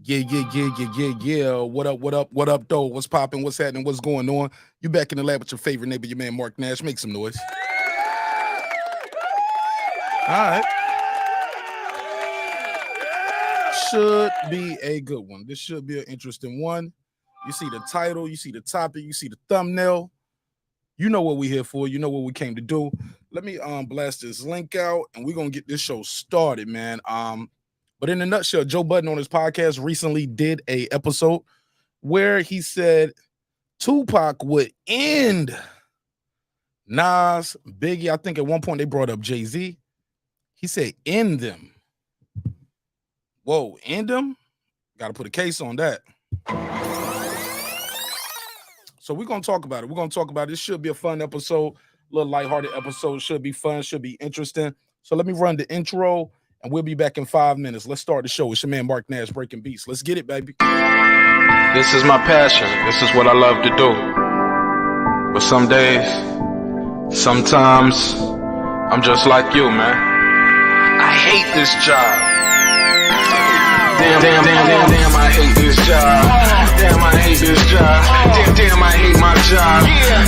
Yeah. What up, though? What's popping? What's happening? What's going on? You back in the lab with your favorite neighbor, your man, Marq Nash. Make some noise. All right. Should be a good one. This should be an interesting one. You see the title, you see the topic, you see the thumbnail. You know what we're here for. You know what we came to do. Let me blast this link out, and we're going to get this show started, man. But in a nutshell, Joe Budden on his podcast recently did a episode where he said Tupac would end Nas, Biggie. I think at one point they brought up Jay-Z. He said end them. Whoa, end them? Got to put a case on that. So we're going to talk about it. We're going to talk about it. This should be a fun episode, a little lighthearted episode. Should be fun, should be interesting. So let me run the intro, and we'll be back in 5 minutes. Let's start the show. It's your man, Marq Nash, Breaking Beats. Let's get it, baby. This is my passion. This is what I love to do. But some days, sometimes, I'm just like you, man. I hate this job. Damn, I hate this job. Damn, I hate this job. Damn, I hate my job.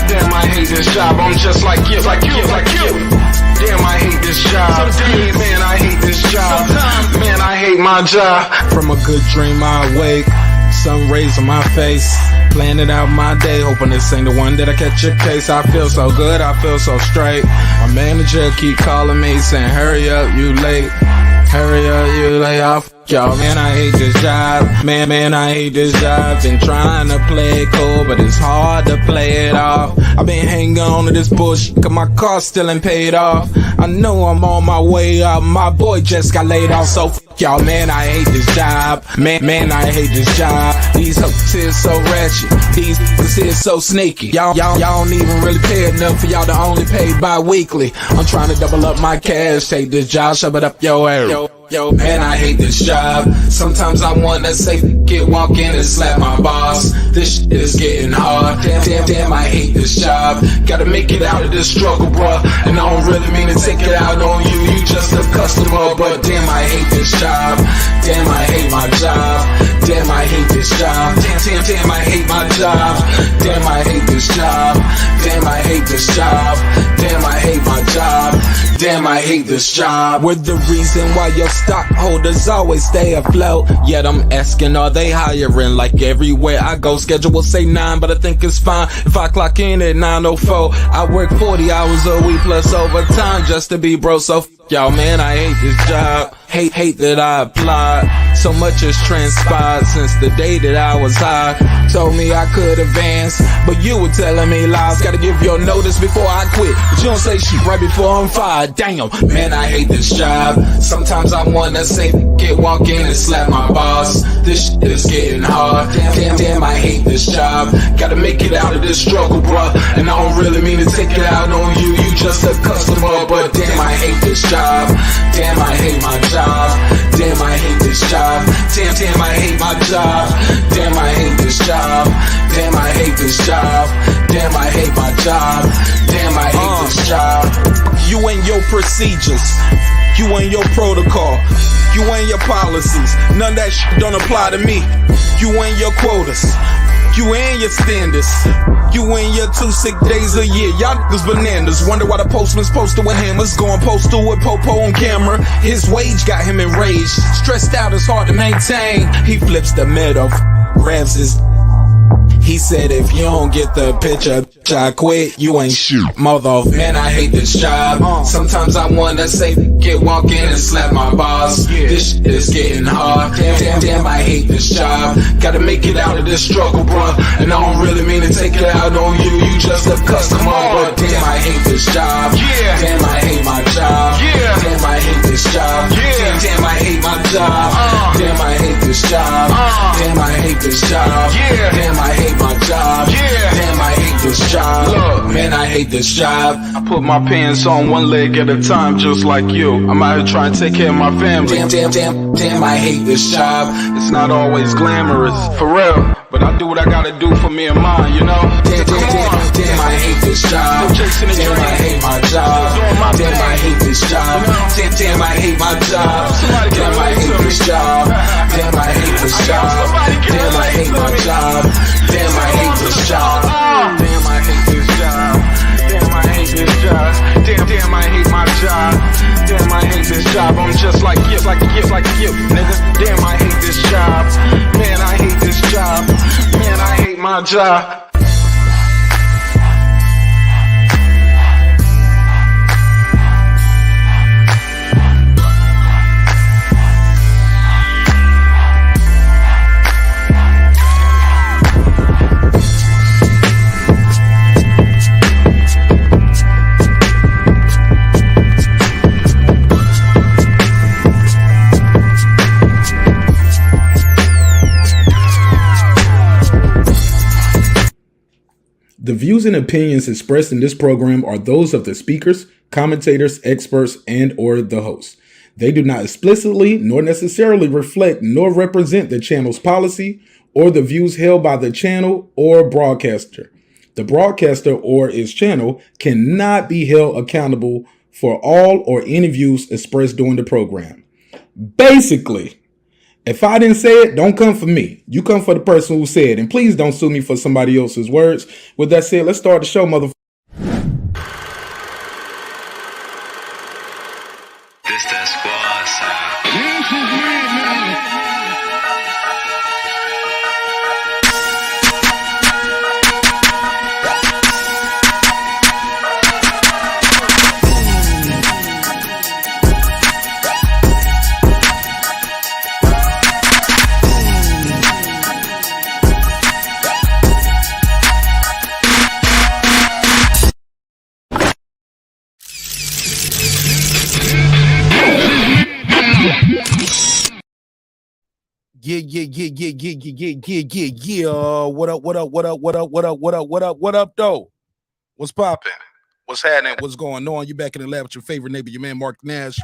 Damn, I hate this job. I'm just like you. Damn, I hate this job. Man, I hate this job. Man, I hate my job. From a good dream I awake, sun rays on my face, planning out my day, hoping this ain't the one that I catch a case. I feel so good, I feel so straight. My manager keep calling me saying, hurry up, you late. Hurry up, you lay off. Y'all, man, I hate this job. Man, I hate this job. Been trying to play it cool, but it's hard to play it off. I've been hanging on to this bullshit, cause my car still ain't paid off. I know I'm on my way up. My boy just got laid off, so y'all, man, I hate this job. Man, I hate this job. These hoes is so ratchet. These hoes is so sneaky. Y'all don't even really pay enough for y'all to only pay bi-weekly. I'm trying to double up my cash. Take this job, shove it up your ass. Yo, man, I hate this job. Sometimes I wanna say, walk in and slap my boss. This shit is getting hard. Damn, I hate this job. Gotta make it out of this struggle, bruh. And I don't really mean to take it out on you. You just a customer, but damn, I hate this job. Damn, I hate my job. Damn, I hate this job. Damn, I hate my job. Damn, I hate this job. Damn, I hate this job. Damn, I hate my job. Damn, I hate this job. We're the reason why your stockholders always stay afloat. Yet I'm asking, are they hiring? Like everywhere I go, schedule will say 9, but I think it's fine if I clock in at 9:04. I work 40 hours a week plus overtime just to be bro. So y'all, man, I hate this job. Hate that I applied. So much has transpired since the day that I was high. Told me I could advance, but you were telling me lies. Gotta give your notice before I quit, but you don't say shit right before I'm fired. Damn, man, I hate this job. Sometimes I wanna say, walk in and slap my boss. This shit is getting hard. Damn, I hate this job. Gotta make it out of this struggle, bruh. And I don't really mean to take it out on you. You just a customer, but damn, I hate this job. Damn, I hate my job. Damn, I hate this job. Damn, I hate my job. Damn, I hate this job. Damn, I hate this job. Damn, I hate my job. Damn, I hate this job. You and your procedures, you and your protocol, you and your policies, none of that shit don't apply to me. You and your quotas, you and your standards, you and your 2 sick days a year. Y'all niggas bananas. Wonder why the postman's posted with hammers, going postal with Popo on camera. His wage got him enraged, stressed out, it's hard to maintain. He flips the middle, grabs his. He said, if you don't get the picture, I quit, you ain't shoot. Mother, man, I hate this job. Sometimes I wanna say, walk in and slap my boss. This shit is getting hard. Damn, I hate this job. Gotta make it out of this struggle, bruh. And I don't really mean to take it out on you. You just a customer, but damn, I hate this job. Damn, I hate my job. Damn, I hate this job. Damn, I hate my job. Damn, I hate this job. Damn, I hate this job. Damn, I hate my job. Damn, I hate this job. Look, man, I hate this job. I put my pants on one leg at a time, just like you. I'm out here trying to take care of my family. Damn, I hate this job. It's not always glamorous, for real, but I do what I gotta do for me and mine, you know? Damn, I hate this job. Damn, I hate my job. Damn, I hate this job. Damn, I hate my job. Damn, I hate this job. Damn, I hate this this job. Damn, I hate my job. Damn, I hate this job. Damn, I hate this job. Damn, I hate this job. Damn, I hate my job. Damn, I hate this job. I'm just like you, nigga. Damn, I hate this job. Man, I hate this job. Man, I hate my job. The views and opinions expressed in this program are those of the speakers, commentators, experts, and or the host. They do not explicitly nor necessarily reflect nor represent the channel's policy or the views held by the channel or broadcaster. The broadcaster or its channel cannot be held accountable for all or any views expressed during the program. Basically, if I didn't say it, don't come for me. You come for the person who said it. And please don't sue me for somebody else's words. With that said, let's start the show, motherfucker. This that squad sound. Yeah. What up, though? What's popping? What's happening? What's going on? You back in the lab with your favorite neighbor, your man, Marq Nash.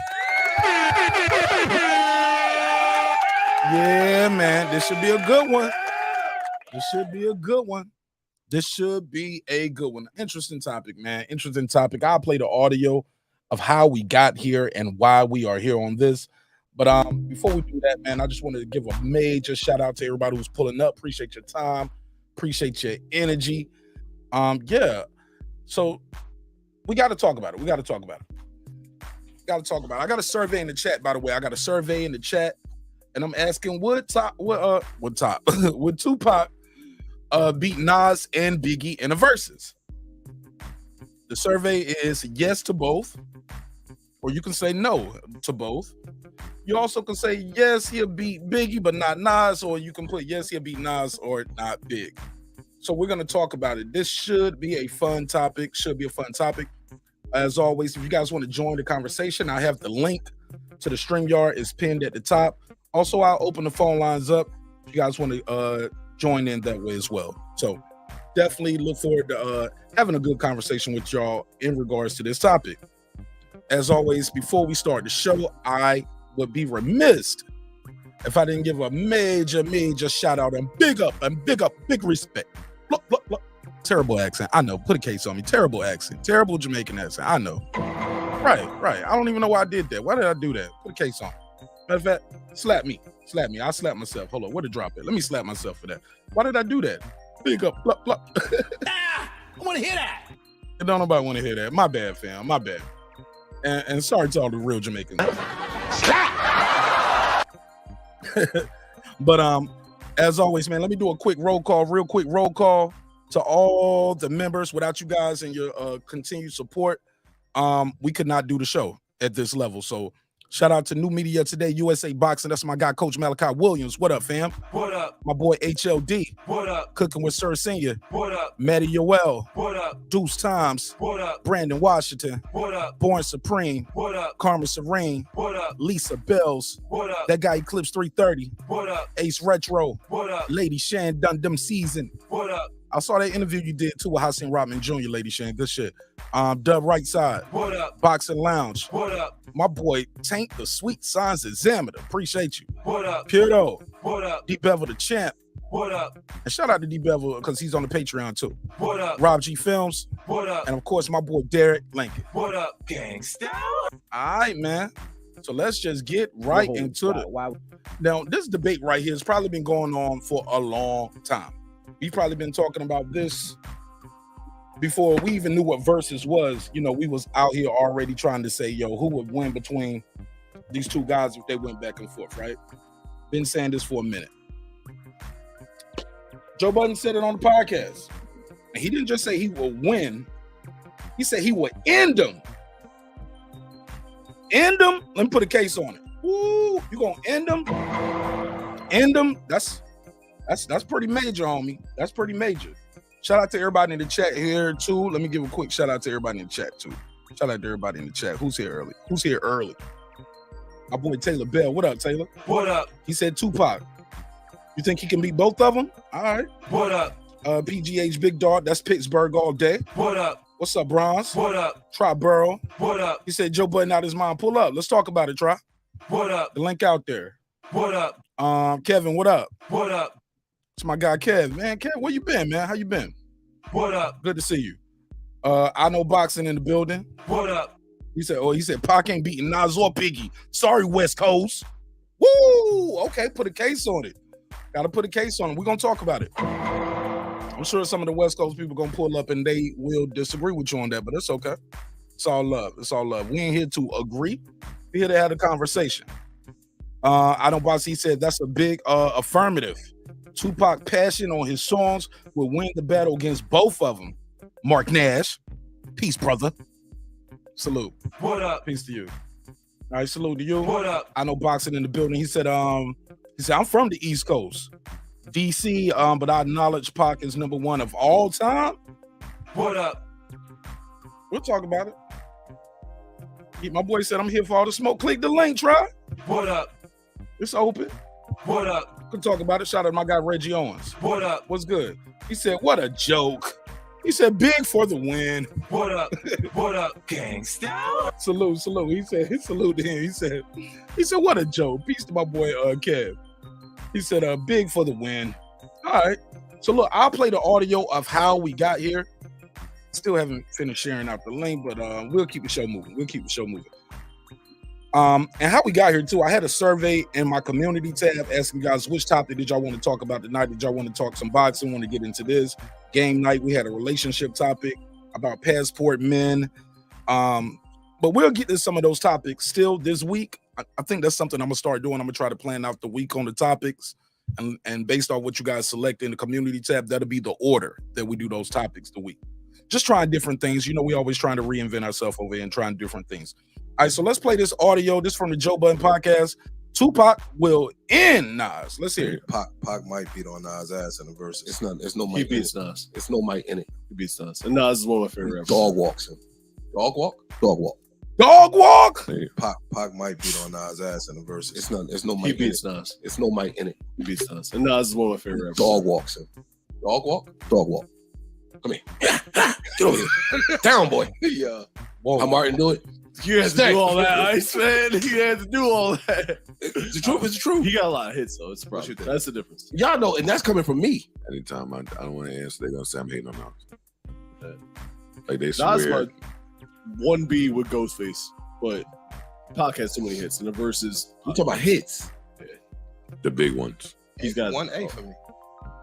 Yeah, man. This should be a good one. Interesting topic, man. Interesting topic. I'll play the audio of how we got here and why we are here on this. But before we do that, man, I just wanted to give a major shout out to everybody who's pulling up. Appreciate your time. Appreciate your energy. Yeah. So we got to talk about it. I got a survey in the chat, by the way. And I'm asking would Tupac beat Nas and Biggie in a Verzuz? The survey is yes to both, or you can say no to both. You also can say yes, he'll beat Biggie, but not Nas, or you can put yes, he'll beat Nas or not Big. So we're going to talk about it. This should be a fun topic. As always, if you guys want to join the conversation, I have the link to the StreamYard is pinned at the top. Also, I'll open the phone lines up if you guys want to join in that way as well. So definitely look forward to having a good conversation with y'all in regards to this topic. As always, before we start the show, I would be remiss if I didn't give a major shout out and big respect. Look. Terrible accent. I know. Put a case on me. Terrible accent. Terrible Jamaican accent. I know. Right. I don't even know why I did that. Why did I do that? Put a case on me. Matter of fact, slap me. I'll slap myself. Hold on. Where to drop it? Let me slap myself for that. Why did I do that? Big up. I want to hear that. Don't nobody want to hear that. My bad, fam. My bad. And sorry to all the real Jamaicans. But as always, man, let me do a real quick roll call to all the members. Without you guys and your continued support, we could not do the show at this level. So shout out to New Media Today, USA Boxing. That's my guy, Coach Malachi Williams. What up, fam? What up? My boy HLD. What up? Cooking with Sir Senior. What up? Matty Yoel. What up? Deuce Times. What up? Brandon Washington. What up? Born Supreme. What up? Karma Serene. What up? Lisa Bells. What up? That guy Eclipse 330. What up? Ace Retro. What up? Lady Shan done them season. What up? I saw that interview you did too with Hassan Rodman Jr., Lady Shan. Good shit. Dub Right Side. What up? Boxing Lounge. What up? My boy Tank the Sweet Signs Examiner. Appreciate you. What up? Purdo. What up? D Bevel the Champ. What up? And shout out to D Bevel because he's on the Patreon too. What up? Rob G Films. What up? And of course my boy Derek Lincoln. What up, gangsta? All right, man. So let's just get right into it. Now, this debate right here has probably been going on for a long time. We've probably been talking about this before we even knew what Verzuz was. You know, we was out here already trying to say, yo, who would win between these two guys if they went back and forth, right? Been saying this for a minute. Joe Budden said it on the podcast. And he didn't just say he will win. He said he will end them. End them? Let me put a case on it. Woo, you gonna end them? End them? That's pretty major, homie. That's pretty major. Shout out to everybody in the chat here too. Let me give a quick shout out to everybody in the chat too. Shout out to everybody in the chat. Who's here early? Who's here early? My boy Taylor Bell. What up, Taylor? What up? He said Tupac. You think he can beat both of them? All right. What up? PGH Big Dog. That's Pittsburgh all day. What up? What's up, Bronze? What up? Try Burrow. What up? He said Joe Budden out his mind. Pull up. Let's talk about it, Try. What up? The link out there. What up? Kevin, what up? What up? It's my guy Kev. Man, Kev, where you been, man? How you been? What up? Good to see you. I know boxing in the building. What up? He said Pac ain't beating Nas or Biggie. Sorry, West Coast. Woo! Okay, put a case on it. Gotta put a case on it. We're gonna talk about it. I'm sure some of the West Coast people gonna pull up and they will disagree with you on that, but it's okay. It's all love. It's all love. We ain't here to agree. We're here to have a conversation. I know Boss, he said that's a big affirmative. Tupac passion on his songs will win the battle against both of them. Marq Nash. Peace, brother. Salute. What up? Peace to you. All right, salute to you. What up? I know boxing in the building. He said I'm from the East Coast. DC, but I acknowledge Pac is number one of all time. What up? We'll talk about it. My boy said I'm here for all the smoke. Click the link, try. What up? It's open. What up? Could talk about it. Shout out to my guy Reggie Owens. What up? What's good? He said, what a joke. He said, big for the win. What up? What up, gangsta? Salute. He said, salute to him. He said, what a joke. Peace to my boy Kev. He said, big for the win. All right. So look, I'll play the audio of how we got here. Still haven't finished sharing out the link, but we'll keep the show moving. And how we got here too, I had a survey in my community tab asking you guys which topic did y'all want to talk about tonight. Did y'all want to talk some boxing? Want to get into this game night? We had a relationship topic about passport men. But we'll get to some of those topics still this week. I think that's something I'm gonna start doing. I'm gonna try to plan out the week on the topics, and based on what you guys select in the community tab, that'll be the order that we do those topics the week. Just trying different things. You know, we always trying to reinvent ourselves over here and trying different things. All right, so let's play this audio. This from the Joe Budden podcast. Tupac will end Nas. Let's hear it. Pac might beat on Nas' ass in the verse. It's no He Mike. beats Nas. It's no Mike in it. He beats Nas. And Nas is one of my favorite rappers. Dog walks him. Dog walk. Dog walk. Dog walk. Pac might beat on Nas' ass in the verse. It's no He Mike. beats Nas. It's no Mike in it. He beats Nas. And Nas is one of my favorite rappers. Dog walks him. Dog walk. Dog walk. Come here. Get over here. Down, boy. Yeah. Whoa. How Martin do it? You had to do all that, Ice Man. You had to do all that. It's the truth. It's the truth. He got a lot of hits, though. It's What you probably think? that's the difference. Y'all know, and that's coming from me. Anytime I don't want to answer, they're gonna say I'm hating on Nas. Yeah. Like they Nas swear. like 1B with Ghostface, but Pac has too many hits. And the verses, We talk about hits. The big ones. he's got 1A for me.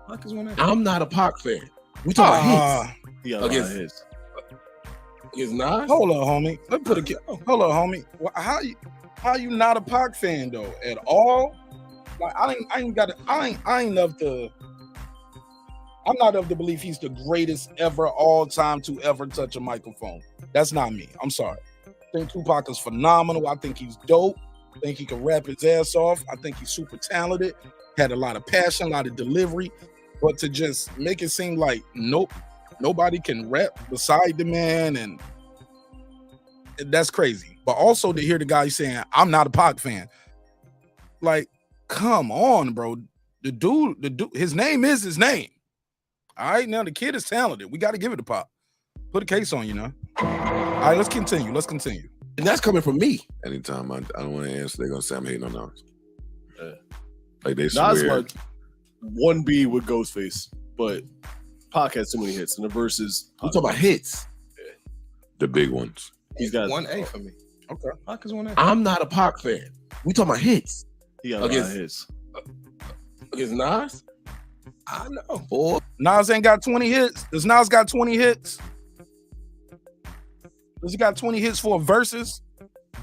Pac is 1A. I'm not a Pac fan. We talk about hits. He got a lot Against- of hits. Against Nas? Hold on, homie. Let me put a hold on, homie. Well, how you not a Pac fan though at all? Like I I'm not of the belief he's the greatest ever all time to ever touch a microphone. That's not me. I'm sorry. I think Tupac is phenomenal. I think he's dope. I think he can rap his ass off. I think he's super talented. Had a lot of passion, a lot of delivery. But to just make it seem like nobody can rap beside the man, and that's crazy. But also to hear the guy saying, I'm not a Pac fan. Like, come on, bro. The dude, his name is his name. All right, now the kid is talented. We got to give it a Pac. Put a case on you now. All right, let's continue. And that's coming from me. Anytime I don't want to answer, they're gonna say I'm hating on Nas. Yeah. Like they Nas swear. like 1B with Ghostface, but Pac has too many hits. And the verses, We talk about hits. The big ones. he's got 1A for me. Okay. Pac is one that. I'm not a Pac fan. We talking about hits He got a lot of Against- hits. against Nas. I know, boy. Nas ain't got 20 hits. Does Nas got 20 hits? Does he got 20 hits for a versus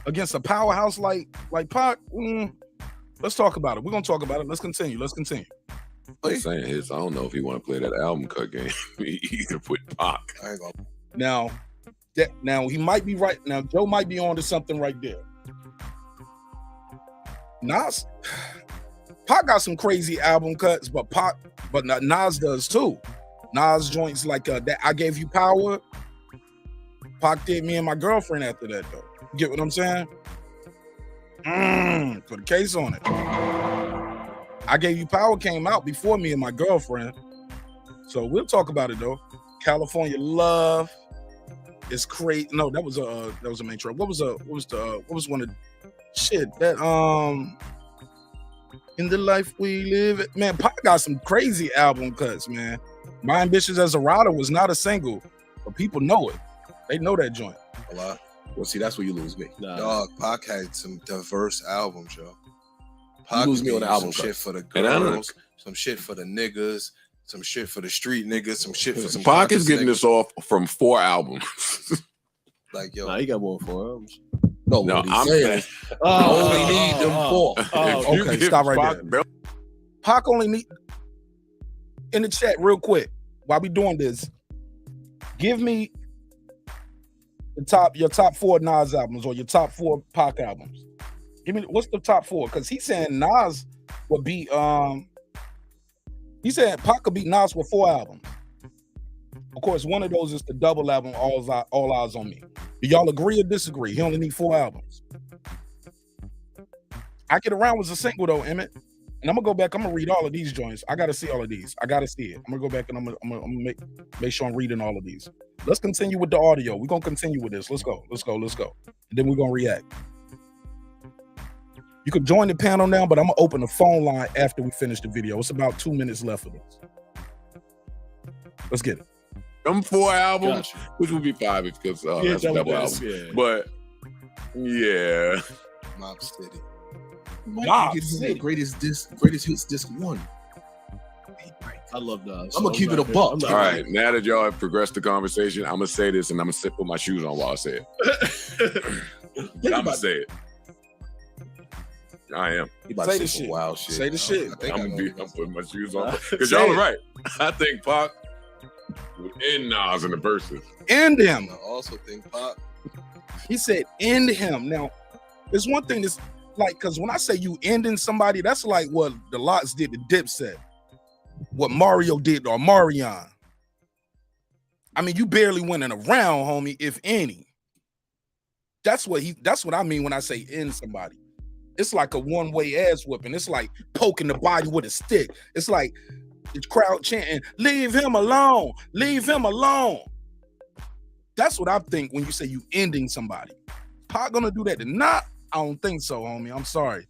against a powerhouse like Pac? Let's talk about it. We're gonna talk about it. Let's continue. I'm saying his. I don't know if he want to play that album cut game. He could put Pac. I ain't gonna. Now he might be right. Now Joe might be on to something right there. Nas, Pac got some crazy album cuts, but Nas does too. Nas joints like that. I Gave You Power. Pac did Me and My Girlfriend after that though. You get what I'm saying? Put a case on it. I Gave You Power came out before Me and My Girlfriend, so we'll talk about it though. California Love is crazy. No, that was a main track. What was one of shit that In the Life We Live? Man, Pac got some crazy album cuts, man. My Ambitions as a Rider was not a single, but people know it. They know that joint. A lot. Well, see, that's where you lose me. Nah. Dog, Pac had some diverse albums, yo. You lose me on the some album shit cut. for the And I don't- girls, some shit for the niggas, some shit for the street niggas, some shit for some Pac is conscious getting niggas. this off from 4 albums. Like, yo, Nah, he got more than 4 albums. No, No, what he's I'm saying saying- is, I only need them 4. If you okay, give stop right Pac there. belt- Pac only need in the chat real quick while we doing this. Give me your top 4 Nas albums or your top 4 Pac albums. Give me what's the top 4? Because he's saying Nas would be he said Pac could beat Nas with 4 albums. Of course, one of those is the double album, All Eyes on Me. Do y'all agree or disagree? He only need 4 albums. I Get Around was a single though, Emmett. And I'm gonna go back. I'm gonna read all of these joints. I gotta see all of these. I gotta see it. I'm gonna go back and I'm gonna make sure I'm reading all of these. Let's continue with the audio. We're gonna continue with this. Let's go. And then we're gonna react. You can join the panel now, but I'm gonna open the phone line after we finish the video. It's about 2 minutes left of this. Let's get it. Them 4 albums, Gotcha. which would be 5 because Yeah, that's a double album. yeah. But yeah, Mob City. Mob This is City. the greatest hits disc 1. I love Nas. I'ma keep it a buck. all right. Now that y'all have progressed the conversation, I'm gonna say this and I'm gonna sit put my shoes on while I say it. I'm gonna say it. I am. He about Say to the say some shit. wild shit. Say the shit. I think I'm I gonna know be. what I'm it putting my shoes on because Say y'all it. are right. I think Pac would end Nas in the verses. End him. is. I also think Pac. He said end him. Now, there's one thing that's like, because when I say you ending somebody, that's like what the Lots did to Dipset, what Mario did or Marion. I mean, you barely went in a round, homie, if any. That's what I mean when I say end somebody. It's like a one-way ass whipping. It's like poking the body with a stick. It's like the crowd chanting, leave him alone, leave him alone. That's what I think when you say you ending somebody. Pac gonna do that to not? I don't think so, homie. I'm sorry.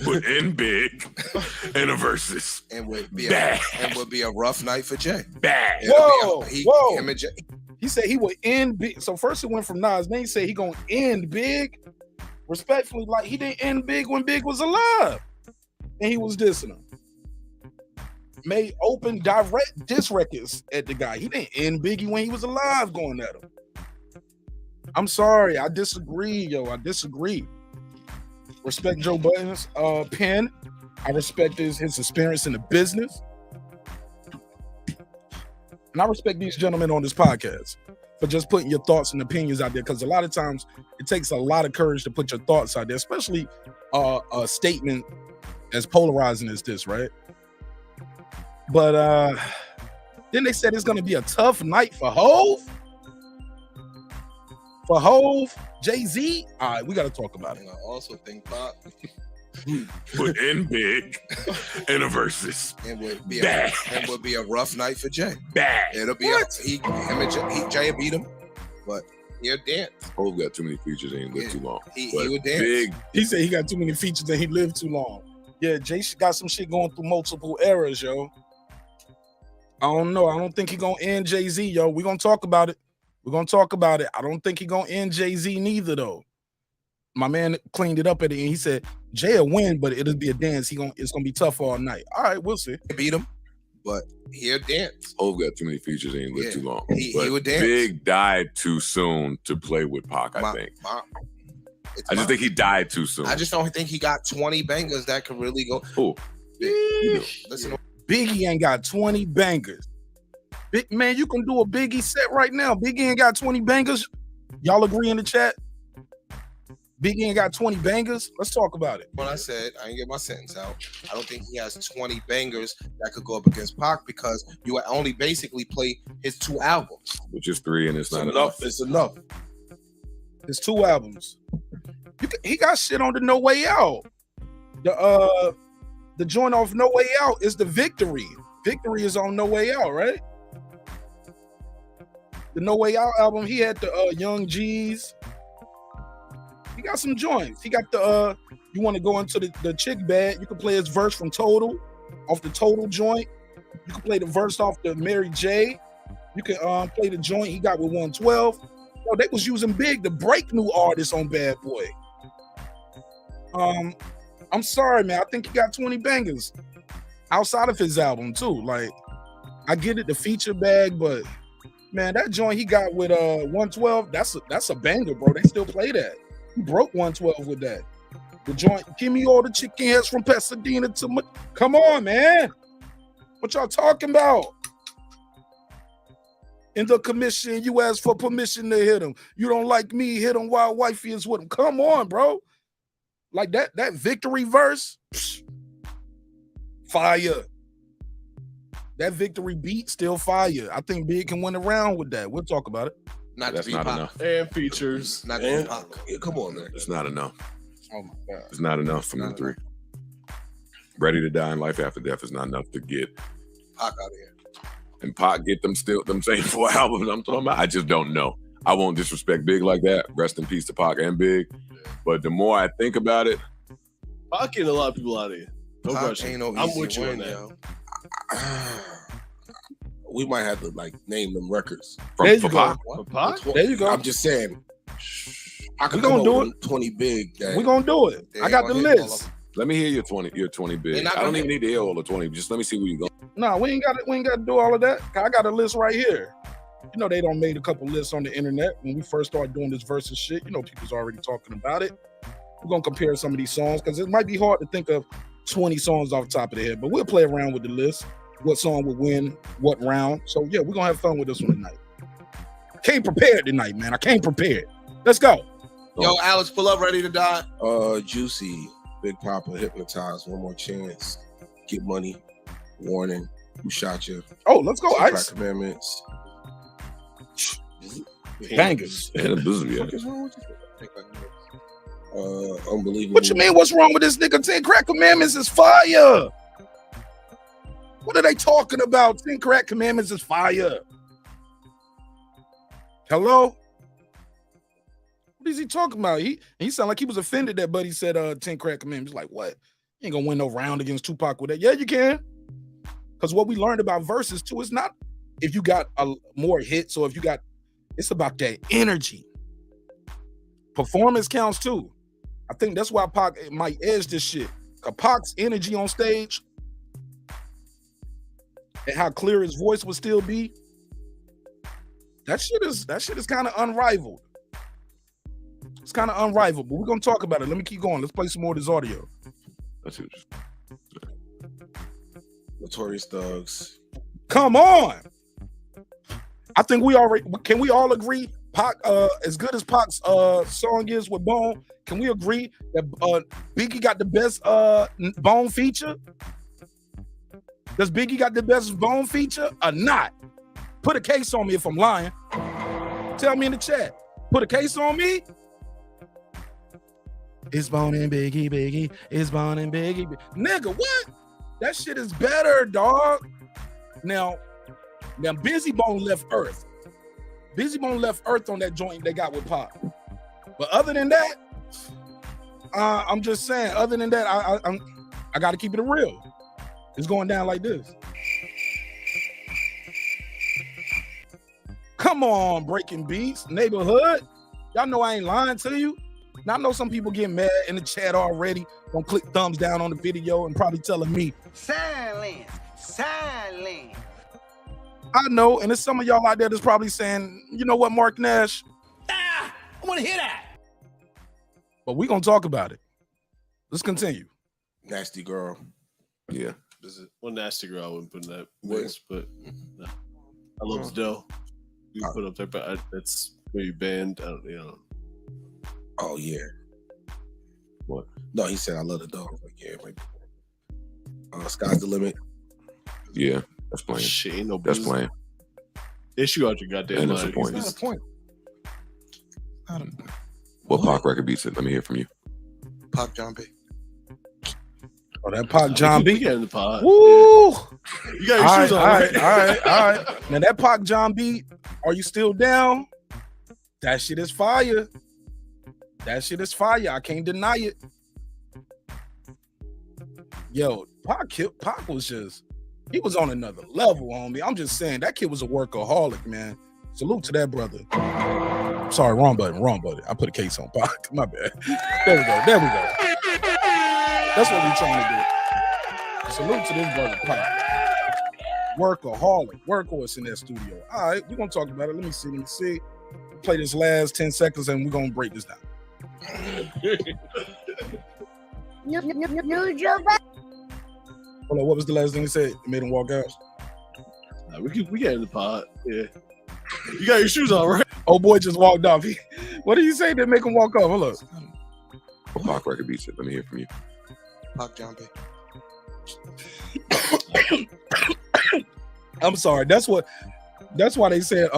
But in big in a verses. And would be Bad. a rough night for Jay. Bad. Whoa, whoa. Him and Jay. He said he would end big. So first it went from Nas, then he said he gonna end big. Respectfully, like he didn't end big when Big was alive. And he was dissing him. Made open direct diss records at the guy. He didn't end Biggie when he was alive going at him. I'm sorry, I disagree, yo. I disagree. Respect Joe Budden's pen. I respect his experience in the business. And I respect these gentlemen on this podcast for just putting your thoughts and opinions out there, because a lot of times it takes a lot of courage to put your thoughts out there, especially a statement as polarizing as this, right? But then they said it's going to be a tough night for Hove. For Hove, Jay-Z. All right, we got to talk about it. And I also think Pac But in big in a verses. and would be Bad. a rough night for Jay. Bad. It'll be him and Jay beat him, but he'll dance. Hov got too many features and he lived too long. He But would dance. Big, He said he got too many features and he lived too long. Yeah, Jay got some shit going through multiple eras, yo. I don't know. I don't think he gonna end Jay-Z, yo. We gonna talk about it. We're gonna talk about it. I don't think he's gonna end Jay-Z neither, though. My man cleaned it up at the end. He said Jay will win, but it'll be a dance. It's gonna be tough all night. All right, we'll see. Beat him, but he'll dance. Hov got too many features. He ain't lived too long. He But would dance. Big died too soon to play with Pac. I think. I just think he died too soon. I just don't think he got 20 bangers that could really go. Oh, Listen, Biggie ain't got 20 bangers. Big man, you can do a Biggie set right now. Biggie ain't got 20 bangers. Y'all agree in the chat? Biggie ain't got 20 bangers. Let's talk about it. when I said I didn't get my sentence out, I don't think he has 20 bangers that could go up against Pac because you only basically play his 2 albums. which is 3, and it's not enough. enough. It's enough. It's 2 albums. He got shit on the No Way Out. The joint off No Way Out is the Victory. Victory is on No Way Out, right? The No Way Out album, he had the Young G's. He got some joints. He got the you want to go into the chick bag, you can play his verse from Total, off the Total joint. You can play the verse off the Mary J. You can play the joint he got with 112. Yo, they was using Big to break new artists on Bad Boy. I'm sorry, man. I think he got 20 bangers outside of his album too. Like, I get it, the feature bag, but man, that joint he got with 112, that's a banger, bro. They still play that. He broke 112 with that. The joint, give me all the chicken heads from Pasadena to my. Come on, man. What y'all talking about? In the commission, you ask for permission to hit him. You don't like me, hit him while wifey is with him. Come on, bro. Like that Victory verse, fire. That Victory beat, still fire. I think Big can win a round with that. We'll talk about it. That's not enough. And features. Not and Pac. Yeah, come on, man. It's not enough. Oh my God. It's not enough from the 3. Ready to Die and Life After Death is not enough to get Pac out of here. and Pac get them same 4 albums I'm talking about. I just don't know. I won't disrespect Big like that. Rest in peace to Pac and Big. But the more I think about it, Pac getting a lot of people out of here. No Pac question. ain't no I'm easy with you on win, that. yo. We might have to like name them records. There you for go. Pac, For Pac? There you go. I'm just saying. I could We come gonna up do with 20 big. That We're gonna do it. They I ain't got the gonna hit all list. of them. let me hear your 20 Big. They're I not don't gonna even need to hear all the 20. Just let me see where you go. No, we ain't got to do all of that. I got a list right here. You know, they done made a couple lists on the internet when we first started doing this versus shit. You know, people's already talking about it. We're gonna compare some of these songs because it might be hard to think of 20 songs off the top of the head, but we'll play around with the list. What song would win what round? So yeah, we're gonna have fun with this one tonight. Came prepared tonight, man. I came prepared. Let's go. Yo, Alex, pull up, Ready to Die. Juicy, Big Papa, Hypnotized, One More Chance, Get Money, Warning, Who Shot You, Oh, let's go, Crack Ice. Commandments. Bangers. And the Blizzard, yeah. What is wrong with this? Unbelievable. What you mean? What's wrong with this nigga? 10 Crack Commandments is fire. What are they talking about? 10 Crack Commandments is fire. Hello? What is he talking about? He sounded like he was offended that Buddy said 10 Crack Commandments. Like, what? You ain't gonna win no round against Tupac with that. Yeah, you can. Because what we learned about verses too is not if you got more hits or if you got, it's about that energy. Performance counts too. I think that's why Pac might edge this shit. Cause Pac's energy on stage and how clear his voice would still be. That shit is kind of unrivaled. It's kind of unrivaled, but we're gonna talk about it. Let me keep going. Let's play some more of this audio. That's it. Notorious Thugs. Come on. I think can we all agree Pac, as good as Pac's song is with Bone, can we agree that Biggie got the best Bone feature? Does Biggie got the best Bone feature or not? Put a case on me if I'm lying. Tell me in the chat. Put a case on me. It's Bone and Biggie. It's Bone and Biggie. Nigga, what? That shit is better, dog. Now Busy Bone left Earth. Busy Bone left Earth on that joint they got with Pac. But other than that, I'm just saying, other than that, I got to keep it real. It's going down like this. Come on, Breaking Beats, Neighborhood. Y'all know I ain't lying to you. Now, I know some people get mad in the chat already. Gonna click thumbs down on the video and probably telling me, Silence. I know, and there's some of y'all out there that's probably saying, you know what, Marq Nash? I want to hear that. But we gonna talk about it. Let's continue. Nasty girl. Yeah. This is one nasty girl I wouldn't put in that Yeah. list, but no. I love Dell. You can put up there, but that's maybe banned. I don't, you know. Oh yeah. What? No, he said I love the dog. Like, yeah, maybe. Sky's the limit. Yeah. That's playing. Shit, ain't no That's business. playing. Issue out your goddamn And mind. disappointing. Not a point. Not a point. What Pac record beats it? Let me hear from you. Pop John B. Oh, that Pac John We B. get in the pod. Woo! Yeah. You got your shoes on, right? All right. Now that Pac John B, are you still down? That shit is fire. That shit is fire. I can't deny it. Yo, Pac was just, he was on another level, homie. I'm just saying, that kid was a workaholic, man. Salute to that brother. Sorry, wrong button. I put a case on Pac. My bad. There we go. That's what we're trying to do. Salute to this brother, Pac. Workaholic, workhorse in that studio. All right, we're gonna talk about it. Let me see. Play this last 10 seconds and we're gonna break this down. New Joe Budden. Hold on, what was the last thing he said? It made him walk out. Nah, we get in the pod. Yeah. You got your shoes on, right? Oh boy just walked off. What did he say that make him walk off? Hold up. What Pac record beats it? Let me hear from you. Pop John B. I'm sorry. That's why they said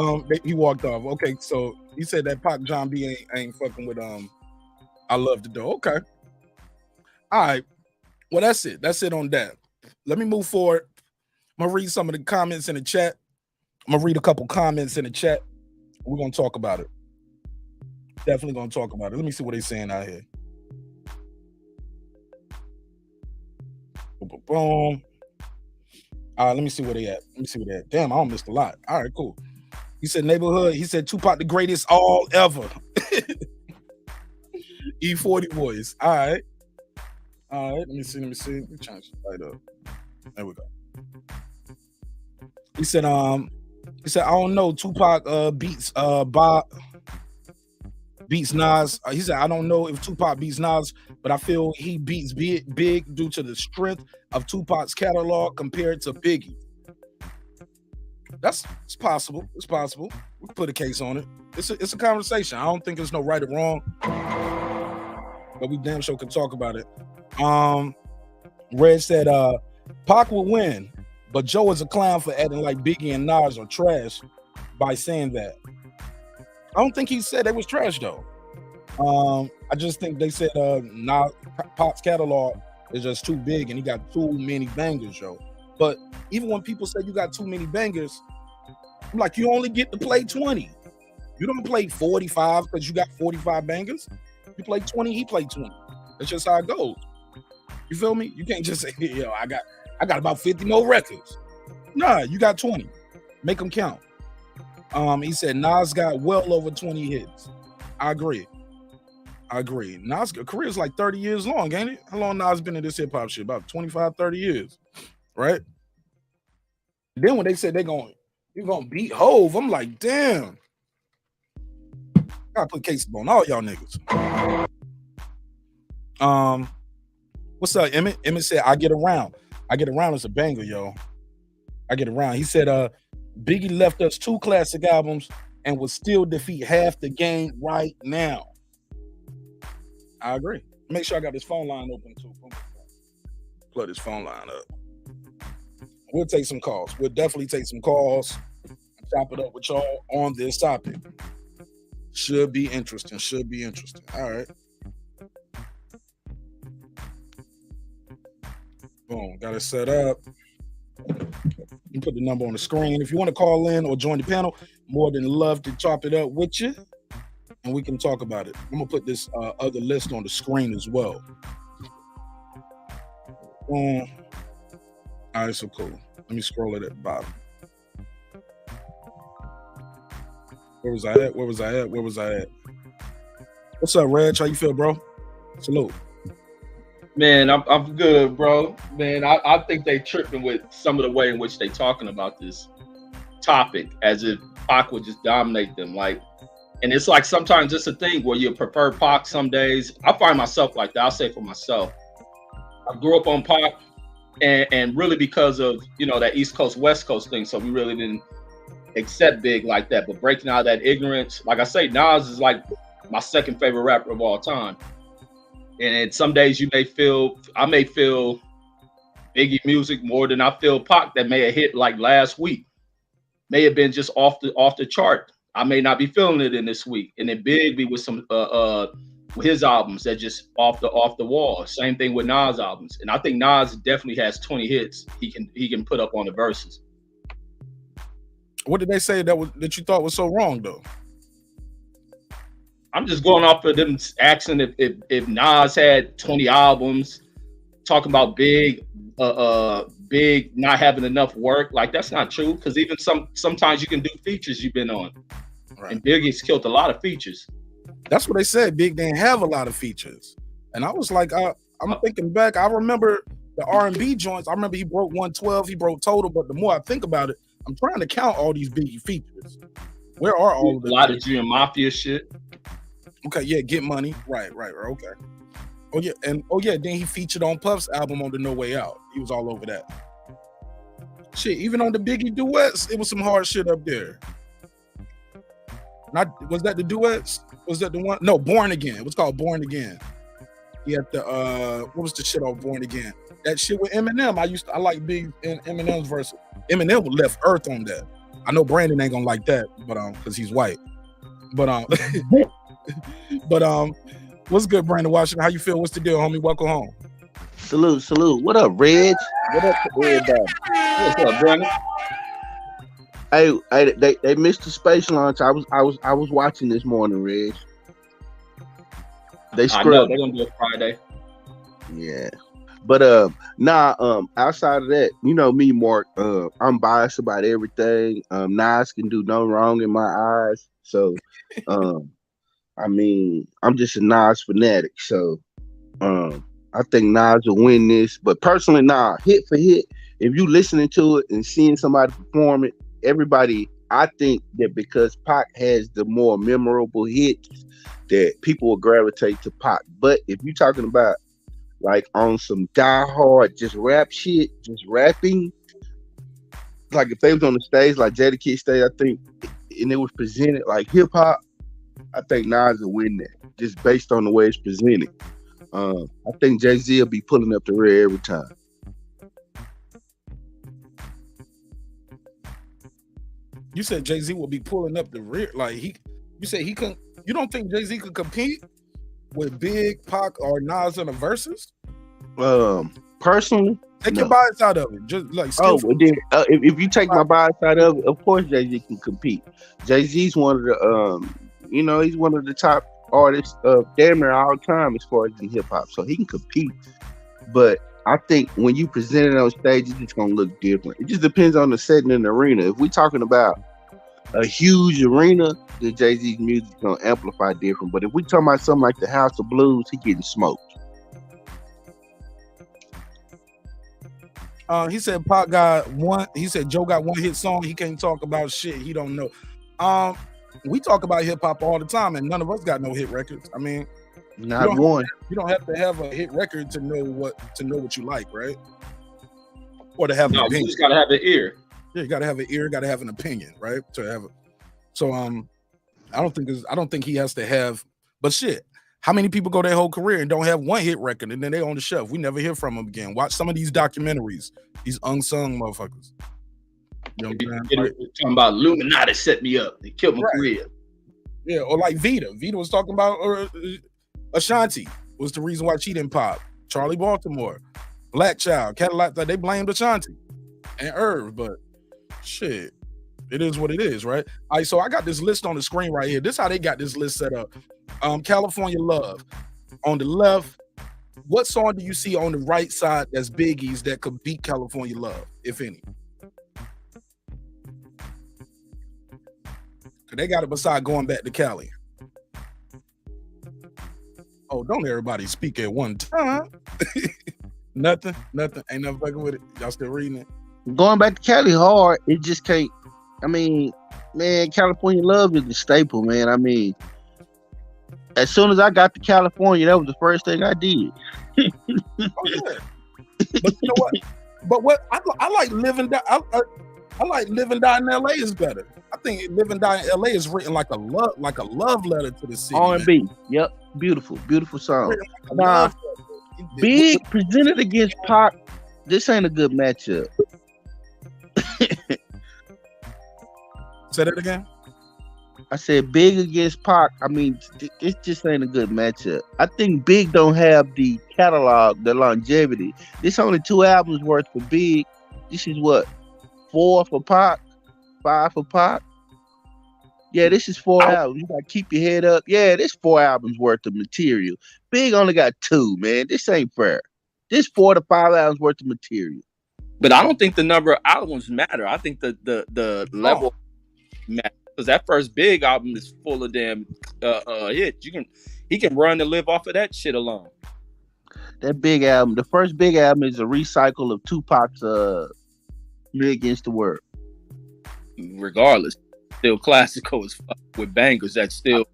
he walked off. Okay, so he said that Pac John B ain't fucking with I love the door. Okay. All right. Well, that's it. That's it on that. Let me move forward. I'm gonna read some of the comments in the chat. I'm gonna read a couple comments in the chat. We're gonna talk about it. Definitely gonna talk about it. Let me see what they're saying out here. Boom. All right, let me see where they at. Damn, I don't missed a lot. All right, cool. He said neighborhood. He said Tupac the greatest all ever. E40 voice. All right. Let me see. Let me change it right up. There we go. He said, I don't know. Tupac beats Nas. He said, I don't know if Tupac beats Nas, but I feel he beats Big due to the strength of Tupac's catalog compared to Biggie. It's possible. It's possible. We can put a case on it. It's a conversation. I don't think there's no right or wrong, but we damn sure can talk about it. Red said, Pac will win, but Joe is a clown for acting like Biggie and Nas are trash by saying that. I don't think he said they was trash though. I just think they said Pac's catalog is just too big and he got too many bangers, yo. But even when people say you got too many bangers, I'm like, you only get to play 20. You don't play 45 because you got 45 bangers. You play 20, he played 20. That's just how it goes. You feel me? You can't just say, yo, I got about 50 more records. Nah, you got 20. Make them count. He said Nas got well over 20 hits. I agree. Nas' career is like 30 years long, ain't it? How long Nas been in this hip hop shit? About 25, 30 years, right? Then when they said you're gonna beat Hove, I'm like, damn. Gotta put cases on all y'all niggas. What's up, Emmett? Emmett said, I Get Around. I Get Around is a banger, yo. I Get Around. He said, Biggie left us 2 classic albums and would still defeat half the game right now. I agree. Make sure I got this phone line open too. Plug this phone line up. We'll take some calls. We'll definitely take some calls and chop it up with y'all on this topic. Should be interesting. All right. Boom. Got it set up. You put the number on the screen. If you want to call in or join the panel, more than love to chop it up with you, and we can talk about it. I'm gonna put this other list on the screen as well. All right, so cool. Let me scroll it at the bottom. Where was I at? What's up, Reg? How you feel, bro? Salute. Man, I'm good, bro. Man, I think they tripping with some of the way in which they talking about this topic as if Pac would just dominate them. Like, and it's like sometimes it's a thing where you prefer Pac some days. I find myself like that. I'll say for myself. I grew up on Pac and really because of, that East Coast, West Coast thing. So we really didn't accept Big like that. But breaking out of that ignorance, like I say, Nas is like my second favorite rapper of all time. And some days I may feel Biggie music more than I feel Pac that may have hit like last week. May have been just off the chart. I may not be feeling it in this week. And then Big be with some his albums that just off the wall. Same thing with Nas albums. And I think Nas definitely has 20 hits he can put up on the Verzuz. What did they say that you thought was so wrong though? I'm just going off of them asking if Nas had 20 albums, talking about Big not having enough work. Like that's not true because even sometimes you can do features you've been on, right. And Biggie's killed a lot of features. That's what they said. Big didn't have a lot of features, and I was like, I'm thinking back. I remember the R&B joints. I remember he broke 112. He broke Total. But the more I think about it, I'm trying to count all these Biggie features. Where are all of them? A lot of G Mafia shit. Okay, yeah, Get Money. Right, okay. Then he featured on Puff's album on the No Way Out. He was all over that. Shit, even on the Biggie duets, it was some hard shit up there. Was that the duets? Was that the one? No, Born Again. It was called Born Again. He had the what was the shit on Born Again? That shit with Eminem. I like Big and Eminem's verse. Eminem left Earth on that. I know Brandon ain't gonna like that, but because he's white. But what's good, Brandon Washington? How you feel? What's the deal, homie? Welcome home. Salute. What up, Reg? What up to everybody? What's up, Brandon? Hey, they missed the space launch. I was watching this morning, Reg. They scrubbed. They're gonna do it Friday. Yeah. But outside of that, you know me, Mark. I'm biased about everything. Nas can do no wrong in my eyes. So I'm just a Nas fanatic. So I think Nas will win this. But personally, hit for hit, if you listening to it and seeing somebody perform it, I think that because Pac has the more memorable hits, that people will gravitate to Pac. But if you're talking about like on some diehard, just rap shit, just rapping, like if they was on the stage, like Jadakiss stage, I think, and it was presented like hip hop, I think Nas will win that, just based on the way it's presented. I think Jay-Z will be pulling up the rear every time. You said Jay-Z will be pulling up the rear, you said he couldn't. You don't think Jay-Z could compete with Big, Pac, or Nas in the Verzuz? Personally, take your bias out of it. Just like if you take my bias out of it, of course Jay-Z can compete. Jay-Z's one of the he's one of the top artists of damn near all time as far as in hip hop, so he can compete. But I think when you present it on stage, it's just gonna look different. It just depends on the setting in the arena. If we're talking about a huge arena, then Jay-Z's music is gonna amplify different. But if we talking about something like the House of Blues, he getting smoked. He said Pac got one. He said Joe got one hit song. He can't talk about shit he don't know. We talk about hip hop all the time, and none of us got no hit records. I mean, not one. You don't have to have a hit record to know what you like, right? Or to have an opinion. You just gotta have an ear. Yeah, you gotta have an ear. Gotta have an opinion, right? To have it. So I don't think he has to have. But shit, how many people go their whole career and don't have one hit record and then they on the shelf? We never hear from them again. Watch some of these documentaries. These unsung motherfuckers. You know what I'm saying? Talking about Illuminati set me up. They killed my career. Yeah, or like Vita. Vita was talking about Ashanti was the reason why she didn't pop. Charlie Baltimore, Black Child, Cadillac. They blamed Ashanti and Irv, but shit, it is what it is, right? All right, so I got this list on the screen right here. This is how they got this list set up. California Love. On the left, what song do you see on the right side that's Biggie's that could beat California Love, if any? They got it beside going back to Cali. Oh, don't everybody speak at one time. Nothing. Ain't nothing fucking with it. Y'all still reading it? Going back to Cali hard, it just can't. I mean, man, California love is the staple, man. I mean, as soon as I got to California, that was the first thing I did. Oh yeah. But you know what? But what I like living down. I like living down in LA is better. I think living down in LA is written like a love letter to the city. R&B, yep, beautiful song. Nah, Big presented against Pac. This ain't a good matchup. Say that again. I said Big against Pac. I mean, it just ain't a good matchup. I think Big don't have the catalog, the longevity. This only 2 albums worth for Big. This is what, 4 for Pac, 5 for Pac. Yeah, this is 4 albums. You gotta keep your head up. Yeah, this 4 albums worth of material. Big only got 2, man. This ain't fair. This 4 to 5 albums worth of material. But I don't think the number of albums matter. I think the level matters. Because that first Big album is full of damn hits. He can run and live off of that shit alone. That Big album, the first Big album is a recycle of Tupac's Me Against the World. Regardless, still classical as fuck with bangers that still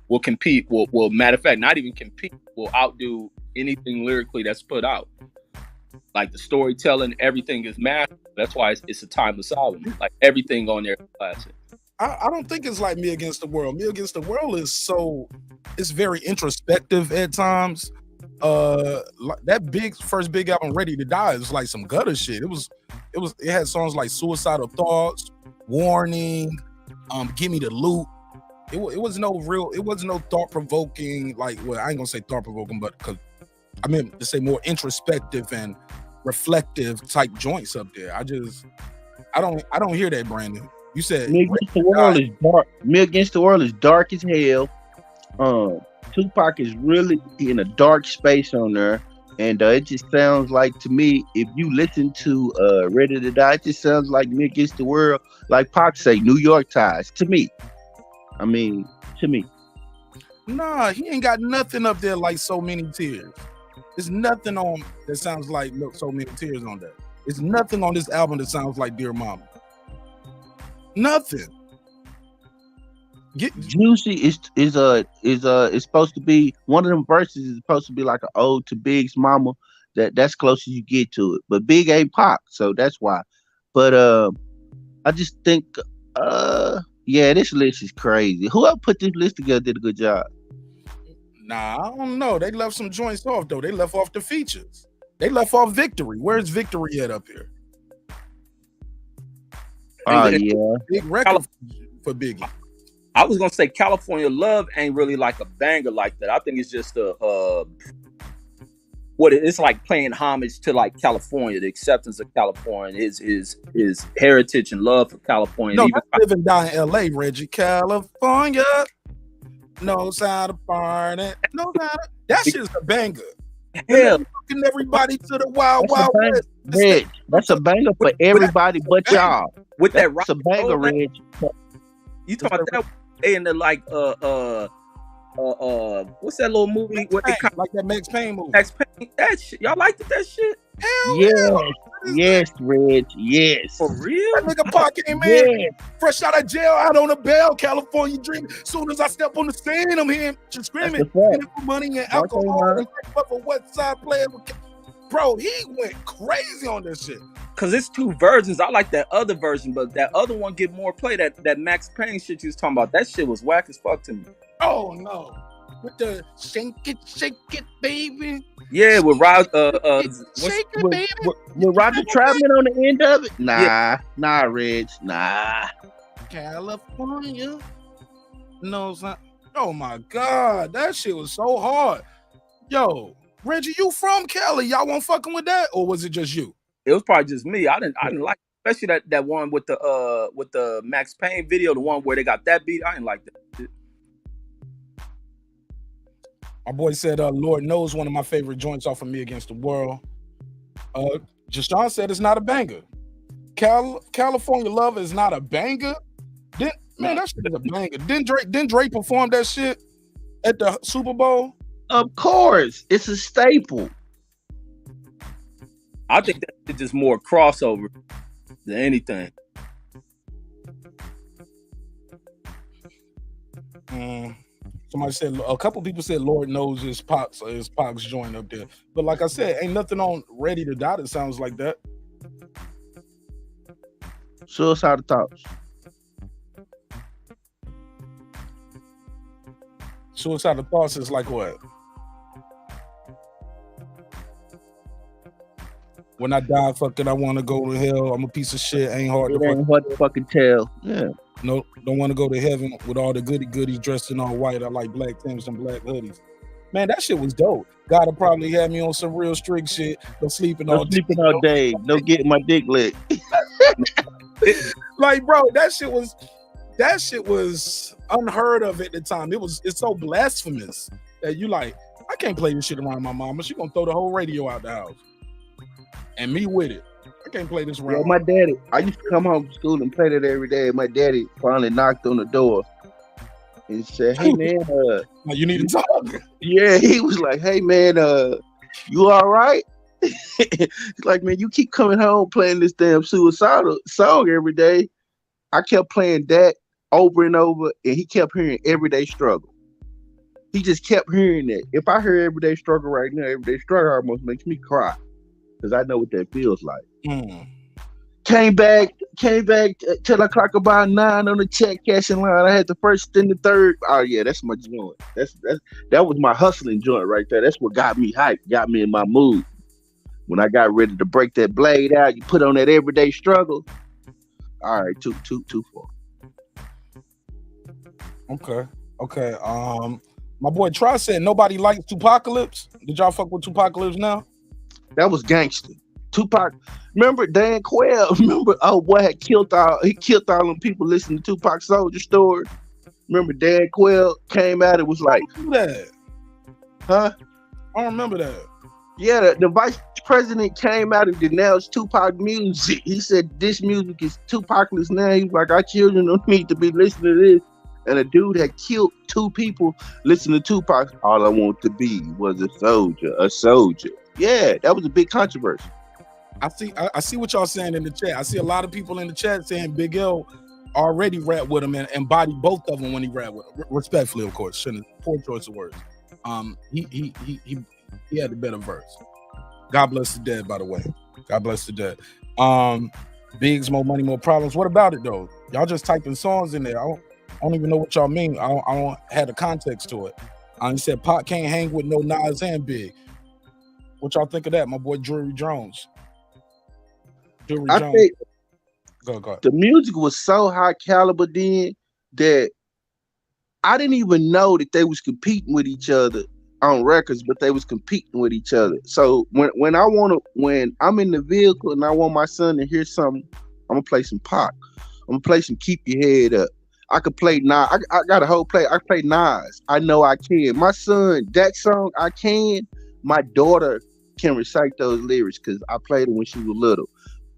will compete. Will matter of fact, not even compete, will outdo anything lyrically that's put out. Like the storytelling, everything is massive. That's why it's a timeless album. Like everything on there is classic. I don't think it's like Me Against the World. Me Against the World it's very introspective at times. That first Big album, Ready to Die, is like some gutter shit. It had songs like Suicidal Thoughts, Warning, Give Me the Loot. It was no thought provoking, like, well, I ain't gonna say thought provoking, but because I mean to say more introspective and reflective type joints up there. I don't hear that, Brandon. You said Me Against the World is dark. Me Against the World is dark as hell. Tupac is really in a dark space on there, and it just sounds like, to me, if you listen to Ready to Die, it just sounds like Me Against the World, like Pac say, New York ties. To me, nah, he ain't got nothing up there like So Many Tears. There's nothing on that sounds like So Many Tears on there. There's nothing on this album that sounds like Dear Mama. Nothing. Juicy is supposed to be one of them verses. Is supposed to be like an ode to Big's mama. That's close as you get to it. But Big ain't Pac, so that's why. But I just think this list is crazy. Whoever put this list together did a good job. Nah, I don't know. They left some joints off though. They left off the features. They left off Victory. Where's Victory at up here? Big record for Biggie. I was gonna say California Love ain't really like a banger like that. I think it's just it's like playing homage to like California, the acceptance of California, his heritage and love for California. No, even living down in LA, Reggie. California knows how to party. That shit is a banger. Hell, fucking everybody to the wild west. Reg, that's a banger for everybody but y'all. With that rock, a banger, Reg. You talking about that? And the like what's that little movie? Like that Max Payne movie. Max Payne. That shit. Y'all liked that shit? Hell yes, Reg. Yes. For real? That nigga Pac came in, fresh out of jail, out on a bail, California dream. Soon as I step on the scene, I'm hearing screaming for money and alcohol and for West Side players. Bro, he went crazy on this shit. Cause it's 2 versions. I like that other version, but that other one get more play. That Max Payne shit you was talking about, that shit was whack as fuck to me. Oh no. With the shake it, baby. Yeah, with Roger Troutman on the end of it. Nah, Reg. Nah. California. No, son. Oh my God, that shit was so hard. Yo, Reggie, you from Cali? Y'all won't fucking with that, or was it just you? It was probably just me. I didn't like, especially that one with the Max Payne video, the one where they got that beat. I didn't like that shit. My boy said, Lord knows, one of my favorite joints off of Me Against the World. Jashawn said it's not a banger. California Love is not a banger. Man, that shit is a banger. Didn't Drake perform that shit at the Super Bowl? Of course, it's a staple. I think that's just more crossover than anything. Somebody said, a couple people said Lord knows his Pac's joint up there. But like I said, ain't nothing on Ready to Die that sounds like that. Suicidal Thoughts. Suicidal Thoughts is like what? When I die, fucking, I want to go to hell. I'm a piece of shit. Ain't hard to fucking tell. Yeah. No, don't want to go to heaven with all the goodies dressed in all white. I like black Timbs and black hoodies. Man, that shit was dope. God'll probably have me on some real strict shit. No sleeping all day. No getting my dick licked. Like, bro, that shit was unheard of at the time. It's so blasphemous that you like, I can't play this shit around my mama. She gonna throw the whole radio out the house. And me with it. I can't play this around. Yeah, my daddy, I used to come home from school and play that every day. My daddy finally knocked on the door and said, "Hey man, you need to talk." Yeah, he was like, "Hey man, you all right?" He's like, "Man, you keep coming home playing this damn suicidal song every day." I kept playing that over and over, and he kept hearing Everyday Struggle. He just kept hearing that. If I hear Everyday Struggle right now, Everyday Struggle almost makes me cry because I know what that feels like. Came back till I clock about 9 on the check cashing line. I had the first and the third. Oh yeah, that's my joint. That was my hustling joint right there. That's what got me hyped, got me in my mood. When I got ready to break that blade out, you put on that Everyday Struggle. All right, two four. Okay. My boy Try said nobody likes Tupacalypse. Did y'all fuck with Tupacalypse now? That was gangster. Tupac, remember Dan Quayle? Remember, oh boy, he killed all them people listening to Tupac Soldier Story. Remember Dan Quayle came out, it was like, that. Huh? I don't remember that. Yeah, the vice president came out and denounced Tupac music. He said this music is Tupacless now. He was like, our children don't need to be listening to this. And a dude had killed 2 people listening to Tupac. All I want to be was a soldier. Yeah, that was a big controversy. I see what y'all saying in the chat. I see a lot of people in the chat saying Big L already rapped with him and embodied both of them when he rapped with him. Respectfully, of course. Poor choice of words. He had the better verse. God bless the dead, by the way. God bless the dead. Biggs, more money, more problems. What about it though? Y'all just typing songs in there. I don't even know what y'all mean. I don't have the context to it. He said Pac can't hang with no Nas and Big. What y'all think of that, my boy Drury Jones? Think the music was so high caliber then that I didn't even know that they was competing with each other on records, but they was competing with each other. So when I'm in the vehicle and I want my son to hear something, I'm gonna play some Pac. I'm gonna play some Keep Your Head Up. I could play Nas. I got a whole play. I play Nas. I know I can. My son, that song I can. My daughter can recite those lyrics because I played it when she was little.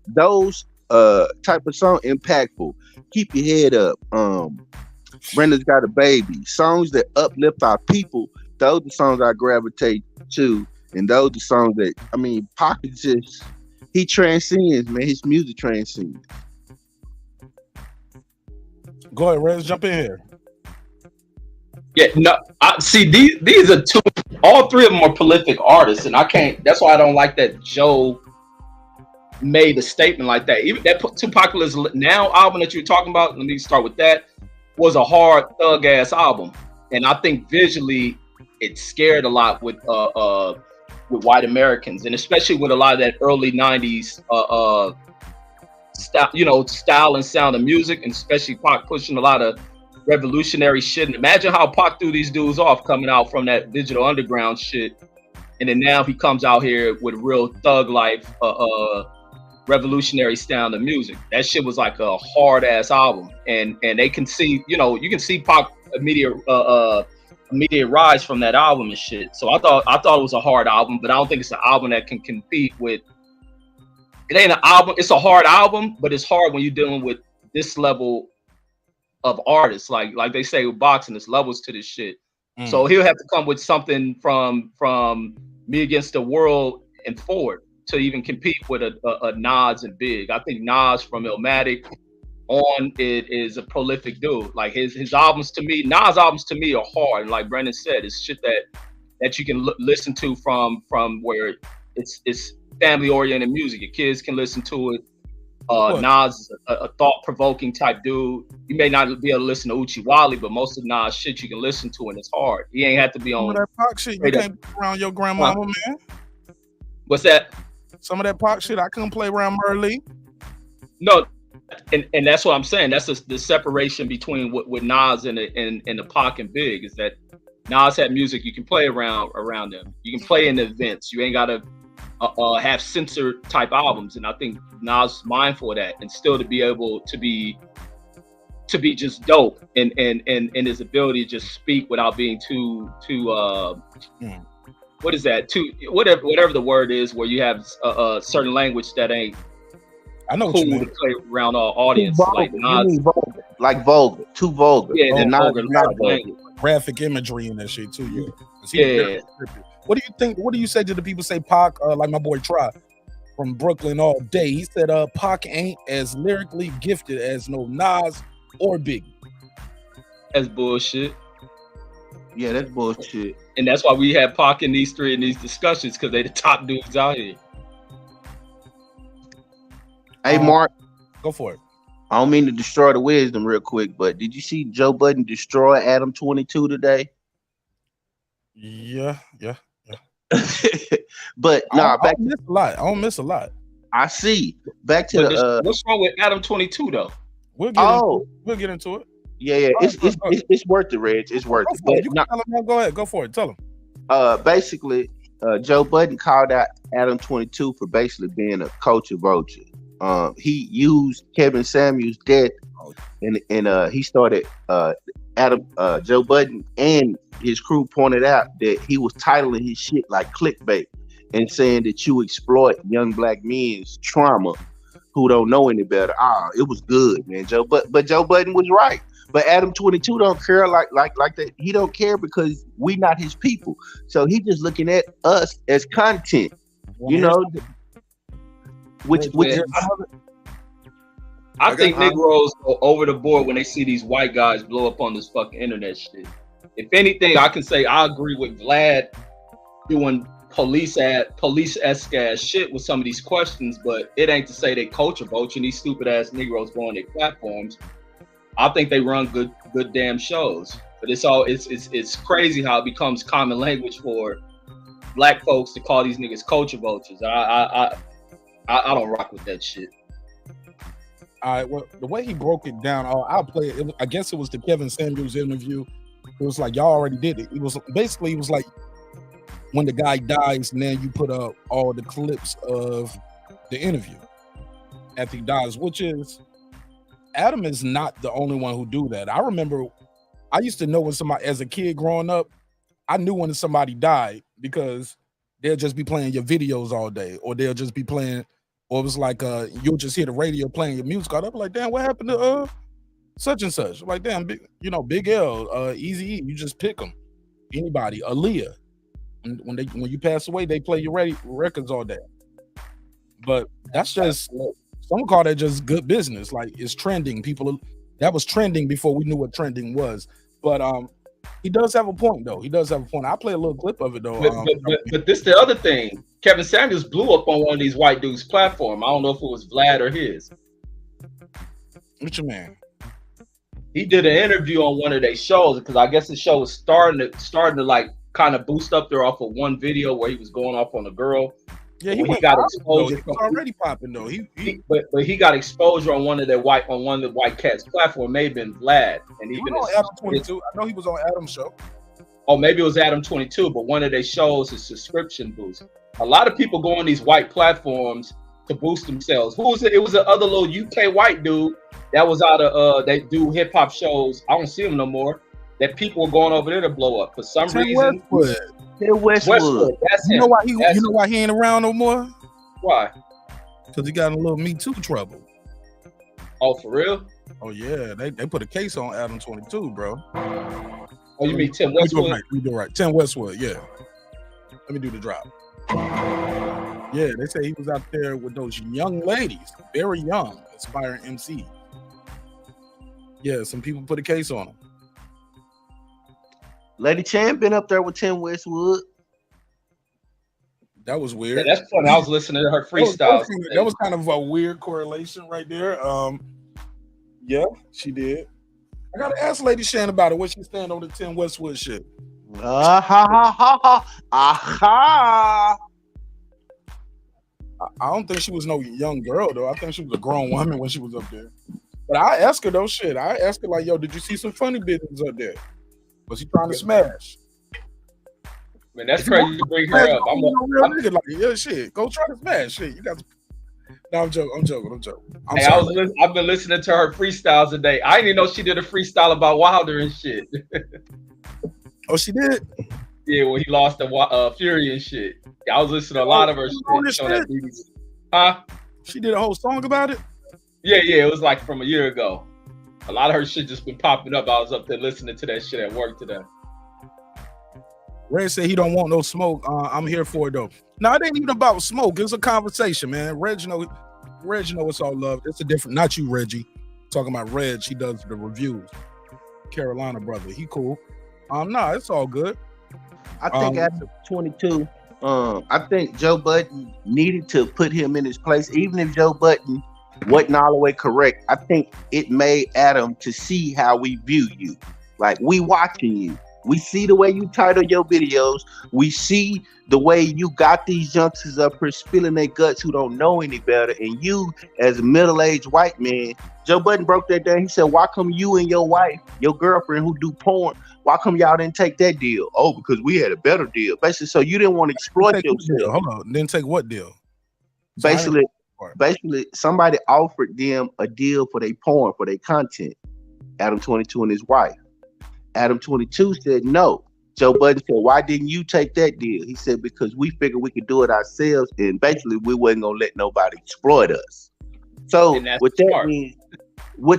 Those type of song impactful. Keep Your Head Up. Brenda's Got a Baby. Songs that uplift our people. Those are songs I gravitate to, and those are songs that Pac is just he transcends, man. His music transcends. Go ahead, Rez. Jump in here. Yeah, no. See, these are two. All 3 of them are prolific artists, and I can't. That's why I don't like that Joe made a statement like that. Even that Tupac's Now album that you're talking about, let me start with that, was a hard thug ass album. And I think visually it scared a lot with white Americans, and especially with a lot of that early 90s style and sound of music, and especially Pac pushing a lot of revolutionary shit. And imagine how Pac threw these dudes off coming out from that digital underground shit. And then now he comes out here with real thug life revolutionary sound of music. That shit was like a hard ass album, and they can see, you can see Pac immediate rise from that album and shit. So I thought it was a hard album, but I don't think it's an album that can compete with. It ain't an album. It's a hard album, but it's hard when you're dealing with this level artists. Like they say with boxing, there's levels to this shit. So he'll have to come with something from Me Against the World and forward to even compete with a Nas and Big. I think Nas from Illmatic on it is a prolific dude. Like his albums to me, Nas albums to me are hard. And like Brendan said, it's shit that you can listen to from where it's family oriented music. Your kids can listen to it. Nas is a thought-provoking type dude. You may not be able to listen to Uchi Wally, but most of Nas shit you can listen to, and it's hard. He ain't have to be on that Pac shit. You can't play around your grandmama, man. What's that? Some of that Pac shit I couldn't play around Merle. No, and that's what I'm saying. That's the separation between with Nas and the Pac and Big is that Nas had music you can play around them. You can play in the events. You ain't gotta have censored type albums, and I think Nas is mindful of that, and still to be able to be just dope and his ability to just speak without being too what is that? Too whatever the word is, where you have a certain language that ain't cool to play around our audience. Like Nas, vulgar, too vulgar. Yeah, and vulgar language. Graphic imagery and that shit too. Yeah. What do you think? What do you say to the people say Pac, like my boy Try from Brooklyn all day? He said Pac ain't as lyrically gifted as no Nas or Biggie. That's bullshit. Yeah, that's bullshit. And that's why we have Pac in these discussions, because they the top dudes out here. Hey, Mark. Go for it. I don't mean to destroy the wisdom real quick, but did you see Joe Budden destroy Adam 22 today? Yeah. But I don't miss a lot. I see. Back to what's wrong with Adam 22 though? We'll get into it. Yeah. It's worth it, Reg. It's worth it. Go ahead. Go for it. Tell him. Basically, Joe Budden called out Adam 22 for basically being a culture vulture. He used Kevin Samuels' death, and he started Joe Budden and his crew pointed out that he was titling his shit like clickbait and saying that you exploit young black men's trauma who don't know any better. It was good, man, Joe. But Joe Budden was right. But Adam 22 don't care like that. He don't care because we not his people. So he just looking at us as content, you know. Which I think Negroes go over the board when they see these white guys blow up on this fucking internet shit. If anything, I can say I agree with Vlad doing police-esque ass shit with some of these questions, but it ain't to say they culture vulture. These stupid ass Negroes go on their platforms. I think they run good damn shows. But it's crazy how it becomes common language for black folks to call these niggas culture vultures. I don't rock with that shit. All right, well, the way he broke it down, I'll play it. I guess it was the Kevin Samuels interview. It was like, y'all already did it. It was like when the guy dies, and then you put up all the clips of the interview after he dies, which is, Adam is not the only one who do that. I remember I used to know when somebody, as a kid growing up, I knew when somebody died because they'll just be playing your videos all day, or they'll just be playing, or it was like you'll just hear the radio playing your music. I'll be like, damn, what happened to such and such? I'm like, damn, Big L, Easy E, you just pick them. Anybody, Aaliyah. And when you pass away, they play your records all day. But that's just, some call that just good business. Like, it's trending. That was trending before we knew what trending was. But he does have a point, though. He does have a point. I'll play a little clip of it, though. But this the other thing. Kevin Samuels blew up on one of these white dudes' platform. I don't know if it was Vlad or his. What you mean? He did an interview on one of their shows because I guess the show was starting to like kind of boost up there off of one video where he was going off on a girl. Yeah, he got exposure. He was already popping though. But he got exposure on one of the white cats' platform. May have been Vlad, and even on Adam 22. I know he was on Adam's show. Oh, maybe it was Adam 22, but one of their shows is subscription boost. A lot of people go on these white platforms to boost themselves. Who was it? It was the other little UK white dude that was out of they do hip hop shows. I don't see him no more. That people were going over there to blow up for some reason. Westwood. That's you him. know why he ain't around no more? Why? Because he got in a little Me Too trouble. Oh, for real? Oh yeah, they put a case on Adam 22, bro. Oh, you mean Tim Let me do it Westwood? right. Let me do it right. Tim Westwood, yeah. Let me do the drop. Yeah, they say he was out there with those young ladies, very young, aspiring MC. Yeah, some people put a case on him. Lady Chan been up there with Tim Westwood. That was weird. Yeah, that's funny. I was listening to her freestyles. That was kind of a weird correlation right there. Yeah, she did. I gotta ask Lady Shan about it. Where she stand on the Tim Westwood shit? Aha. I don't think she was no young girl though. I think she was a grown woman when she was up there. But I asked her though, shit. I asked her like, yo, did you see some funny business up there? Was he trying to smash? Man, that's crazy to bring her up. I'm nigga like, yeah, shit. Go try to smash. Shit, you got to. No, I'm joking. Hey, I've been listening to her freestyles today. I didn't even know she did a freestyle about Wilder and shit. Oh, she did? Yeah, when he lost the Fury and shit. Yeah, I was listening to a lot of her shit. Huh? She did a whole song about it? Yeah, it was like from a year ago. A lot of her shit just been popping up. I was up there listening to that shit at work today. Red said he don't want no smoke. I'm here for it though. No, it ain't even about smoke. It's a conversation, man. Reg know it's all love. It's a different, not you, Reggie. Talking about Reg, he does the reviews. Carolina brother, he cool. Nah, it's all good. I think after 22, I think Joe Budden needed to put him in his place. Even if Joe Budden wasn't all the way correct, I think it made Adam to see how we view you. Like, we watching you. We see the way you title your videos. We see the way you got these youngsters up here spilling their guts who don't know any better. And you, as a middle-aged white man, Joe Budden broke that down. He said, why come you and your wife, your girlfriend who do porn, why come y'all didn't take that deal? Oh, because we had a better deal. Basically, so you didn't want to exploit yourself. Hold on. Didn't take what deal? Basically, somebody offered them a deal for their porn, for their content. Adam 22 and his wife. Adam 22 said no. Joe Budden said, why didn't you take that deal? He said, because we figured we could do it ourselves, and basically we wasn't gonna let nobody exploit us. So what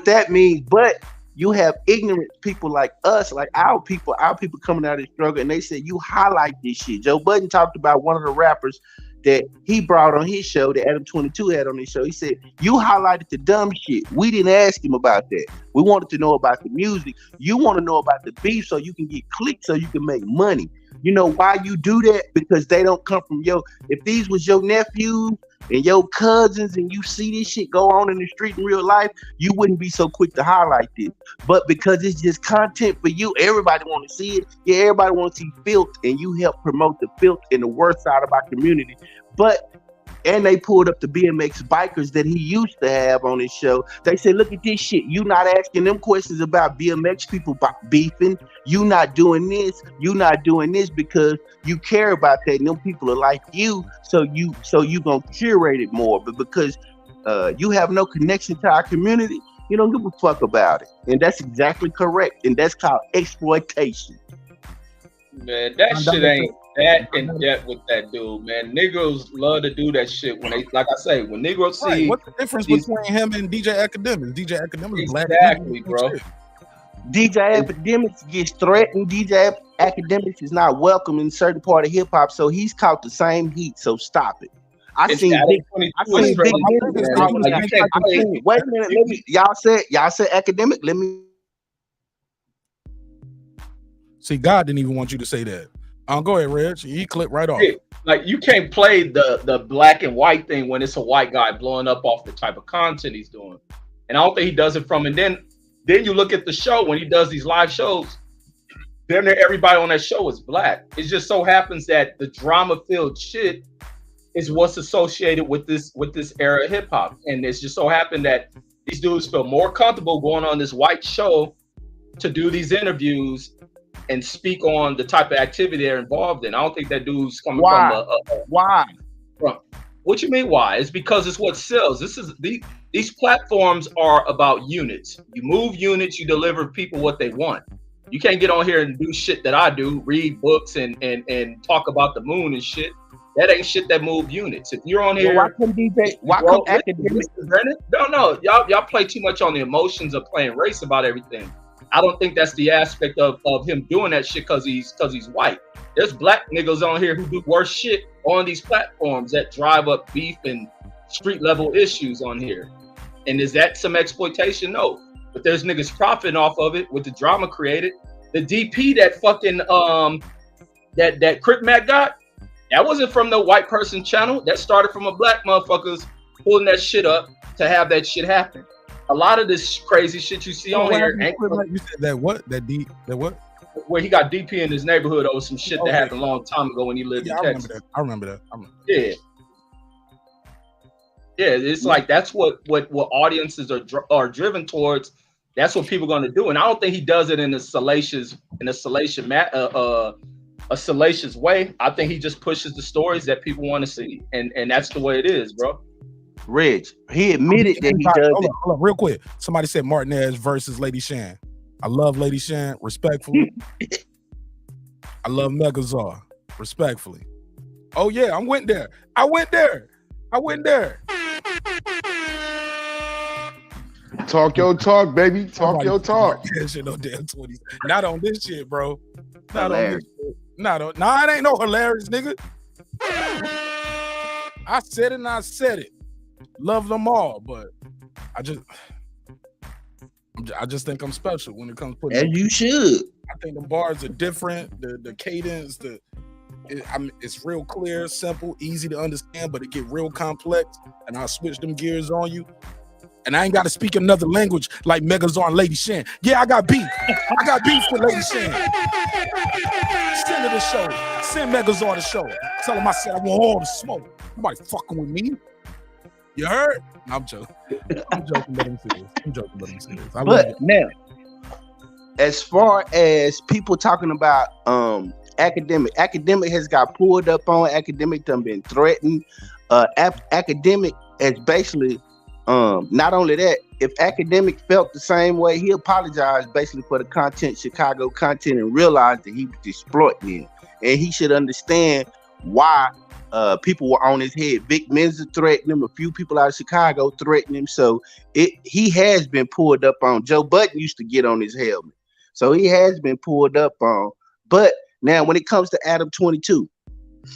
that means, but you have ignorant people like us, like our people coming out of the struggle, and they said you highlight this shit. Joe Budden talked about one of the rappers that he brought on his show, that Adam 22 had on his show. He said, you highlighted the dumb shit. We didn't ask him about that. We wanted to know about the music. You want to know about the beef so you can get clicks, so you can make money. You know why you do that? Because they don't come from if these was your nephews and your cousins and you see this shit go on in the street in real life, you wouldn't be so quick to highlight this. But because it's just content for you, everybody want to see it. Yeah, everybody want to see filth, and you help promote the filth in the worst side of our community. And they pulled up the BMX bikers that he used to have on his show. They said, look at this shit. You not asking them questions about BMX people beefing. You not doing this. You not doing this because you care about that. And them people are like you. So you gonna curate it more. But because you have no connection to our community, you don't give a fuck about it. And that's exactly correct. And that's called exploitation. Man, that shit ain't that in depth with that dude, man. Niggas love to do that shit when they, like I say, when Negroes see. What's the difference between him and DJ Academics? DJ Academics is black. Exactly, bro. DJ Academics gets threatened. DJ Academics is not welcome in certain part of hip hop, so he's caught the same heat. So stop it. Wait a minute. Y'all said Academic. Let me. See, God didn't even want you to say that. Go ahead, Reg. He clipped right off. Yeah, like you can't play the black and white thing when it's a white guy blowing up off the type of content he's doing. And I don't think he does it from. And then you look at the show when he does these live shows. Then everybody on that show is black. It just so happens that the drama-filled shit is what's associated with this era of hip hop. And it's just so happened that these dudes feel more comfortable going on this white show to do these interviews and speak on the type of activity they're involved in. I don't think that dude's coming from why? What you mean why? It's because it's what sells. These platforms are about units. You move units, you deliver people what they want. You can't get on here and do shit that I do, read books and talk about the moon and shit. That ain't shit that move units. If you're on here, why come DJ? Why come academic? No, y'all play too much on the emotions of playing race about everything. I don't think that's the aspect of him doing that shit because he's white. There's black niggas on here who do worse shit on these platforms that drive up beef and street level issues on here. And is that some exploitation? No. But there's niggas profiting off of it with the drama created. The DP that fucking that Crip Mac got, that wasn't from the white person channel. That started from a black motherfuckers pulling that shit up to have that shit happen. A lot of this crazy shit you see on here. You said that what? That what? Where he got DP in his neighborhood over some shit that happened a long time ago when he lived in Texas. I remember that. Yeah. Yeah, it's like that's what audiences are driven towards. That's what people are going to do, and I don't think he does it in a salacious way. I think he just pushes the stories that people want to see, and that's the way it is, bro. Reg, he admitted that he does it. Hold on, real quick. Somebody said Marq Nash versus Lady Shan. I love Lady Shan, respectfully. I love Megazar, respectfully. Oh yeah, I went there. Talk your talk, baby. Talk your talk. Shit, no damn 20s. Not on this shit, bro. Not hilarious. On this shit. Nah, it ain't no hilarious, nigga. I said it and I said it. Love them all, but I just think I'm special when it comes to and you should. I think the bars are different. The cadence, it's real clear, simple, easy to understand, but it get real complex. And I'll switch them gears on you. And I ain't got to speak another language like Megazar and Lady Shan. Yeah, I got beef. I got beef with Lady Shan. Send her the show. Send Megazar the show. Tell him I said I want all the smoke. Nobody fucking with me. You heard? No, I'm joking. I'm joking, but I'm serious. But now, as far as people talking about academic has got pulled up on. Academic done been threatened. Academic has basically not only that, if Academic felt the same way, he apologized basically for the Chicago content, and realized that he was exploiting it. And he should understand why people were on his head. Vic Mensa threatened him. A few people out of Chicago threatened him. So he has been pulled up on. Joe Budden used to get on his helmet. So he has been pulled up on. But now when it comes to Adam 22.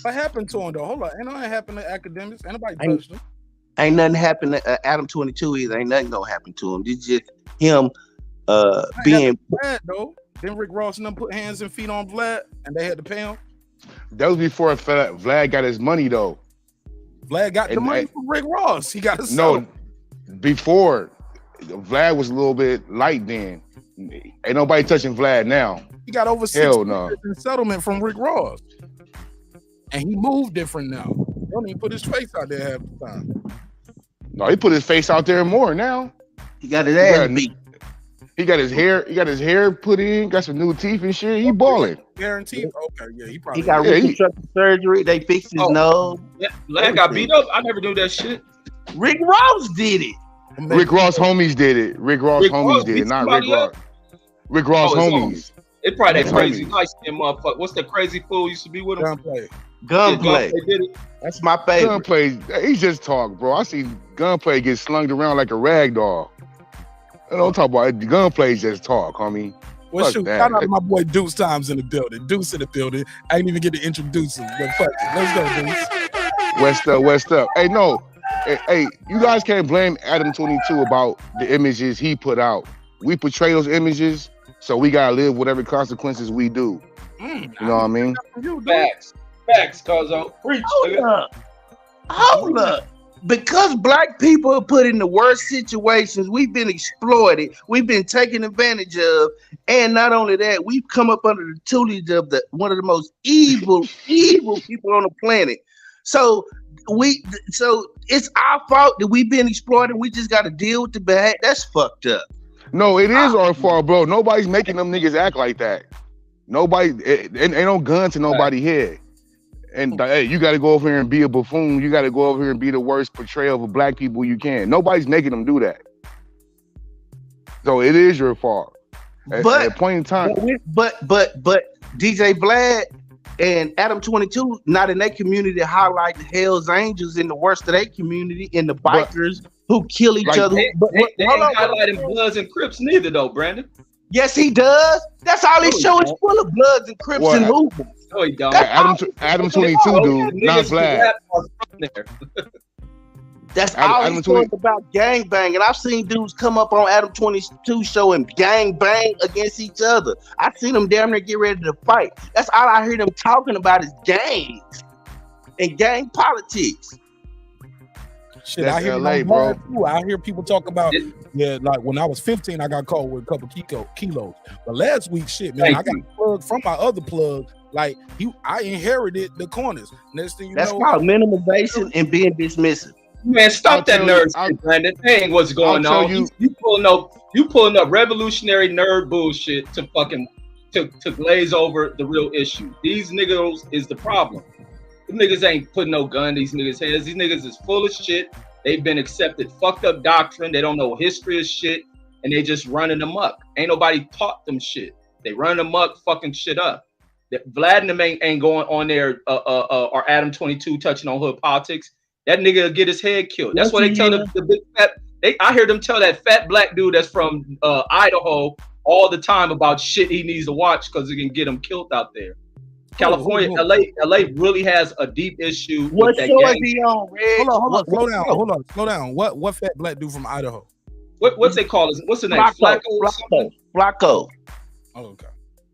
What happened to him though? Hold on. Ain't nothing happened to Academics. Ain't nobody touched him. Ain't nothing happened to Adam 22 either. Ain't nothing gonna happen to him. It's just him being Vlad though. Then Rick Ross and them put hands and feet on Vlad and they had to pay him. That was before Vlad got his money though. Vlad got the money from Rick Ross. He got a before Vlad was a little bit light then. Ain't nobody touching Vlad now. He got over $6 in settlement from Rick Ross. And he moved different now. He don't even put his face out there half the time. No, he put his face out there more now. He got his ass beat. He got his hair put in, got some new teeth and shit. He balling. Guaranteed? Okay, yeah, he probably got reconstructive surgery. They fixed his nose. Vlad got beat up. I never knew that shit. Rick Ross did it. Rick Ross homies did it. Rick Ross homies did it, not Rick Ross. Rick Ross homies. It probably that crazy light skin motherfucker. What's the crazy fool used to be with him? Gunplay. Gunplay. Did it. That's my favorite. Gunplay. He just talk, bro. I see Gunplay get slung around like a rag doll. I don't talk about it. Gunplay just talk, homie. Well, shoot, shout out to my boy Deuce Times in the building. Deuce in the building. I didn't even get to introduce him, but fuck it. Let's go, Deuce. West up. Hey, no. Hey, you guys can't blame Adam 22 about the images he put out. We portray those images, so we gotta live whatever consequences we do. You know what I mean? Facts, cuzzo. Preach. Hold up. Because black people are put in the worst situations, we've been exploited, we've been taken advantage of, and not only that, we've come up under the tutelage of one of the most evil people on the planet. So it's our fault that we've been exploited. We just got to deal with the bad. That's fucked up. No, it is our fault, bro. Nobody's making them niggas act like that. Nobody, ain't no gun to nobody head. And hey, you got to go over here and be a buffoon. You got to go over here and be the worst portrayal of black people you can. Nobody's making them do that. So it is your fault. At a point in time. But DJ Vlad, And Adam 22, not in their community, highlight the Hell's Angels in the worst of their community and the bikers who kill each other. They ain't highlighting Bloods and Crips neither, though, Brandon. Yes, he does. That's all he show is full of Bloods and Crips and movements. No, he don't. Adam 22, dude, not Vlad. That's all he's talking about, gang bang. And I've seen dudes come up on Adam 22 showing gang bang against each other. I've seen them damn near get ready to fight. That's all I hear them talking about is gangs and gang politics. Shit, I hear LA, bro. Too. I hear people talk about, like when I was 15, I got caught with a couple kilos. But last week, shit, man, I got plugged from my other plug. Like I inherited the corners. Next thing you know, that's called minimization and being dismissive. Man, stop that nerd shit, Brandon. That ain't what's going on. You pulling up revolutionary nerd bullshit to fucking to glaze over the real issue. These niggas is the problem. Them niggas ain't putting no gun in these niggas' heads. These niggas is full of shit. They've been accepted fucked up doctrine. They don't know history of shit, and they just running amok. Ain't nobody taught them shit. They run amok, fucking shit up. Vlad and them ain't going on there or Adam 22 touching on hood politics. That nigga will get his head killed. That's why they tell the big fat. I hear them tell that fat black dude that's from Idaho all the time about shit he needs to watch because it can get him killed out there. California, LA really has a deep issue with that gang. Slow down. What fat black dude from Idaho? What's they call it? What's the name? Flacco. Oh, okay.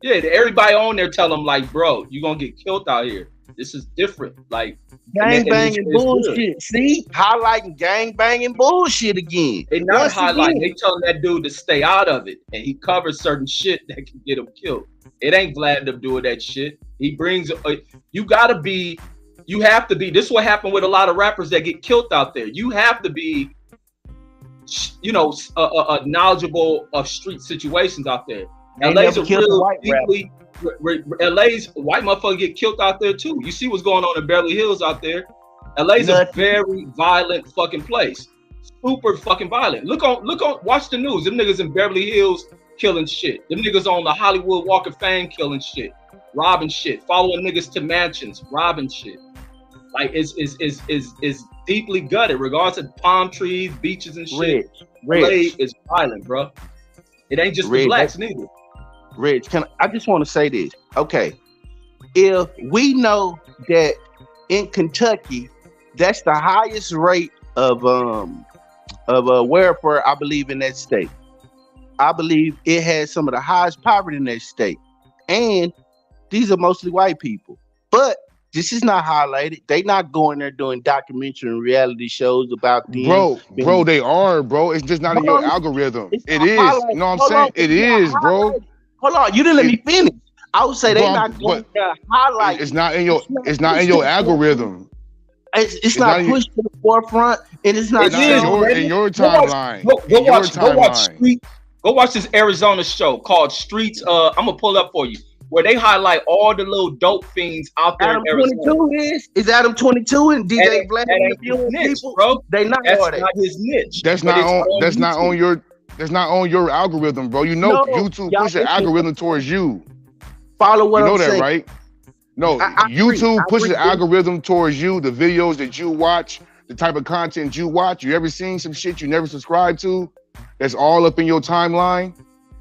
Yeah, everybody on there tell them like, bro, you gonna get killed out here. This is different. Like gang banging bullshit. See, highlighting gang banging bullshit again. They not highlighting. They telling that dude to stay out of it, and he covers certain shit that can get him killed. It ain't Vlad them doing that shit. He brings. You have to be. This is what happened with a lot of rappers that get killed out there. You have to be, knowledgeable of street situations out there. LA's a real deeply. LA's white motherfucker get killed out there too. You see what's going on in Beverly Hills out there. LA's a very violent fucking place. Super fucking violent. Look on, watch the news. Them niggas in Beverly Hills killing shit. Them niggas on the Hollywood Walk of Fame killing shit. Robbing shit. Following niggas to mansions. Robbing shit. Like is deeply gutted. Regardless of palm trees, beaches and shit. LA is violent, bro. It ain't just the blacks neither. Rich, I just want to say this. Okay, if we know that in Kentucky, that's the highest rate of welfare, I believe, in that state. I believe it has some of the highest poverty in that state, and these are mostly white people. But this is not highlighted. They not going there doing documentary and reality shows about them. Bro, they are, bro. It's just not in your algorithm. It is. You know what I'm saying? It is, bro. Hold on, you didn't let me finish. I would say they're not going to highlight. It's not in your algorithm. It's not pushed to the forefront, and it's not in your timeline. Go watch this Arizona show called Streets. I'm gonna pull up for you, where they highlight all the little dope fiends out there. Adam 22 is Adam 22 and DJ Black and people, bro. They not not his niche. That's not on your algorithm, bro. You know YouTube push an algorithm towards you. Follow what I'm saying. You know that, right? No, YouTube pushes an algorithm towards you, the videos that you watch, the type of content you watch. You ever seen some shit you never subscribed to? That's all up in your timeline.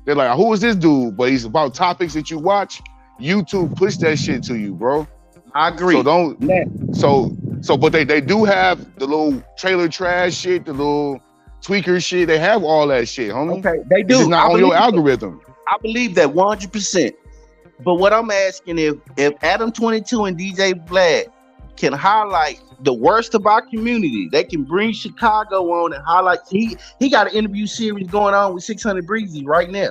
They're like, who is this dude? But he's about topics that you watch. YouTube push that shit to you, bro. I agree. But they do have the little trailer trash shit, the little tweaker shit. They have all that shit, homie. Okay, they do. It's just not on your algorithm. I believe that 100%. But what I'm asking if Adam 22 and DJ Vlad can highlight the worst of our community, they can bring Chicago on and highlight. He got an interview series going on with 600 Breezy right now.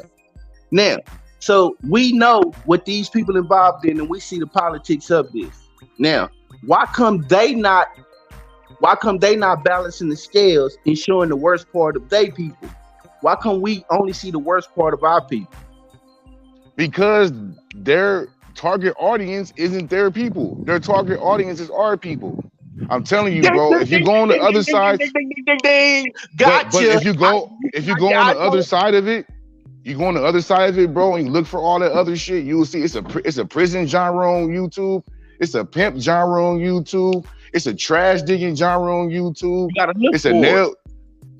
Now, so we know what these people involved in, and we see the politics of this. Now, why come they not balancing the scales and showing the worst part of their people? Why come we only see the worst part of our people? Because their target audience isn't their people. Their target audience is our people. I'm telling you, bro. If you go on the other side, but if you go on the other side of it, You go on the other side of it, bro, and you look for all that other shit, you will see it's a prison genre on YouTube, it's a pimp genre on YouTube, it's a trash digging genre on YouTube. You gotta look it's a for nail.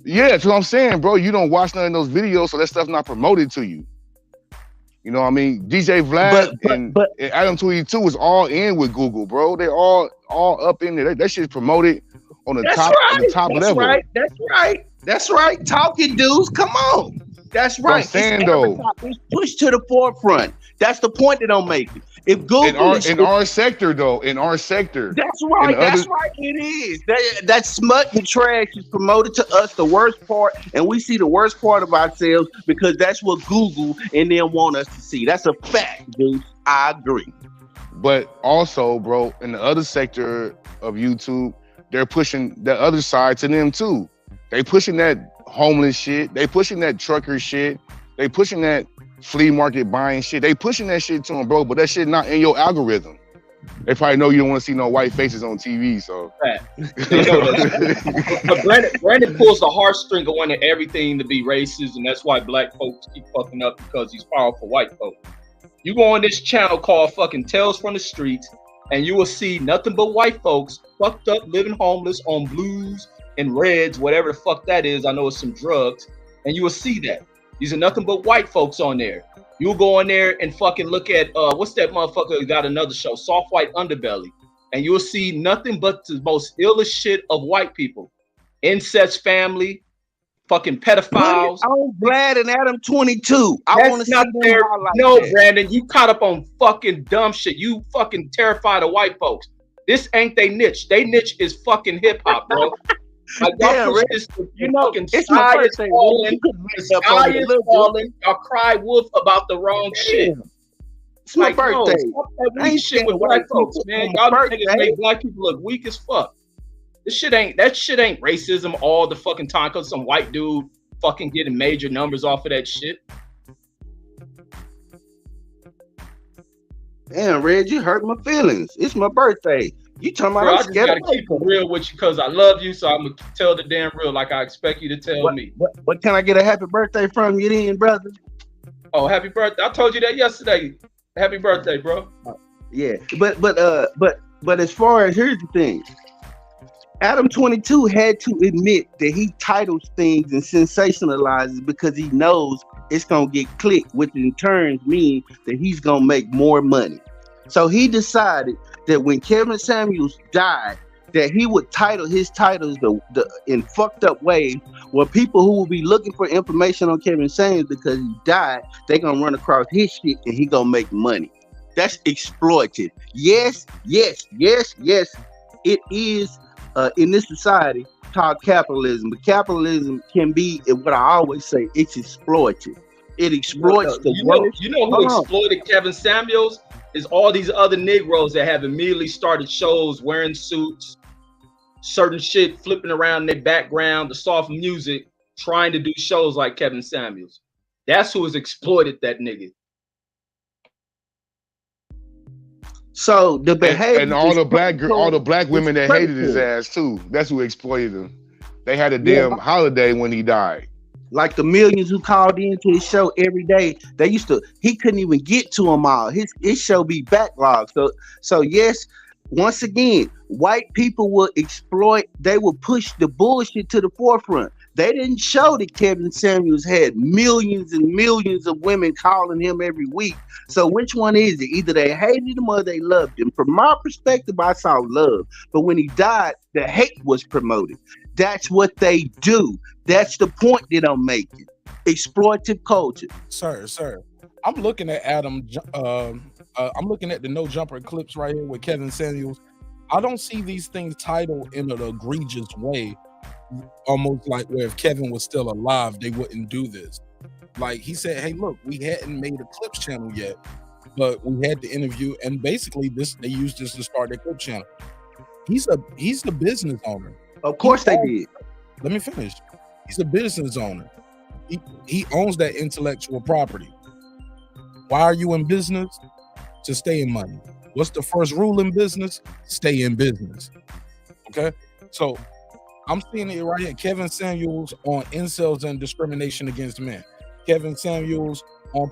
Yeah, that's what I'm saying, bro. You don't watch none of those videos, so that stuff not promoted to you. You know what I mean? DJ Vlad and Adam 22 is all in with Google, bro. They're all up in there. That shit's promoted on the top level. That's right. Talking dudes, come on. That's right. I'm saying though, it's pushed to the forefront. That's the point that I'm making. If Google in our sector, that's right. It is. That smut and trash is promoted to us, the worst part, and we see the worst part of ourselves because that's what Google and them want us to see. That's a fact, dude. I agree. But also, bro, in the other sector of YouTube, they're pushing the other side to them too. They pushing that homeless shit. They pushing that trucker shit. They pushing that flea market buying shit. They pushing that shit to them, bro, but that shit not in your algorithm. They probably know you don't want to see no white faces on TV, so. But Brandon pulls the heartstring of wanting everything to be racist, and that's why black folks keep fucking up because he's powerful white folks. You go on this channel called fucking Tales from the Streets, and you will see nothing but white folks fucked up, living homeless on blues and reds, whatever the fuck that is. I know it's some drugs, and you will see that. These are nothing but white folks on there. You'll go in there and fucking look at what's that motherfucker who got another show, Soft White Underbelly, and you'll see nothing but the most illest shit of white people, incest family, fucking pedophiles. I'm glad in Adam 22. I want to see them like no, that. Brandon, you caught up on fucking dumb shit. You fucking terrified of white folks. This ain't they niche. They niche is fucking hip hop, bro. Like, y'all push this, you know, it's my birthday. The sky is falling. Y'all cry wolf about the wrong shit. It's my birthday. No, I ain't shit with white folks, man. Y'all niggas make black people look weak as fuck. That shit ain't racism all the fucking time because some white dude fucking getting major numbers off of that shit. Damn, Red, you hurt my feelings. It's my birthday. You talking about? Bro, I just gotta keep it real with you because I love you, so I'm gonna tell the damn real like I expect you to tell me. What can I get a happy birthday from you then, brother? Oh, happy birthday! I told you that yesterday. Happy birthday, bro. Yeah, but as far as here's the thing, Adam 22 had to admit that he titles things and sensationalizes because he knows it's gonna get clicked, which in turn means that he's gonna make more money. So he decided that when Kevin Samuels died, that he would title his titles in fucked up ways where people who will be looking for information on Kevin Samuels because he died, they're gonna run across his shit and he gonna make money. That's exploitive. Yes, it is in this society called capitalism. But capitalism can be what I always say, it's exploitive. It exploits the worst. You know who exploited Kevin Samuels? Is all these other Negroes that have immediately started shows wearing suits, certain shit flipping around in their background, the soft music, trying to do shows like Kevin Samuels. That's who has exploited that nigga. So the behavior and all the black women that hated his ass too. That's who exploited him. They had a damn holiday when he died. Like the millions who called into his show every day, he couldn't even get to them all. His show be backlogged. So yes, once again, white people will exploit, they will push the bullshit to the forefront. They didn't show that Kevin Samuels had millions and millions of women calling him every week. So which one is it? Either they hated him or they loved him. From my perspective, I saw love. But when he died, the hate was promoted. That's what they do. That's the point that I'm making. Exploitive culture. Sir. I'm looking at Adam. I'm looking at the No Jumper clips right here with Kevin Samuels. I don't see these things titled in an egregious way, almost like where if Kevin was still alive, they wouldn't do this. Like he said, hey, look, we hadn't made a clips channel yet, but we had the interview, and basically they used this to start their clip channel. He's the business owner. Of course they did. Let me finish. He's a business owner. He owns that intellectual property. Why are you in business? To stay in money. What's the first rule in business? Stay in business. Okay? So I'm seeing it right here. Kevin Samuels on incels and discrimination against men. Kevin Samuels on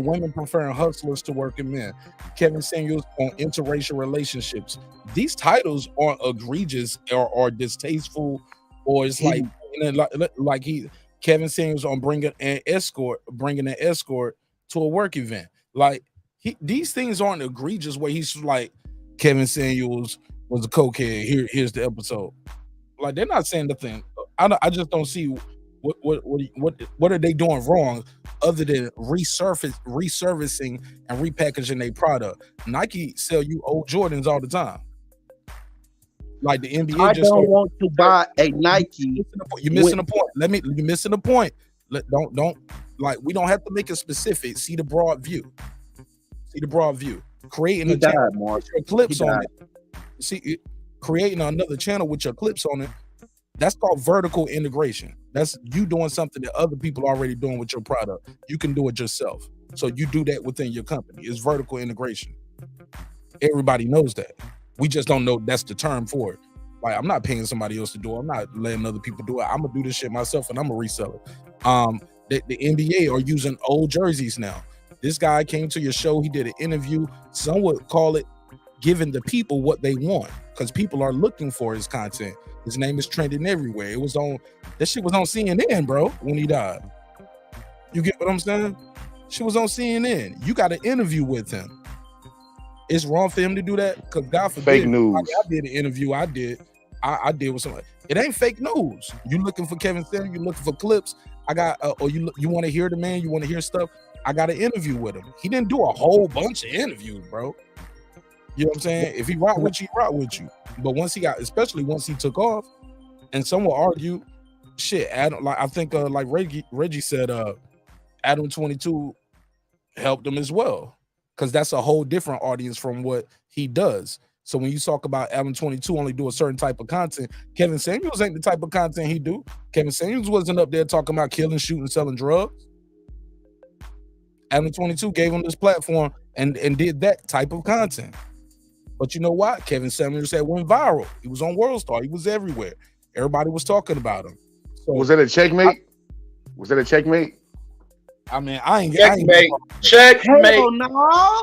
women preferring hustlers to working men. Kevin Samuels on interracial relationships. These titles aren't egregious or distasteful, or it's like Kevin Samuels on bringing an escort to a work event. Like these things aren't egregious where he's like, Kevin Samuels was a cokehead. Here's the episode. Like they're not saying nothing. I just don't see what are they doing wrong other than resurfacing and repackaging their product. Nike sell you old Jordans all the time. Like the NBA, I don't want to buy a Nike. You're missing a point. You're missing a point. Don't like we don't have to make it specific. See the broad view. Creating your clips on it. See, creating another channel with your clips on it. That's called vertical integration. That's you doing something that other people are already doing with your product. You can do it yourself. So you do that within your company. It's vertical integration. Everybody knows that. We just don't know that's the term for it. Like I'm not paying somebody else to do it. I'm not letting other people do it. I'm gonna do this shit myself and I'm gonna resell it. The NBA are using old jerseys now. This guy came to your show. He did an interview. Some would call it giving the people what they want because people are looking for his content. His name is trending everywhere. That shit was on CNN, bro, when he died. You get what I'm saying? She was on CNN. You got an interview with him. It's wrong for him to do that because God forbid. Fake news. I did an interview. I did with somebody. It ain't fake news. You looking for Kevin Samuels? You looking for clips? I got, or you want to hear the man? You want to hear stuff? I got an interview with him. He didn't do a whole bunch of interviews, bro. You know what I'm saying? If he rock with you, he rock with you. But especially once he took off, and some will argue, shit, Adam, like I think like Reggie said, Adam 22 helped him as well. Because that's a whole different audience from what he does. So when you talk about Adam 22 only do a certain type of content, Kevin Samuels ain't the type of content he do. Kevin Samuels wasn't up there talking about killing, shooting, selling drugs. Adam 22 gave him this platform and did that type of content. But you know what? Kevin Samuels said went viral. He was on World Star. He was everywhere. Everybody was talking about him. So, was that a checkmate? I mean, I ain't checkmate. Hell no.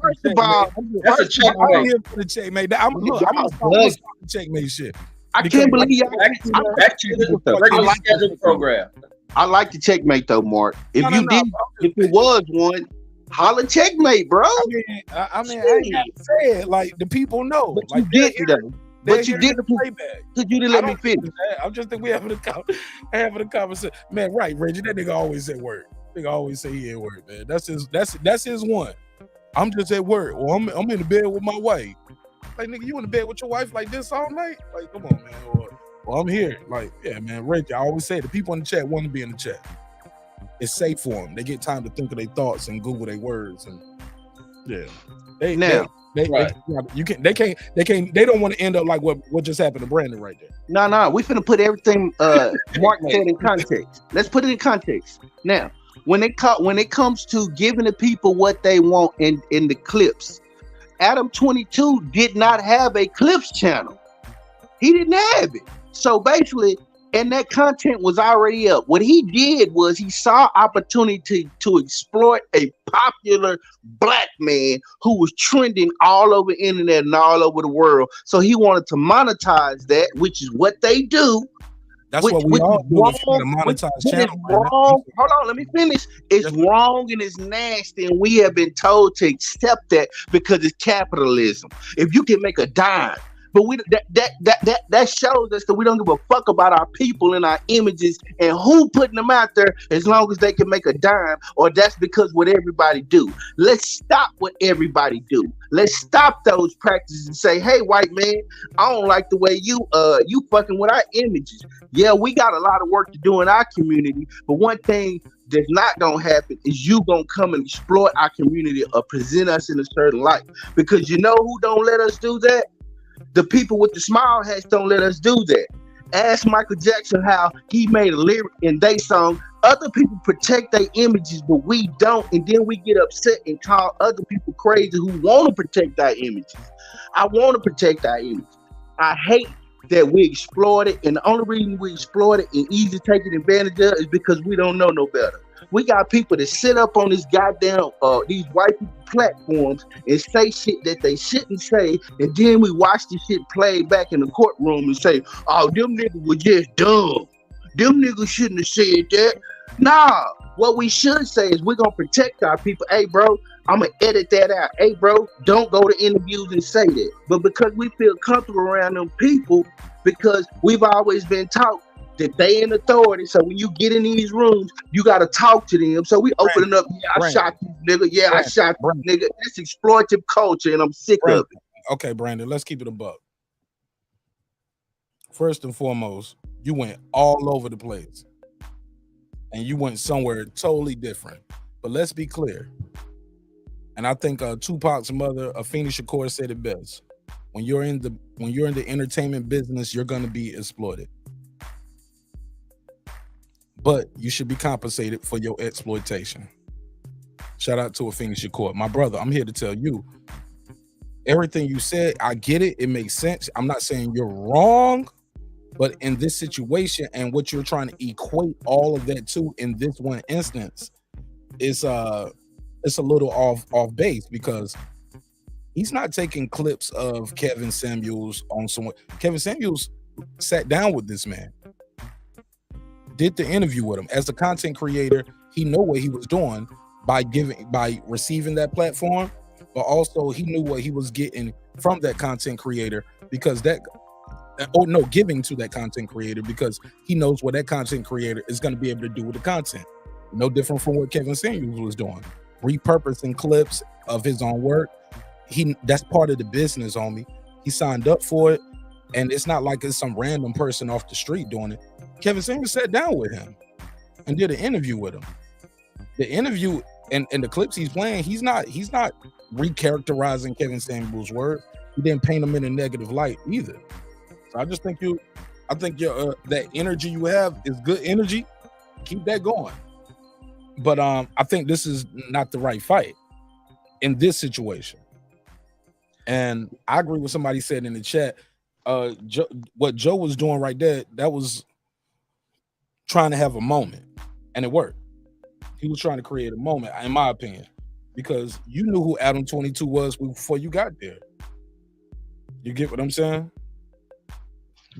First of all, that's a checkmate. I'm here for the checkmate. I'm gonna start checkmate shit. I can't believe y'all. Back to the regular scheduled program. I like the checkmate though, Mark. If it was one, holla checkmate, bro. I mean, I ain't gotta say it. Like the people know. But like, you didn't though. But you didn't playback. Because you didn't let me finish. I just think we having a conversation. Man, right, Reggie? That nigga always say word. Nigga always say he at work, man. That's his one. I'm just at work. Well, I'm in the bed with my wife. Like, nigga, you in the bed with your wife like this all night? Like, come on, man. Well, I'm here. Like, yeah, man, Reggie. I always say the people in the chat want to be in the chat. It's safe for them. They get time to think of their thoughts and Google their words and yeah. They don't want to end up like what just happened to Brandon right there. No, we finna put everything Mark said in context. Let's put it in context. Now, when it comes to giving the people what they want in the clips, Adam 22 did not have a clips channel. He didn't have it. So basically, and that content was already up. What he did was he saw opportunity to exploit a popular black man who was trending all over the internet and all over the world. So he wanted to monetize that, which is what they do. That's what we all do. Monetize channel. Wrong. Hold on, let me finish. It's wrong and it's nasty, and we have been told to accept that because it's capitalism. If you can make a dime. But that shows us that we don't give a fuck about our people and our images and who putting them out there as long as they can make a dime, or that's because what everybody do. Let's stop what everybody do. Let's stop those practices and say, hey, white man, I don't like the way you fucking with our images. Yeah, we got a lot of work to do in our community, but one thing that's not gonna happen is you gonna come and exploit our community or present us in a certain light. Because you know who don't let us do that? The people with the smile hats don't let us do that. Ask Michael Jackson how he made a lyric in their song. Other people protect their images, but we don't. And then we get upset and call other people crazy who want to protect our images. I want to protect our images. I hate that we exploit it, and the only reason we exploit it and easy taking advantage of is because we don't know no better. We got people that sit up on this goddamn these white people platforms and say shit that they shouldn't say, and then we watch this shit played back in the courtroom and say, "Oh, them niggas were just dumb. Them niggas shouldn't have said that." Nah, what we should say is we're gonna protect our people. Hey, bro, I'm gonna edit that out. Hey, bro, don't go to interviews and say that. But because we feel comfortable around them people, because we've always been taught that they in authority. So when you get in these rooms, you gotta talk to them. So we opening up. Yeah, I shot this nigga. Yeah, I shot this nigga. That's exploitative culture, and I'm sick of it. Okay, Brandon, let's keep it a buck. First and foremost, you went all over the place. And you went somewhere totally different. But let's be clear. And I think Tupac's mother, Afeni Shakur, said it best. When you're in the entertainment business, you're gonna be exploited. But you should be compensated for your exploitation. Shout out to Afeni Shakur. My brother, I'm here to tell you, everything you said, I get it. It makes sense. I'm not saying you're wrong. But in this situation and what you're trying to equate all of that to in this one instance is it's a little off base, because he's not taking clips of Kevin Samuels on someone. Kevin Samuels sat down with this man, did the interview with him. As a content creator, he knew what he was doing by receiving that platform, but also he knew what he was getting from that content creator, because giving to that content creator, because he knows what that content creator is going to be able to do with the content. No different from what Kevin Samuels was doing, repurposing clips of his own work. That's part of the business, homie. He signed up for it, and it's not like it's some random person off the street doing it. Kevin Samuels sat down with him and did an interview with him. The interview and the clips he's playing, he's not recharacterizing Kevin Samuels' work. He didn't paint him in a negative light either. So I just think your that energy you have is good energy. Keep that going. But I think this is not the right fight in this situation. And I agree with somebody said in the chat. What Joe was doing right there, that was trying to have a moment, and it worked. He was trying to create a moment, in my opinion, because you knew who Adam 22 was before you got there. You get what I'm saying?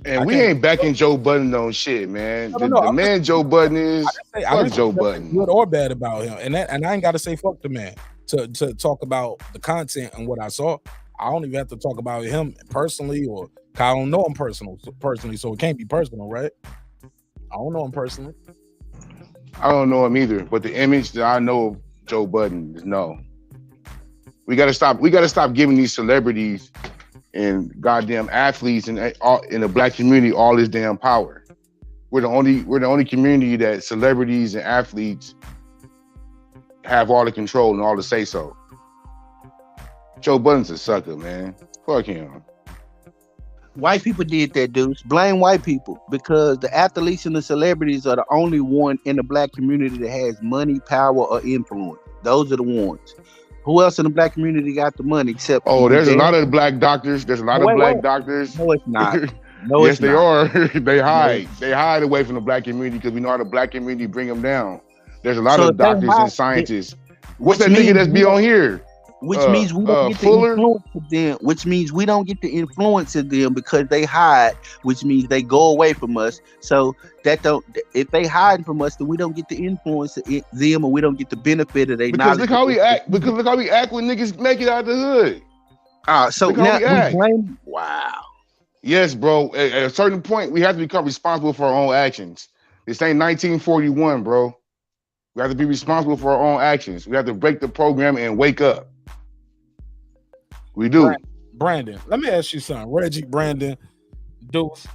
And we ain't backing Joe Budden on shit, man. The man Joe Budden is fuck Joe Budden. Good or bad about him, and I ain't got to say fuck the man to talk about the content and what I saw. I don't even have to talk about him personally, or I don't know him personally, so it can't be personal, right? I don't know him personally. I don't know him either, but the image that I know of Joe Budden is no. We gotta stop giving these celebrities and goddamn athletes and in the black community all this damn power. We're the only community that celebrities and athletes have all the control and all the say so. Joe Budden's a sucker, man. Fuck him. White people did that, dudes. Blame white people, because the athletes and the celebrities are the only one in the black community that has money, power, or influence. Those are the ones. Who else in the black community got the money except? Oh, there's a lot of black doctors. There's a lot of black doctors. No, it's not. No, yes, they are. They hide. They hide away from the black community because we know how the black community bring them down. There's a lot of doctors and scientists. What's that nigga that's be on here? Which means we don't get the influence of them. Which means we don't get the influence of them because they hide. Which means they go away from us. So that don't. If they hide from us, then we don't get the influence of them, or we don't get the benefit of their knowledge. Look how we act. Because look how we act when niggas make it out of the hood. So now we blame. Wow. Yes, bro. At a certain point, we have to become responsible for our own actions. This ain't 1941, bro. We have to be responsible for our own actions. We have to break the program and wake up. We do. Brandon, let me ask you something. Reggie, Brandon, Deuce,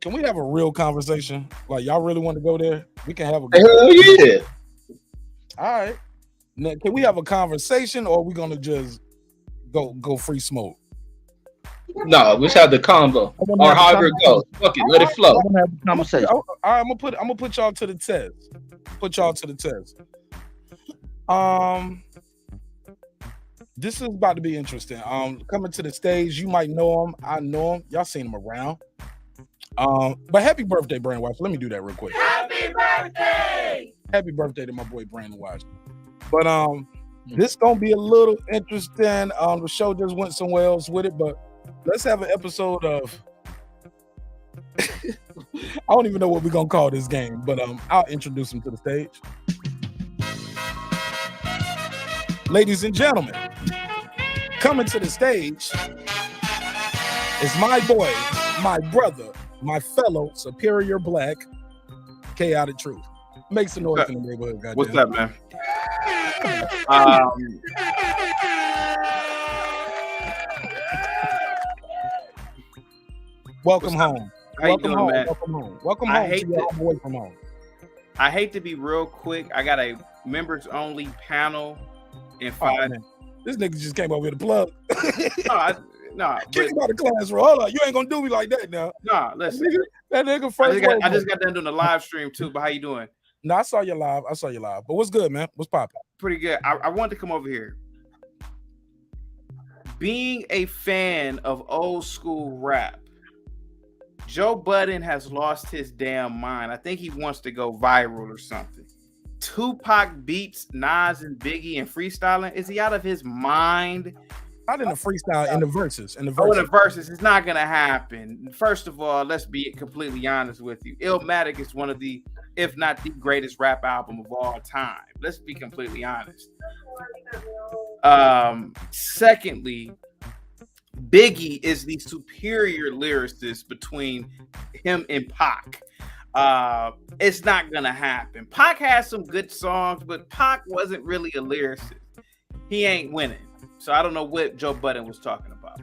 can we have a real conversation? Like, y'all really want to go there? We can have a hell yeah. All right. Now, can we have a conversation, or are we gonna just go free smoke? No, we should have the combo, or however it goes. Fuck it, let it flow. I'm gonna have a conversation. All right, I'm gonna put y'all to the test. Put y'all to the test. This is about to be interesting. Coming to the stage, you might know him. I know him. Y'all seen him around. But happy birthday, Brandon Watch. Let me do that real quick. Happy birthday! Happy birthday to my boy Brandon Watch. But this gonna be a little interesting. The show just went somewhere else with it, but let's have an episode of I don't even know what we're gonna call this game, but I'll introduce him to the stage. Ladies and gentlemen, coming to the stage is my boy, my brother, my fellow superior black, chaotic truth. Make some noise in the neighborhood, goddamn. What's up, man? Welcome home. How you Welcome doing, home. man? Welcome home. Welcome I home hate to your that- home away from home. I hate to be real quick. I got a members only panel in Oh, 5. man. This nigga just came over here to plug. No, Kick him out of class, bro. Hold on. You ain't gonna do me like that now. no. Listen, That nigga first. I just got done doing the live stream too. But how you doing? No, I saw you live. But what's good, man? What's popping? Pretty good. I wanted to come over here. Being a fan of old school rap, Joe Budden has lost his damn mind. I think he wants to go viral or something. Tupac beats Nas and Biggie and freestyling. Is he out of his mind? Not in the freestyle, in the verses. Oh, in the verses, it's not gonna happen. First of all, let's be completely honest with you. Illmatic is one of the, if not the greatest rap album of all time. Let's be completely honest. Secondly, Biggie is the superior lyricist between him and Pac. It's not gonna happen. Pac has some good songs, but Pac wasn't really a lyricist. He ain't winning. So I don't know what Joe Budden was talking about.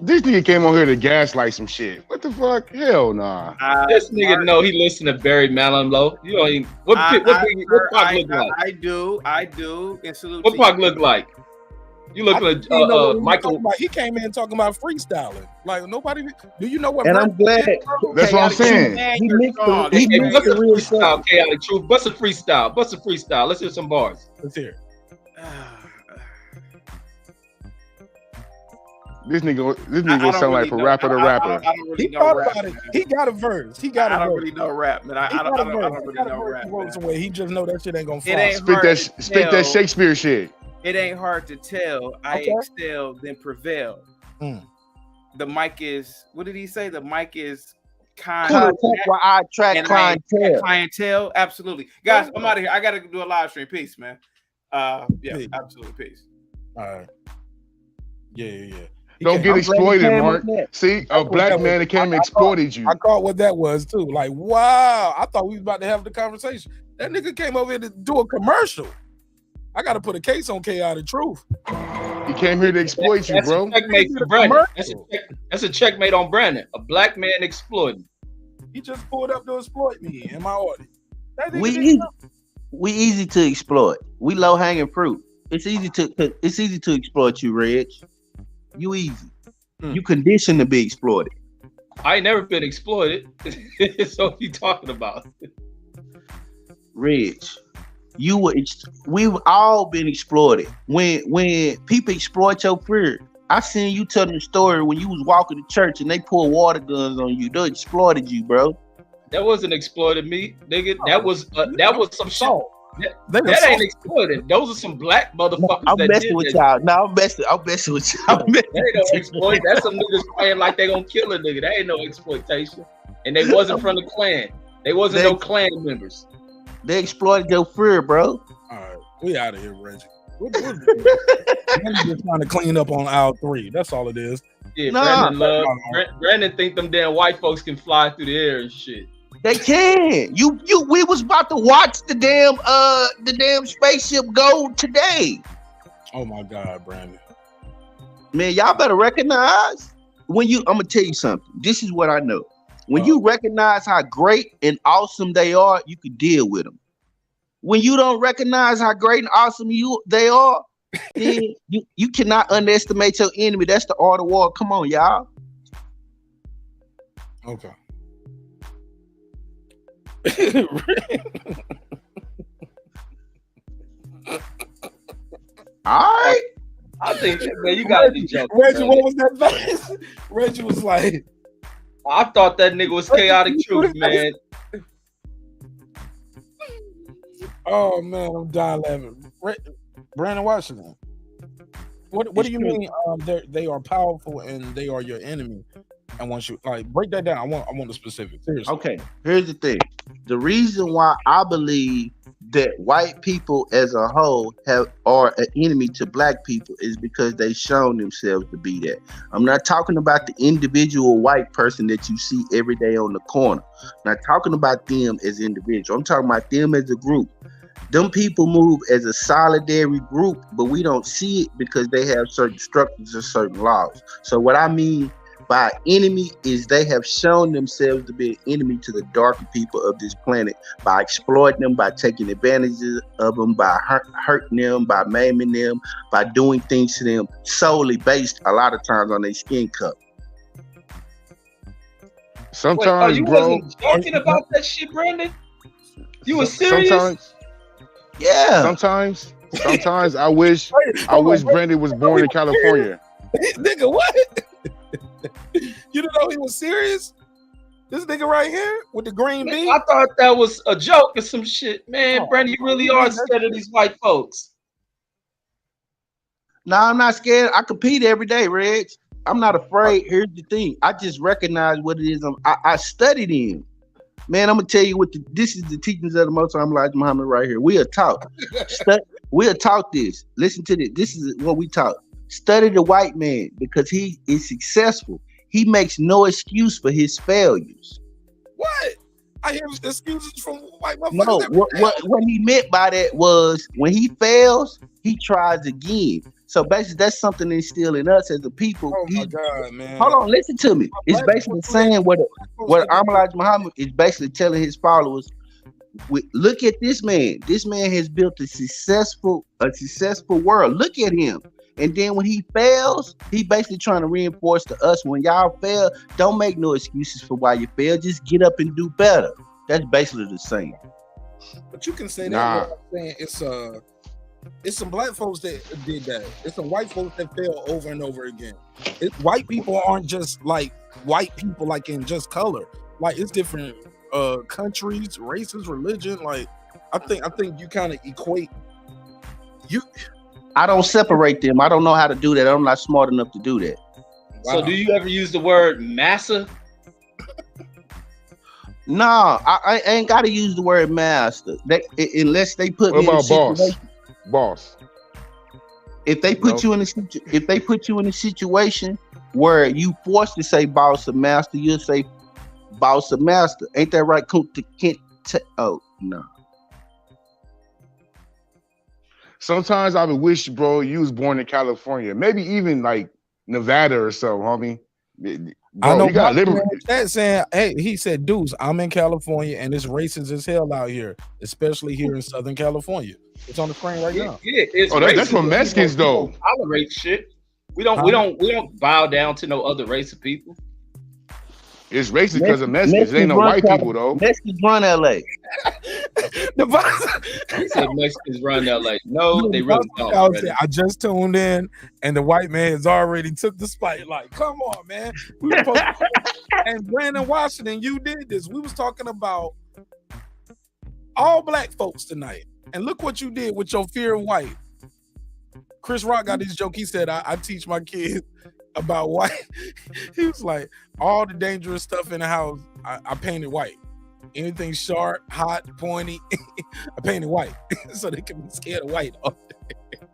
This nigga came on here to gaslight some shit. What the fuck? Hell nah. This nigga know he listened to Barry Manilow. You know what Pac look like? I do. And salute What to Pac you. look like? You look like You know what Michael. talking about. He came in talking about freestyling. Like nobody. Do you know what? And I'm glad. That's what I'm saying. He mixed the, Hey, he bust mixed a the real freestyle, stuff. chaotic truth. Bust a freestyle. Bust a freestyle. Let's hear some bars. Let's hear. This nigga I gonna don't sound like really from know. rapper to rapper. I don't really He know thought rap. about it. He got a verse. He got a I don't verse. really know rap, man. I He don't got a verse. really He got a know verse. rap. He wrote Man. somewhere. He just know that shit ain't gonna fly. It ain't Spit hard that to spit that tell. Shakespeare shit. It ain't hard to tell. I Okay. excel, then prevail. Mm. The mic is. What did he say? The mic is kind. Contact where I attract and clientele. clientele. Absolutely, guys. I'm out of here. I gotta do a live stream. Peace, man. Yeah, Peace. absolutely. Peace. All right. Yeah. He Don't came- get I'm glad he exploited, came Mark. with that. See, a black man that came and exploited you. I caught what that was too. Like, wow, I thought we was about to have the conversation. That nigga came over here to do a commercial. I got to put a case on Chaotic Truth. He came here to exploit you, That's bro. a checkmate for Brandon. That's a checkmate on Brandon. A black man exploiting. He just pulled up to exploit me and my audience. That nigga We didn't easy, know. we easy to exploit. We low hanging fruit. It's easy to exploit you, Reg. You easy. You conditioned to be exploited. I ain't never been exploited. So what you talking about? Reg, we've all been exploited. When people exploit your fear, I seen you telling the story when you was walking to church and they pulled water guns on you. They exploited you, bro. That wasn't exploiting me, nigga. That was some shit. That ain't exploited. Those are some black motherfuckers. I'm that messing did with that. y'all. No, I'm messing with y'all. That ain't no exploit. That's some niggas playing like they gonna kill a nigga. That ain't no exploitation. And they wasn't from the clan. They wasn't no clan members. They exploited your fear, bro. All right, we out of here, Reggie. We're just trying to clean up on aisle 3. That's all it is. Yeah, Nah. Brandon think them damn white folks can fly through the air and shit. They can. We was about to watch the damn spaceship go today. Oh my God, Brandon. Man, y'all better recognize I'm gonna tell you something. This is what I know. When you recognize how great and awesome they are, you can deal with them. When you don't recognize how great and awesome they are, then you cannot underestimate your enemy. That's the art of war. Come on, y'all. Okay. All right. I think, man, you gotta be joking. Reggie, what was that face? Reggie was like, I thought that nigga was chaotic truth, man. oh man, I'm dying laughing. Brandon Washington. What do you mean? They are powerful and they are your enemy. And once you like break that down, I want the specifics. Seriously. Okay, here's the thing. The reason why I believe that white people as a whole are an enemy to black people is because they've shown themselves to be that. I'm not talking about the individual white person that you see every day on the corner. I'm not talking about them as individuals. I'm talking about them as a group. Them people move as a solidary group, but we don't see it because they have certain structures and certain laws. So what I mean by enemy is they have shown themselves to be an enemy to the darker people of this planet by exploiting them, by taking advantages of them, by hurting them, by maiming them, by doing things to them solely based a lot of times on their skin color. Sometimes, you bro. wasn't joking about that shit, Brandon? You were serious? Sometimes. Yeah. Sometimes I wish Brandon was born in California. Nigga, what? You didn't know he was serious? This nigga right here with the green bean? I thought that was a joke or some shit. Man, Brandon, you really are scared of these white folks. Nah, I'm not scared. I compete every day, Reg. I'm not afraid. Here's the thing. I just recognize what it is. I studied him. Man, I'm gonna tell you what this is the teachings of the Most High Elijah Muhammad right here. We'll talk. We'll talk this. Listen to this. This is what we talk. Study the white man because he is successful. He makes no excuse for his failures. What? I hear excuses from white motherfuckers. No, what he meant by that was when he fails, he tries again. So basically, that's something instilled in us as a people. Oh my God, man! Hold on, listen to me. It's basically saying what Elijah Muhammad is basically telling his followers. Look at this man. This man has built a successful world. Look at him. And then when he fails, he basically trying to reinforce to us when y'all fail, don't make no excuses for why you fail. Just get up and do better. That's basically the same. But you can say that. Saying it's some black folks that did that. It's some white folks that fail over and over again. White people aren't just like white people, like in just color. Like it's different countries, races, religion. Like I think you kind of equate. I don't separate them. I don't know how to do that. I'm not smart enough to do that. Wow. So do you ever use the word massa? No, I ain't got to use the word master. Unless they put me in a situation. Boss. If they put you in a situation where you forced to say boss or master, you'll say boss or master. Ain't that right? Oh no. Sometimes I would wish, bro, you was born in California, maybe even like Nevada or so, homie. Bro, I know you got liberty. Saying, hey, he said, "Dudes, I'm in California and it's racist as hell out here, especially here in Southern California." It's on the screen right now. Yeah, it's that's for Mexicans though. We don't tolerate shit. We don't bow down to no other race of people. It's racist because of Mexicans. It ain't no white people though. Mexicans run LA. He said Mexicans run LA. No, they really don't. I just tuned in, and the white man has already took the spite. Like, come on, man. We were supposed to... And Brandon Washington, you did this. We was talking about all black folks tonight, and look what you did with your fear of white. Chris Rock got this joke. He said, "I teach my kids about white." He was like, all the dangerous stuff in the house, I painted white. Anything sharp, hot, pointy, I painted white so they can be scared of white all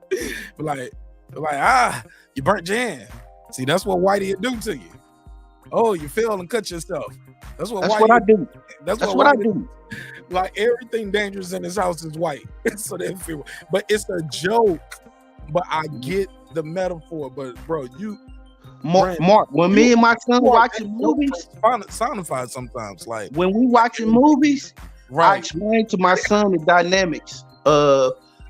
day. But like, you burnt your hand. See, that's what whitey do to you. Oh, you fell and cut yourself. That's what I do. That's what I do. Like everything dangerous in this house is white. So they feel, but it's a joke. But I get the metaphor. But bro, Mark, when me and my son watching movies, sonified sometimes. Like when we watching movies, right. I explain to my son the dynamics.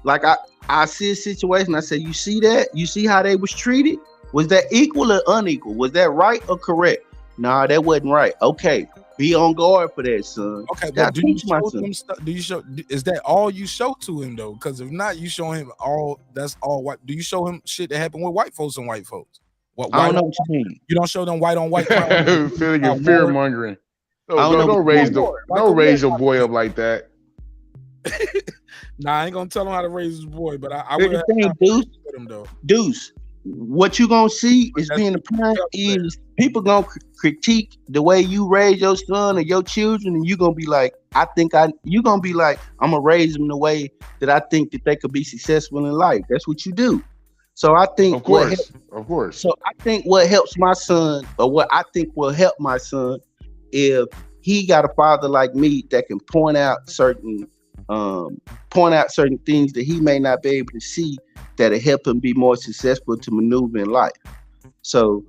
Like I see a situation. I say, you see that? You see how they was treated? Was that equal or unequal? Was that right or correct? Nah, that wasn't right. Okay, Be on guard for that, son. Okay, Gotta but do you teach my show son. him stuff? Do you show? Is that all you show to him though? Because if not, you show him all. That's all white. Do you show him shit that happened with white folks and white folks? What I white? don't know On, what you mean. you don't show them white on white crime. Feeling and fear mongering. I don't know Don't raise your boy up like that. Nah, I ain't gonna tell him how to raise his boy, but I Here's will the thing, Deuce. with him though. Deuce, what you gonna see is being a parent is people gonna critique the way you raise your son or your children, and you gonna be like, you gonna be like, I'm gonna raise them the way that I think that they could be successful in life. That's what you do. So I think, of course. So I think what helps my son, or what I think will help my son, if he got a father like me that can point out certain things that he may not be able to see that'll help him be more successful to maneuver in life. So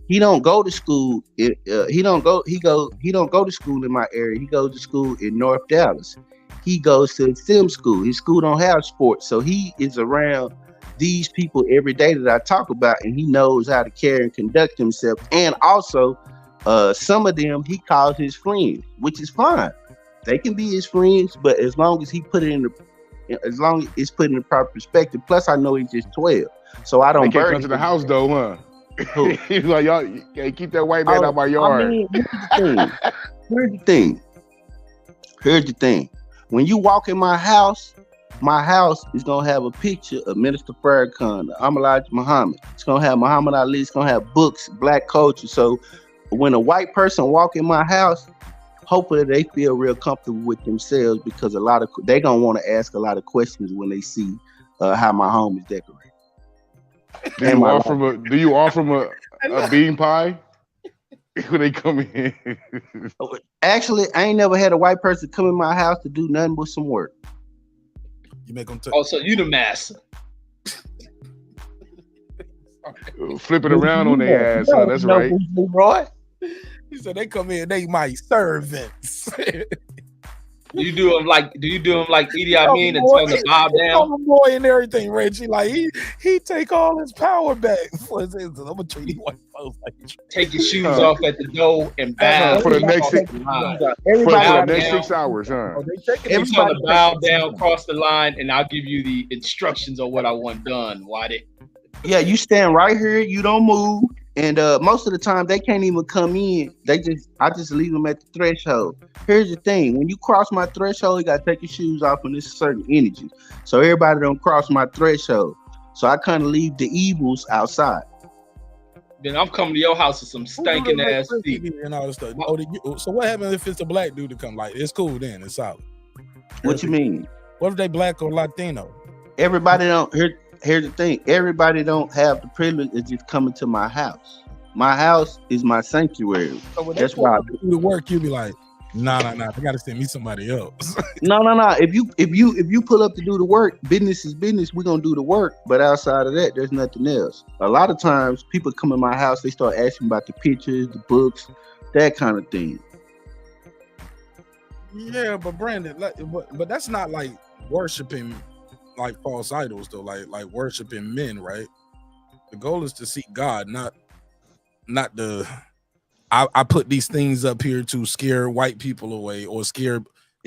he don't go to school. He don't go to school in my area. He goes to school in North Dallas. He goes to STEM school. His school don't have sports, so he is around these people every day that I talk about, and he knows how to carry and conduct himself. And also, some of them he calls his friends, which is fine. They can be his friends, but as long as it's put in the proper perspective. Plus, I know he's just 12, so I don't. They can't come to the house though, huh? He's like, y'all can't keep that white man out my yard. I mean, here's the thing. When you walk in my house is gonna have a picture of Minister Farrakhan, Elijah Muhammad. It's gonna have Muhammad Ali. It's gonna have books, black culture. So when a white person walk in my house, hopefully they feel real comfortable with themselves, because they gonna want to ask a lot of questions when they see how my home is decorated. Do you offer them a bean pie when they come in? Actually, I ain't never had a white person come in my house to do nothing but some work. You make them. So you the master. Flip it around on their ass. Huh? That's right. Leroy. He said they come in, they my servants. Do you do them like Idi Amin and tell them to bow down? Boy and everything, Reggie. Like he take all his power back. I'm gonna treat these white folks like take your shoes off at the door and bow for the next 6 hours, huh? Everybody bow down, cross the line, and I'll give you the instructions on what I want done. Yeah, you stand right here, you don't move. And most of the time they can't even come in. I just leave them at the threshold. Here's the thing: when you cross my threshold, you gotta take your shoes off, and there's a certain energy. So everybody don't cross my threshold. So I kind of leave the evils outside. Then I'm coming to your house with some stinking ass feet and all this stuff. So what happens if it's a black dude to come? Like, it's cool then, it's solid. What you mean? What if they black or Latino? Everybody don't. Here's the thing: everybody don't have the privilege of just coming to my house. My house is my sanctuary. So that's why I do the work. You be like, nah. They gotta send me somebody else. No. If you pull up to do the work, business is business. We're gonna do the work. But outside of that, there's nothing else. A lot of times, people come in my house, they start asking about the pictures, the books, that kind of thing. Yeah, but Brandon, but that's not like worshiping like false idols though, like worshiping men, right? The goal is to seek God, not the I put these things up here to scare white people away or scare.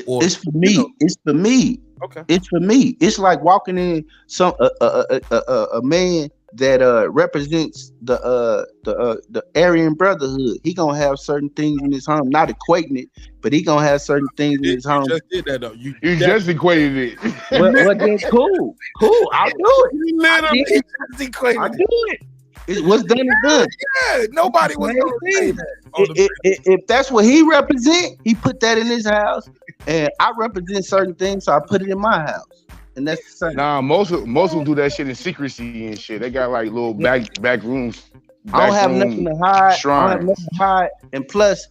Or it's for me. It's for me. Okay. It's for me. It's like walking in a man that represents the Aryan Brotherhood. He gonna have certain things in his home, not equating it, but he gonna have certain things in his home. You just did that though. You just equated it. Well, then cool. I'll do it. I do it. What's done is done. Yeah, nobody was gonna say that. If that's what he represent, he put that in his house, and I represent certain things, so I put it in my house. And that's the same. Nah, most of them do that shit in secrecy and shit. They got like little back rooms. I don't have nothing to hide. And plus,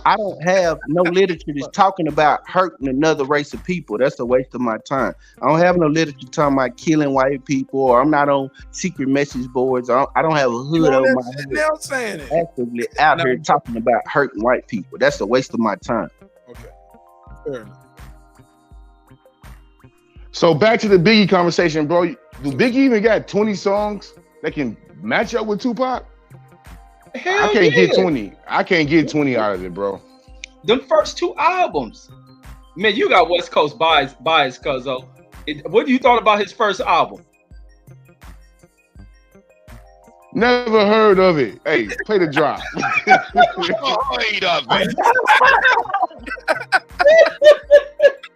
I don't have no literature that's talking about hurting another race of people. That's a waste of my time. I don't have no literature talking about killing white people, or I'm not on secret message boards. I don't have a hood over my head. Now saying it. Actively out here talking about hurting white people. That's a waste of my time. Okay. Fair enough. So back to the Biggie conversation, bro. Do Biggie even got 20 songs that can match up with Tupac? Hell I can't yeah. get 20. I can't get 20 out of it, bro. Them first 2 albums. Man, you got West Coast bias, cuzzo. What do you thought about his first album? Never heard of it. Hey, play the drop. Wait up, man.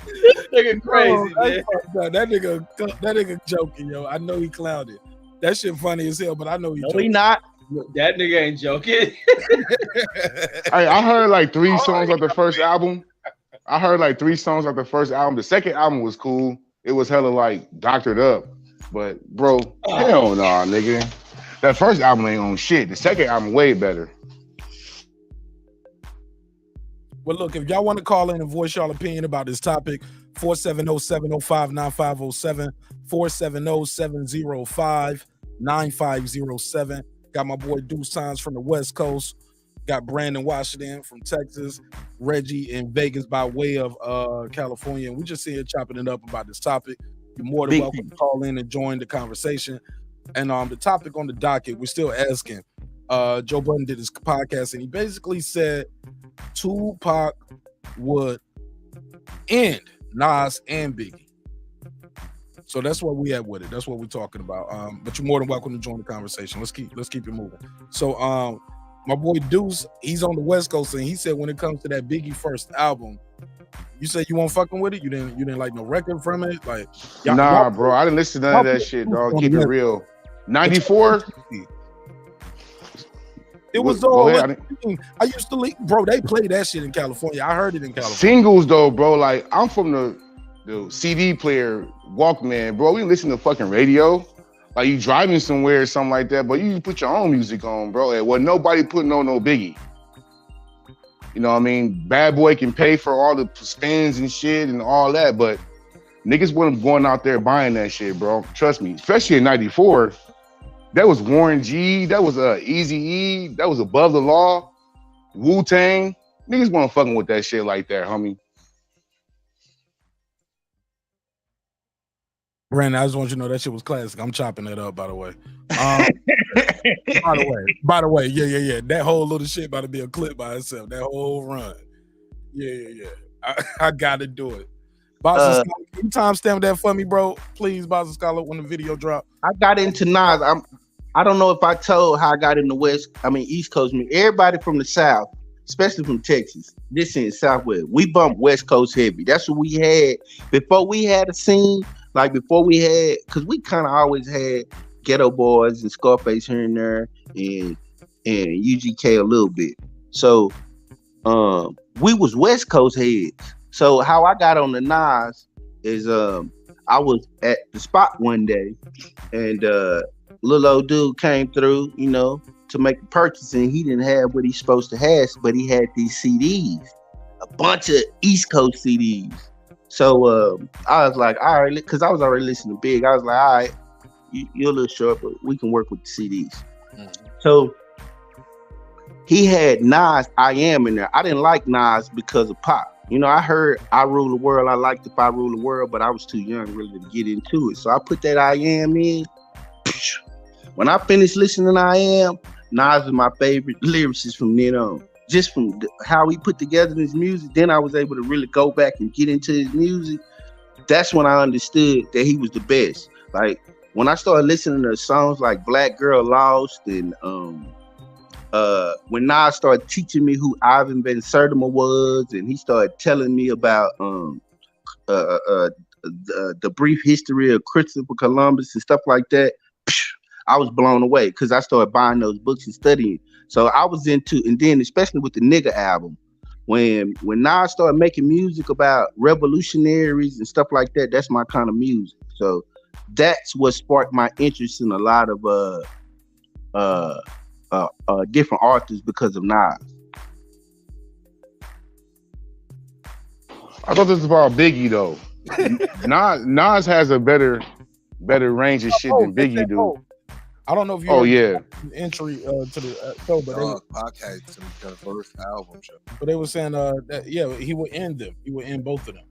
This nigga crazy, man. No, that nigga joking, yo. I know he clouded. That shit funny as hell, but I know he joking. He not. That nigga ain't joking. Hey, I heard like 3 songs off the first album. The first album. The second album was cool. It was hella like doctored up. But bro, hell nah, nigga. That first album ain't on shit. The second album way better. Well, look, if y'all want to call in and voice y'all opinion about this topic, 470-705-9507, 470-705-9507. Got my boy Deuce Signs from the West Coast. Got Brandon Washington from Texas. Reggie in Vegas by way of California. And we just here chopping it up about this topic. You're more than welcome to call in and join the conversation. And the topic on the docket, we're still asking. Joe Budden did his podcast, and he basically said Tupac would end Nas and Biggie. So that's what we had with it. That's what we're talking about. But you're more than welcome to join the conversation. Let's keep it moving. So my boy Deuce, he's on the West Coast, and he said when it comes to that Biggie first album, you said you weren't fucking with it. You didn't like no record from it. Like nah, bro, I didn't listen to none of that shit, dog. Keep it real. 94. It was all. I used to leave, bro. They played that shit in California. I heard it in California. Singles though, bro. Like I'm from the CD player Walkman, bro. We listen to fucking radio. Like you driving somewhere or something like that, but you put your own music on, bro. And well, nobody putting on no Biggie. You know what I mean? Bad Boy can pay for all the spins and shit and all that, but niggas wasn't going out there buying that shit, bro. Trust me. Especially in 94. That was Warren G. That was Eazy-E. That was Above the Law. Wu-Tang. Niggas weren't fucking with that shit like that, homie. Brandon, I just want you to know that shit was classic. I'm chopping that up, by the way. By the way, yeah. That whole little shit about to be a clip by itself. That whole run. Yeah. I gotta do it. Boston Scholar, can you timestamp that for me, bro? Please, Boston Scholar, when the video drop. I got into Nas. I don't know if I told how I got in the East Coast. Everybody from the South, especially from Texas, this in Southwest, we bumped West Coast heavy. That's what we had before we had a scene. Like before we had, because we kind of always had Ghetto Boys and Scarface here and there, and UGK a little bit. So we was West Coast heads. So how I got on the Nas is I was at the spot one day, and little old dude came through, to make a purchase, and he didn't have what he's supposed to have, but he had these CDs, a bunch of East Coast CDs. So I was like, all right, because I was already listening to Big. I was like, all right, you're a little short, but we can work with the CDs. Mm-hmm. So he had Nas, I Am in there. I didn't like Nas because of Pop. I heard I Rule the World. I liked If I Rule the World, but I was too young really to get into it. So I put that I Am in. When I finished listening to I Am, Nas was my favorite lyricist from then on. Just from how he put together his music, then I was able to really go back and get into his music. That's when I understood that he was the best. Like when I started listening to songs like Black Girl Lost and when Nas started teaching me who Ivan Van Sertima was, and he started telling me about the brief history of Christopher Columbus and stuff like that, I was blown away because I started buying those books and studying. So I was into, and then especially with the Nigga album, when Nas started making music about revolutionaries and stuff like that, that's my kind of music. So that's what sparked my interest in a lot of different authors because of Nas. I thought this was about Biggie though. Nas has a better range of shit than Biggie do. I don't know if you entry to the show, but Pac had some diverse albums. But they were saying that he would end them. He would end both of them.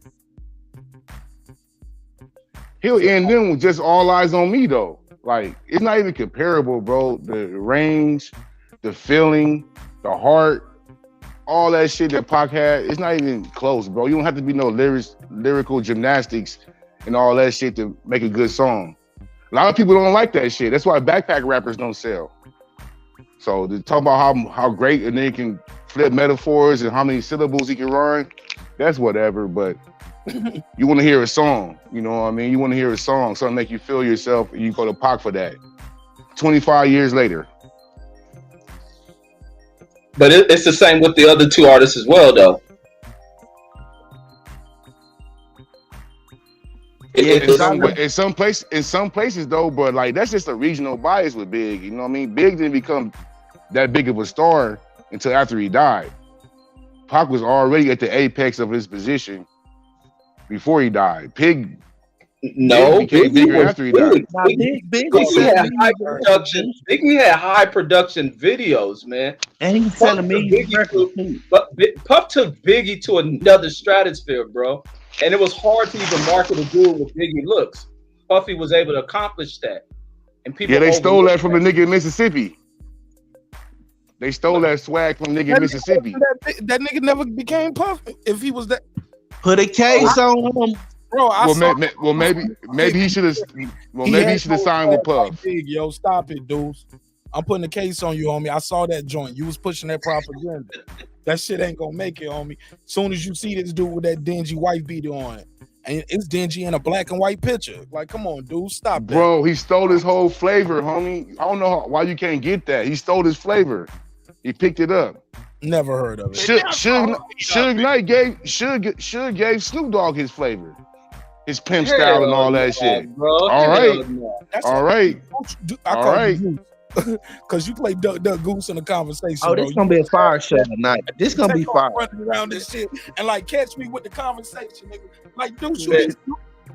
He'll end them with just All Eyes on Me though. Like it's not even comparable, bro. The range, the feeling, the heart, all that shit that Pac had, it's not even close, bro. You don't have to be no lyrical gymnastics and all that shit to make a good song. A lot of people don't like that shit. That's why backpack rappers don't sell. So to talk about how great a nigga can flip metaphors and how many syllables he can run, that's whatever. But you want to hear a song, you know what I mean? You want to hear a song, something make you feel yourself, and you go to Pac for that. 25 years later. But it's the same with the other two artists as well, though. In some places though, but like that's just a regional bias with Big. You know what I mean? Big didn't become that big of a star until after he died. Pac was already at the apex of his position before he died. Big became bigger after he died. Biggie had high production. Biggie had high production videos, man. And he was telling me, but Puff took Biggie to another stratosphere, bro. And it was hard to even market a dude with Biggie looks. Puffy was able to accomplish that. And people they stole that from the nigga in Mississippi. They stole that swag from the nigga in Mississippi. That nigga never became Puff. If he was that, put a case on him, bro. Maybe he should have. Well, maybe he should have signed with Puff. Big, yo, stop it, dudes. I'm putting a case on you, homie. I saw that joint. You was pushing that propaganda. That shit ain't gonna make it, homie. Soon as you see this dude with that dingy wife beater on it, and it's dingy in a black and white picture. Like, come on, dude, stop that. Bro, he stole his whole flavor, homie. I don't know why you can't get that. He stole his flavor. He picked it up. Never heard of it. Suge Knight gave Snoop Dogg his flavor, his pimp style and all that shit. Bro. All right. Because you play Duck Goose in a conversation. Oh, this gonna be a fire show tonight. This gonna be fire. Running around this shit and like catch me with the conversation, nigga. Like, dude,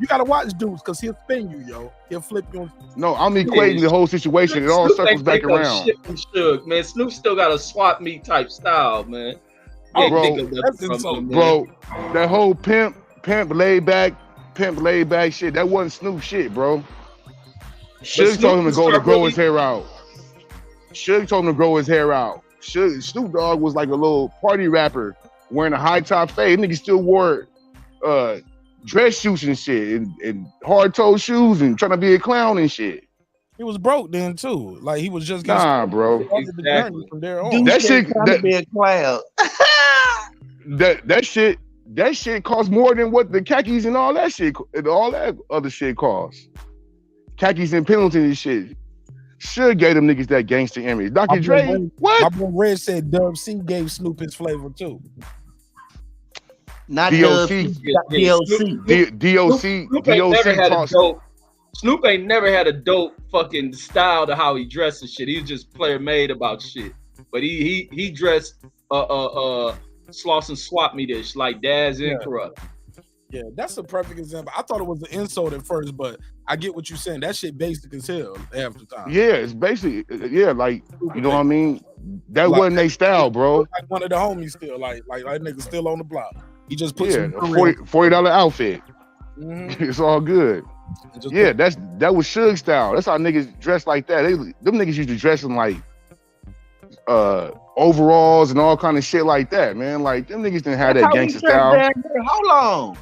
you gotta watch dudes because he'll spin you, yo. He'll flip you. No, I'm equating the whole situation. It all circles back around. Shit from Suge, man. Snoop still got a swap meet type style, man. Bro, that whole pimp laid back shit. That wasn't Snoop shit, bro. Suge told him to grow his hair out. Snoop Dogg was like a little party rapper wearing a high top fade. Nigga still wore dress shoes and shit and hard toe shoes and trying to be a clown and shit. He was broke then too. Like he was just bro. Exactly. From there on. That be a clown. that shit costs more than what the khakis and all that shit and all that other shit costs. Khakis and Pendleton and shit. Should gave them niggas that gangster image. Dr. Dre, what? My boy Red said Dub C gave Snoop his flavor too. Not DOC. Snoop ain't never had a dope fucking style to how he dressed and shit. He was just player made about shit. But he dressed Sloss and Swap Me dish like Daz and Corrupt. Yeah, that's a perfect example. I thought it was an insult at first, but I get what you're saying. That shit basic as hell half the time. Yeah, it's basic. Yeah, like, you know what I mean? That wasn't their style, bro. Like one of the homies still, like that nigga still on the block. He just put a $40 outfit. Mm-hmm. It's all good. Yeah, that was Suge style. That's how niggas dress like that. Them niggas used to dress in like overalls and all kind of shit like that, man. Like them niggas didn't have that gangster style.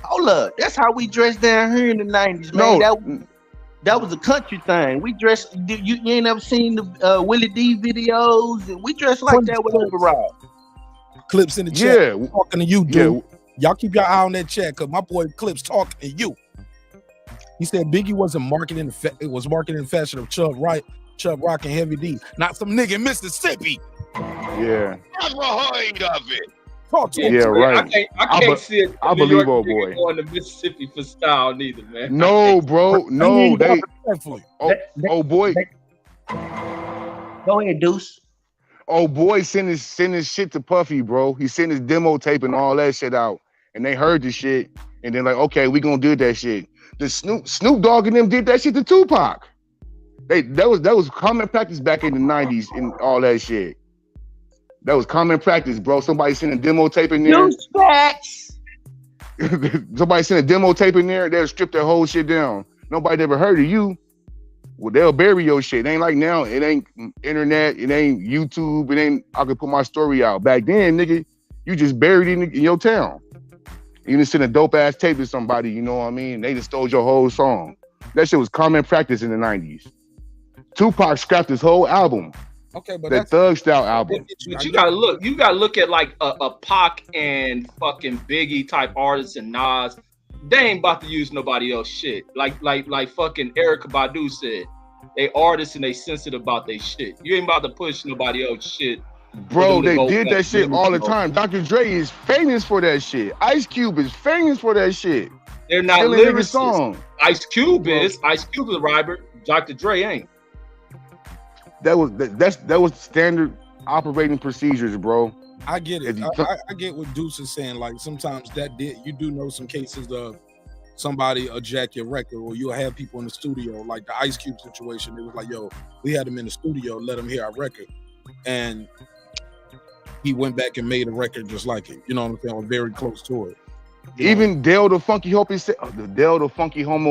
Hold up. That's how we dressed down here in the 90s, man. No. That was a country thing. We dressed. You ain't never seen the Willie D videos, and we dressed like that with overall. Clips in the chat. Yeah, talking to you, dude. Yeah. Y'all keep your eye on that chat, cause my boy Clips talking to you. He said Biggie wasn't marketing. It was marketing fashion of Chubb Rock and Heavy D, not some nigga in Mississippi. Yeah. Of it. Talk to him. Yeah, right. I can't see it. I believe old boy going to Mississippi for style neither, man. No, bro. No, oh boy. Go ahead, Deuce. Oh boy, send his shit to Puffy, bro. He sent his demo tape and all that shit out, and they heard the shit, and then like, okay, we gonna do that shit. The Snoop Dogg and them did that shit to Tupac. That was common practice back in the 90s and all that shit. That was common practice, bro. Somebody sent a demo tape in there. Somebody sent a demo tape in there, they'll strip that whole shit down. Nobody ever heard of you. Well, they'll bury your shit. It ain't like now. It ain't internet. It ain't YouTube. It ain't. I could put my story out. Back then, nigga, you just buried it in your town. You just send a dope ass tape to somebody. You know what I mean? They just stole your whole song. That shit was common practice in the 90s. Tupac scrapped his whole album. Okay, but that Thug Style album. But you gotta look at like a Pac and fucking Biggie type artists and Nas. They ain't about to use nobody else shit. Like fucking Erykah Badu said, they artists and they sensitive about their shit. You ain't about to push nobody else shit. Bro, they did that shit all the time. Dr. Dre is famous for that shit. Ice Cube is famous for that shit. They're not lyricists. Ice Cube is Robert. Dr. Dre ain't. That was standard operating procedures, bro. I get it. I get what Deuce is saying. Like sometimes you do know some cases of somebody jack your record, or you'll have people in the studio, like the Ice Cube situation. It was like, yo, we had him in the studio, let him hear our record, and he went back and made a record just like it. You know what I'm saying? Or very close to it. Even Dale the Funky Homo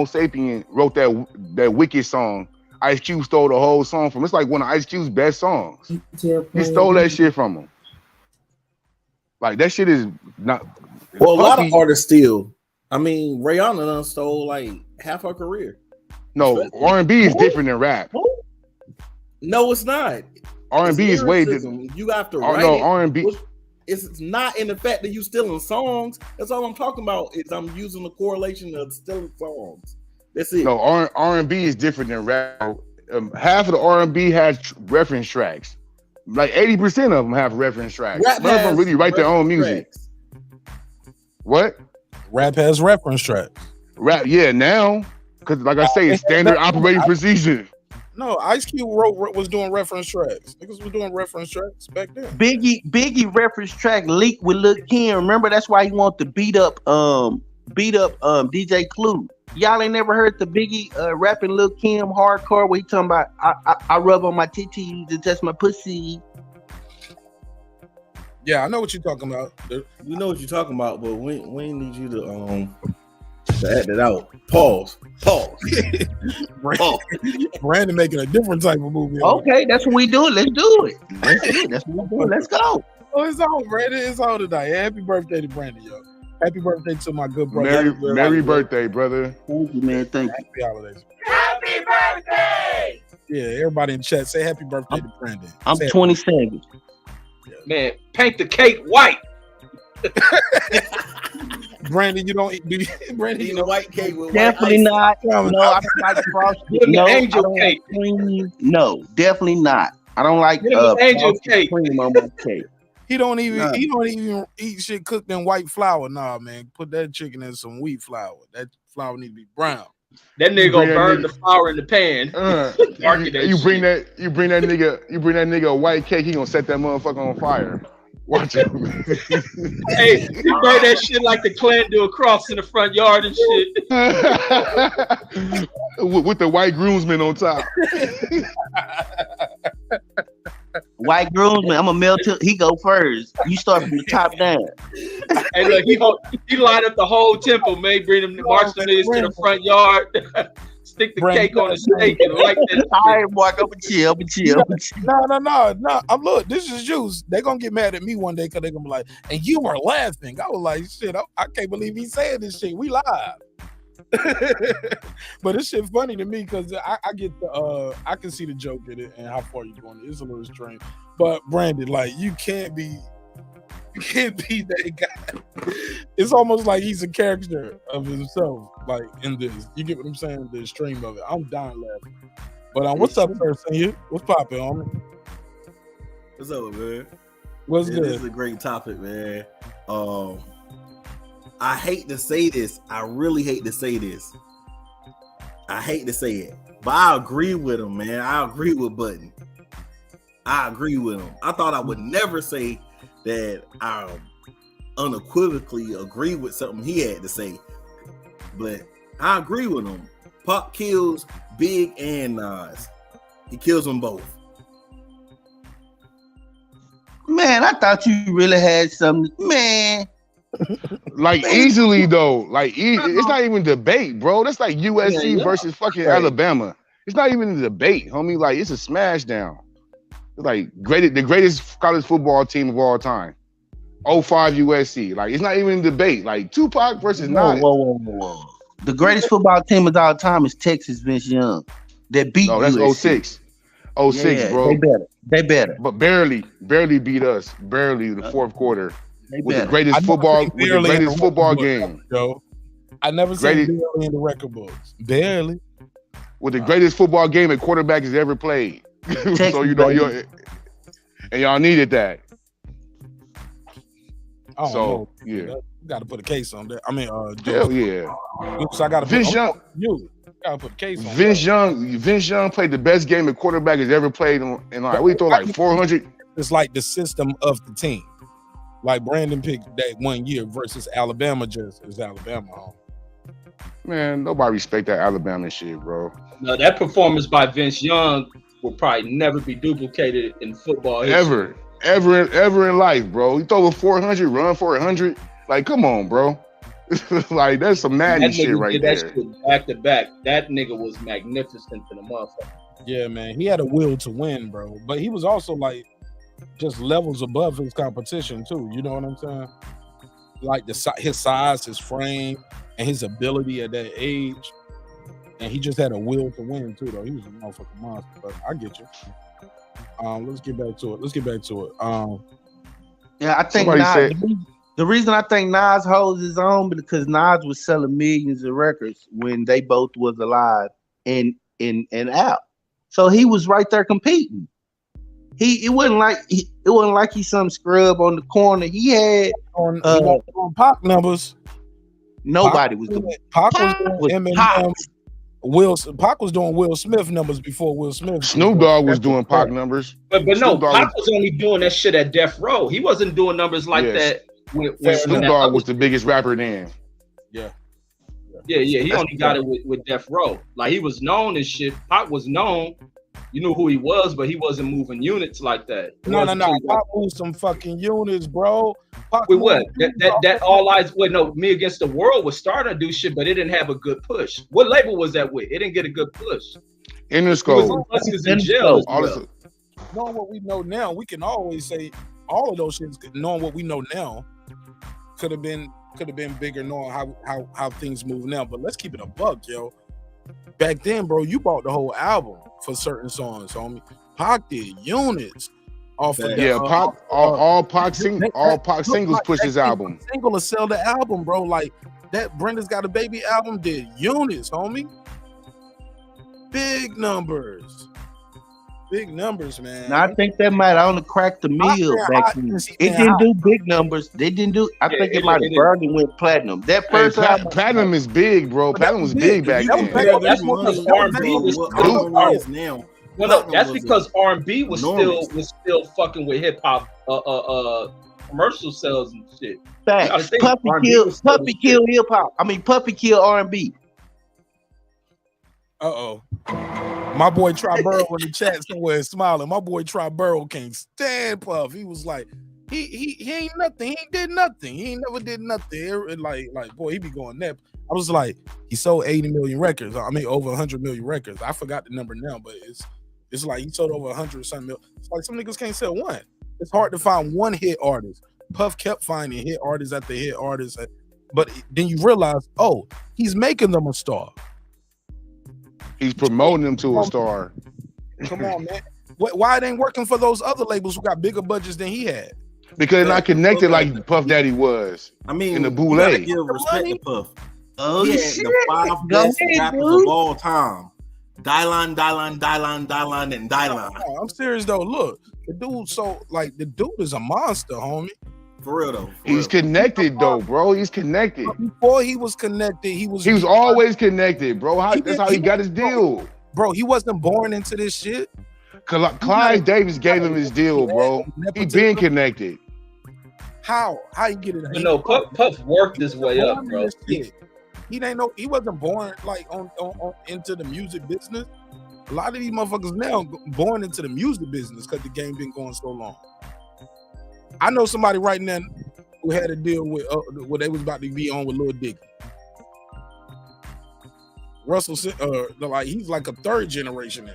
Sapien wrote that Wicked song. Ice Cube stole the whole song from him. It's like one of Ice Cube's best songs. He stole that shit from him. Like that shit is not. Well, a lot of artists still. I mean, Rihanna done stole like half her career. No, R&B is different than rap. No, it's not. R&B is way different. You have to write no, it. R&B. It's not in the fact that you stealing songs. That's all I'm talking about. Is I'm using the correlation of stealing songs. That's it. No, R&B is different than rap. Half of the R&B has reference tracks. Like 80% of them have reference tracks. None of them really write their own music. What? Rap has reference tracks. Rap, yeah, now. Because like I say, it's standard operating procedure. No, Ice Cube was doing reference tracks. Niggas was doing reference tracks back then. Biggie reference track leaked with Lil Kim. Remember, that's why he wanted to beat up DJ Clue. Y'all ain't never heard the Biggie rapping Lil Kim hardcore where he talking about I rub on my titties to touch my pussy. Yeah, I know what you're talking about. We know what you're talking about, but we need you to add it out. Pause. Brandon making a different type of movie. Okay, that's what we do. Let's do it. That's what we're doing. Let's go. Oh, it's on, Brandon. It's on tonight. Happy birthday to Brandon, yo. Happy birthday to my good brother. Merry birthday, brother. Thank you, man. Thank you. Happy holidays. Happy birthday! Yeah, everybody in chat, say happy birthday to Brandon. I'm 27. Man, paint the cake white. Brandon, you don't eat. Brandon, you know white cake with definitely white not. No, I don't like frosted. No, angel cake. No, definitely not. I don't like angel cake. Cream on my cake. He don't even eat shit cooked in white flour. Nah, man. Put that chicken in some wheat flour. That flour need to be brown. That nigga gonna burn the flour in the pan. You bring that nigga a white cake, he gonna set that motherfucker on fire. Watch it. Hey, you burn that shit like the Klan do a cross in the front yard and shit. with the white groomsmen on top. White groomsman, I'm a male. He go first. You start from the top down. Hey, look, he line up the whole temple, man. Bring them, march them to the front yard, stick the cake on the stake, and like that. All right, Mark, I'm chill. No. Look, this is juice. They gonna get mad at me one day because they gonna be like, and you were laughing. I was like, shit, I can't believe he said this shit. We live. But this shit funny to me because I get I can see the joke in it and how far you're going. It's a little strange. But Brandon, like you can't be that guy. It's almost like he's a character of himself, like in this. You get what I'm saying? The extreme of it. I'm dying laughing. But what's up, sir? Senior? What's poppin', homie? What's up, man? What's good? This is a great topic, man. I hate to say this. I really hate to say this. I hate to say it, but I agree with him, man. I agree with Budden. I agree with him. I thought I would never say that I unequivocally agree with something he had to say, but I agree with him. Pac kills Big and Nas. He kills them both. Man, I thought you really had something, man. Like easily though, like it's not even debate, bro. That's like USC versus fucking Alabama. It's not even a debate, homie. Like it's a smash down. It's like the greatest college football team of all time. 05 USC. Like it's not even a debate. Like Tupac versus Nas. Whoa. The greatest football team of all time is Texas Vince Young. That beat that's USC. 06. 06, yeah, bro. They better. But barely beat us. Barely the fourth quarter. With the greatest football game. Joe. I never seen barely in the record books. Barely. With the greatest football game a quarterback has ever played. So you know and y'all needed that. So yeah. You gotta put a case on that. I mean hell yeah. So I gotta Vince Young. You gotta put a case on Vince Young played the best game a quarterback has ever played in like we throw like 400. It's like the system of the team. Like Brandon picked that 1 year versus Alabama just as Alabama home. Man, nobody respect that Alabama shit, bro. No, that performance by Vince Young will probably never be duplicated in football history. Ever in life, bro. He throw a 400, run for 100. Like, come on, bro. Like, that's some Madden shit right there. That shit back to back. That nigga was magnificent to the motherfucker. Yeah, man. He had a will to win, bro. But he was also like just levels above his competition too. You know what I'm saying? Like his size, his frame, and his ability at that age. And he just had a will to win too, though. He was a motherfucking monster. But I get you. Let's get back to it. Yeah, I think the reason I think Nas holds his own because Nas was selling millions of records when they both was alive and out. So he was right there competing. It wasn't like he's some scrub on the corner. He had on Pac numbers. Nobody was doing Pac was doing Eminem. Pac was doing Will Smith numbers before Will Smith. Snoop Dogg was doing Pac numbers. But no, Pac was only doing that shit at Death Row. He wasn't doing numbers like that. Snoop Dogg was the biggest rapper then. Yeah. He only got it with Death Row. Like he was known as shit. Pac was known. You knew who he was, but he wasn't moving units like that. No. Pac moved some fucking units, bro. With what? That All Eyes. Wait, no. Me Against the World was starting to do shit, but it didn't have a good push. What label was that with? It didn't get a good push. Interscope. In jail. Knowing what we know now, we can always say all of those shits. Knowing what we know now, could have been bigger. Knowing how things move now, but let's keep it a buck, yo. Back then, bro, you bought the whole album for certain songs, homie. Pac did units off of that. Yeah, Pac, all Pac singles pushed his album. Single to sell the album, bro. Like that Brenda's Got a Baby album did units, homie. Big numbers, man. Now, I think that might only crack the mill back then. It didn't do big numbers. They didn't do. I think it might have barely went platinum. That first album, platinum is big, bro. Platinum was big back then. That's because R&B was now. No, that's because R&B was still fucking with hip hop, commercial sales and shit. Facts. Puppy killed hip hop. I mean, Puppy killed R&B. My boy Try Burrow in the chat somewhere smiling. My boy Try Burrow can't stand Puff. He was like, he ain't nothing. He ain't did nothing. He ain't never did nothing. Like boy, he be going that. I was like, he sold 80 million records. I mean, over 100 million records. I forgot the number now, but it's like he sold over 100 something million. It's like some niggas can't sell one. It's hard to find one hit artist. Puff kept finding hit artists after hit artists, but then you realize, he's making them a star. He's promoting them to a star. Come on, man. Why it ain't working for those other labels who got bigger budgets than he had? Because they're not connected like Puff Daddy was. I mean, in the bootleg. Give respect to Puff. He had the 5 best rappers of all time. Dylan, and Dylan. I'm serious though. Look, the dude is a monster, homie. For real though. He's connected though, bro. He's connected. Before he was connected, he was always connected, bro. That's how he got his deal. Bro, he wasn't born into this shit. Clive Davis gave him his deal, bro. He been connected. How you get it? You know, Puff worked his way up, bro. He wasn't born like on into the music business. A lot of these motherfuckers now born into the music business because the game been going so long. I know somebody right now who had a deal with what they was about to be on with Lil Dicky. Russell, like he's like a third generation now.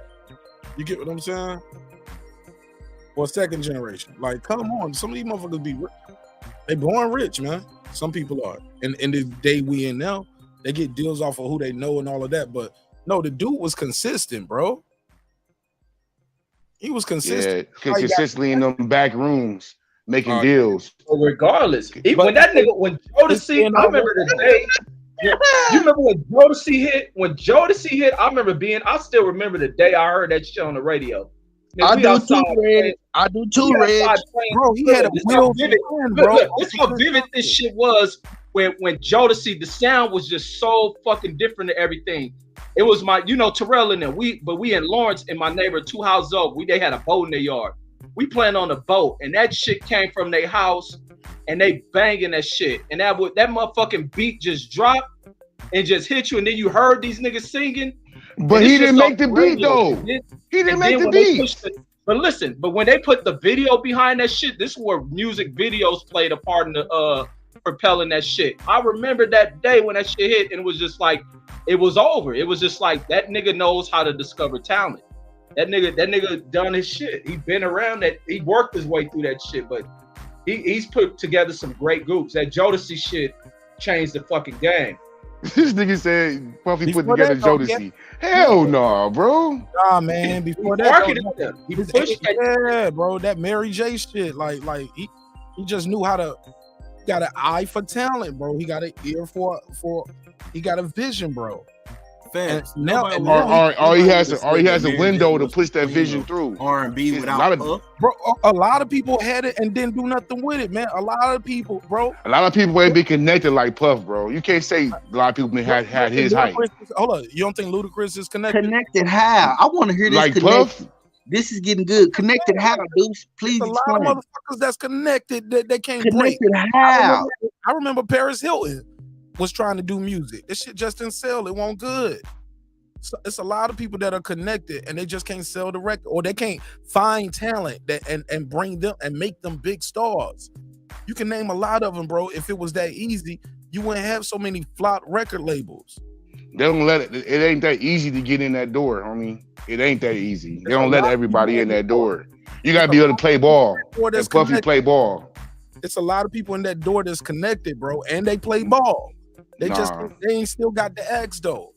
You get what I'm saying? Or second generation. Like, come on, some of these motherfuckers be rich. They born rich, man. Some people are. And in the day we in now, they get deals off of who they know and all of that. But no, the dude was consistent, bro. He was consistent. Yeah, consistently in them back rooms making deals. Regardless, when that nigga, when Jodeci, I remember the day. You remember when Jodeci hit? When Jodeci hit, I still remember the day I heard that shit on the radio. I do too, Red. Bro, he had a real bro. This how vivid this shit was when Jodeci, the sound was just so fucking different to everything. It was my, Terrell in there. We in Lawrence, in my neighbor, 2 houses up. They had a boat in their yard. We playing on the boat, and that shit came from their house, and they banging that shit, and that motherfucking beat just dropped and just hit you, and then you heard these niggas singing. But he didn't make the beat though. He didn't make the beat. But listen, when they put the video behind that shit, this is where music videos played a part in the propelling that shit. I remember that day when that shit hit, and it was just like it was over. It was just like that nigga knows how to discover talent. That nigga done his shit. He been around that. He worked his way through that shit, but he's put together some great groups. That Jodeci shit changed the fucking game. This nigga said Puffy put together Jodeci. Hell no, bro. Nah, man. Before that, he pushed that. Yeah, bro. That Mary J shit. Like he just knew how to. Got an eye for talent, bro. He got an ear for. He got a vision, bro. Facts. Or he has a window to push that vision through. R&B without bro. A lot of people had it and didn't do nothing with it, man. A lot of people, bro. A lot of people ain't be connected like Puff, bro. You can't say a lot of people had his height. Hold on, you don't think Ludacris is connected? Connected how? I want to hear this. Like connected. Puff. This is getting good. Connected how, Deuce? Please explain. A lot of motherfuckers that's connected that they can't connected break. How? I remember Paris Hilton was trying to do music. This shit just didn't sell. It won't good. So it's a lot of people that are connected and they just can't sell the record, or they can't find talent that and bring them and make them big stars. You can name a lot of them, bro. If it was that easy, you wouldn't have so many flop record labels. They don't let it. It ain't that easy to get in that door, homie. It ain't that easy. They don't let everybody in that door. You gotta be able to play ball. And Puffy play ball. It's a lot of people in that door that's connected, bro, and they play ball. They ain't still got the axe though.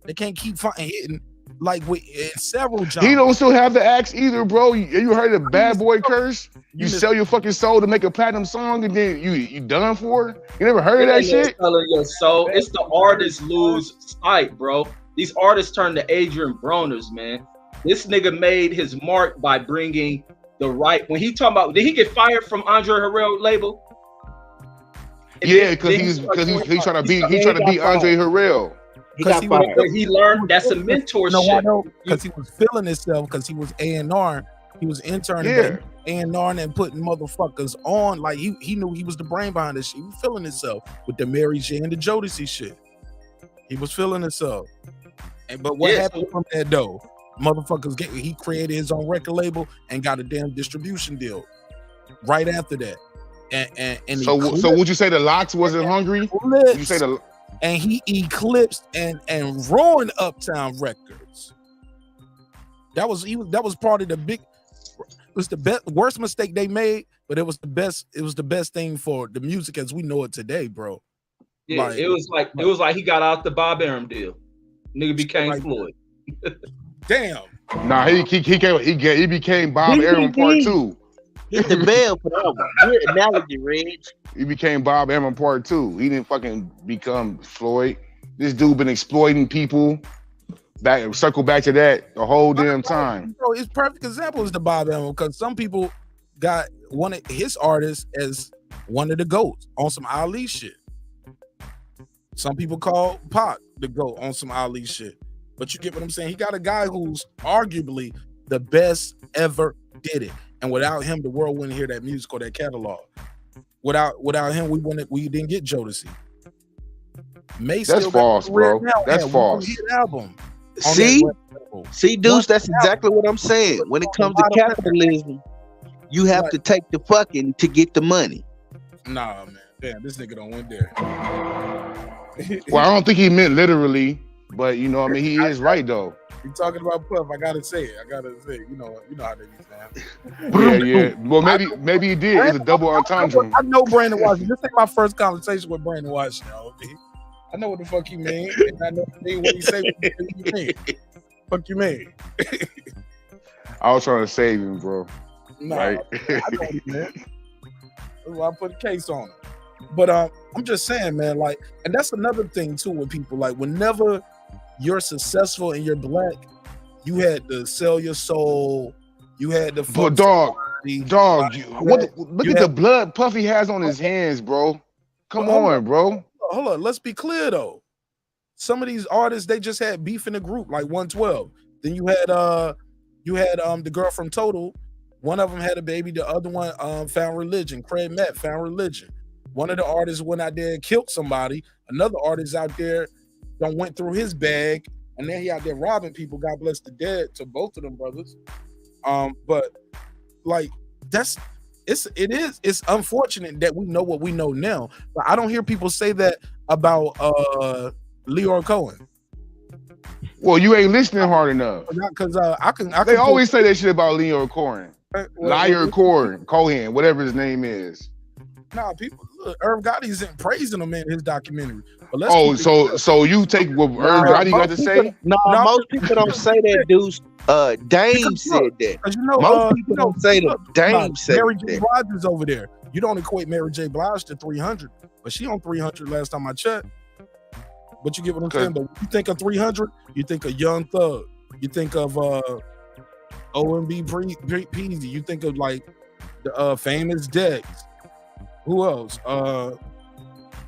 They can't keep hitting like with several jobs. He don't still have the axe either, bro. You heard the bad boy curse? You sell your fucking soul to make a platinum song and then you done for? You never heard of that shit? Selling your soul. It's the artists lose sight, bro. These artists turn to Adrian Broners, man. This nigga made his mark by bringing the right. When he talking about, did he get fired from Andre Harrell label? Yeah, because he's trying to beat Andre Harrell. He learned that's a mentorship. No, because he was feeling himself, because he was A&R. He was interning A&R and putting motherfuckers on. Like he knew he was the brain behind this shit. He was feeling himself with the Mary J and the Jodeci shit. He was feeling himself. But what happened from that though? Motherfuckers he created his own record label and got a damn distribution deal right after that. And so would you say the Locks wasn't hungry? Would you say and he eclipsed and ruined Uptown Records. That was part of the big. It was the worst mistake they made, but it was the best. It was the best thing for the music as we know it today, bro. Yeah, it was like he got out the Bob Arum deal. Nigga became Floyd. Damn. Nah, he became Bob Arum Part 2. Hit the bell for that one. Good analogy, Reg. He became Bob Arum Part 2. He didn't fucking become Floyd. This dude been exploiting people. Circle back to that the whole damn time. Bro, his perfect example is the Bob Arum, because some people got one of his artists as one of the GOATs on some Ali shit. Some people call Pac the GOAT on some Ali shit. But you get what I'm saying? He got a guy who's arguably the best ever did it. And without him, the world wouldn't hear that music or that catalog. Without him, we didn't get Jodeci. That's false, bro. That's false. Album. See, Deuce, that's exactly what I'm saying. When it comes to capitalism, you have to take the fucking to get the money. Nah, man. Damn, this nigga don't win there. Well, I don't think he meant literally. But you know, I mean, he is right though. You talking about Puff? I gotta say it. You know how they be saying. Yeah. Well, maybe he did. It's a double entendre. I know Brandon Washington. This ain't my first conversation with Brandon Washington. Okay? I know what the fuck you mean, and I know what he say. What you mean? Fuck you mean? I was trying to save him, bro. No, right? I know what he meant. That's why I put a case on him. But I'm just saying, man, like, and that's another thing too with people. Like, whenever you're successful and you're black, you had to sell your soul. You had to fuck dog. Look at the blood Puffy has on his hands, bro. Come on, bro. Hold on. Let's be clear though. Some of these artists, they just had beef in the group, like 112. Then you had the girl from Total. One of them had a baby. The other one found religion. Craig Matt found religion. One of the artists went out there and killed somebody. Another artist out there went through his bag, and then he out there robbing people. God bless the dead to both of them brothers. But like it's unfortunate that we know what we know now. But I don't hear people say that about Leor Cohen. Well, you ain't listening hard enough. Because they always say that shit about Leor Cohen. Liar Cohen, whatever his name is. Nah, people. Look, Irv Gotti's praising him in his documentary. But so you take what Irv Gotti got to say? No, most people don't say that, dude. Dame said that. Most people don't say that. Dame said Mary J. that. Blige is over there. You don't equate Mary J. Blige to 300, but she on 300 last time I checked. But you get what I'm saying. But you think of 300, you think of Young Thug. You think of OMB Peasy. You think of like the famous Dex. Who else? Who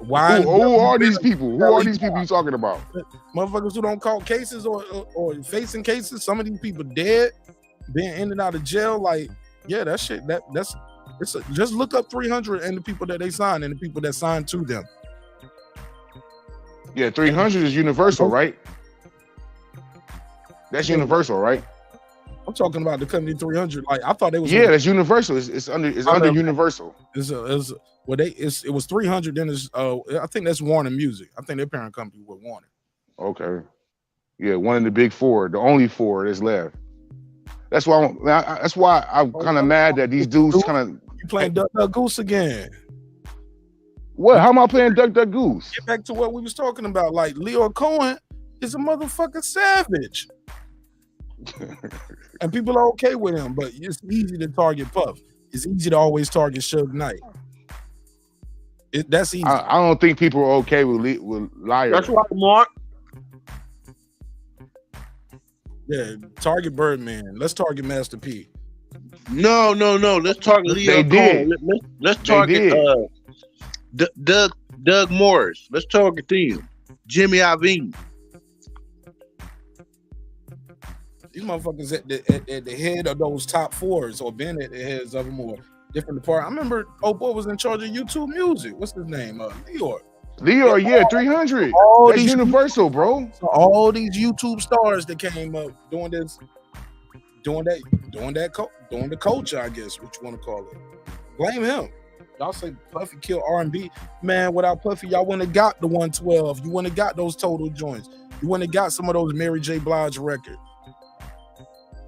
are these people? Who are these people you talking about? Motherfuckers who don't call cases or facing cases. Some of these people dead, being in and out of jail. Like, yeah, that shit. Just look up 300 and the people that they signed and the people that signed to them. Yeah, 300 is universal, right? That's universal, right? I'm talking about the company 300. Like, I thought they was. Yeah, that's universal. It's under universal. It was 300. Then I think that's Warner Music. I think their parent company was Warner. Okay. Yeah, one of the big four, the only four that's left. That's why I'm kind of mad that these dudes kind of. You playing Duck Goose again? What? How am I playing Duck Goose? Get back to what we was talking about. Like, Leor Cohen is a motherfucking savage. And people are okay with him, but it's easy to target Puff. It's easy to always target Suge Knight. That's easy. I don't think people are okay with liars. That's right, Mark. Yeah, target Birdman. Let's target Master P. No. Let's target Leor Cohen. Let's target Doug Morris. Let's target them. Jimmy Iovine. These motherfuckers at the head of those top fours or been at the heads of them or different departments. I remember boy was in charge of YouTube Music. What's his name? Leor, yeah, 300. That's universal, bro. So all these YouTube stars that came up doing the culture, I guess, what you want to call it. Blame him. Y'all say Puffy killed R&B. Man, without Puffy, y'all wouldn't have got the 112. You wouldn't have got those Total joints. You wouldn't have got some of those Mary J. Blige records.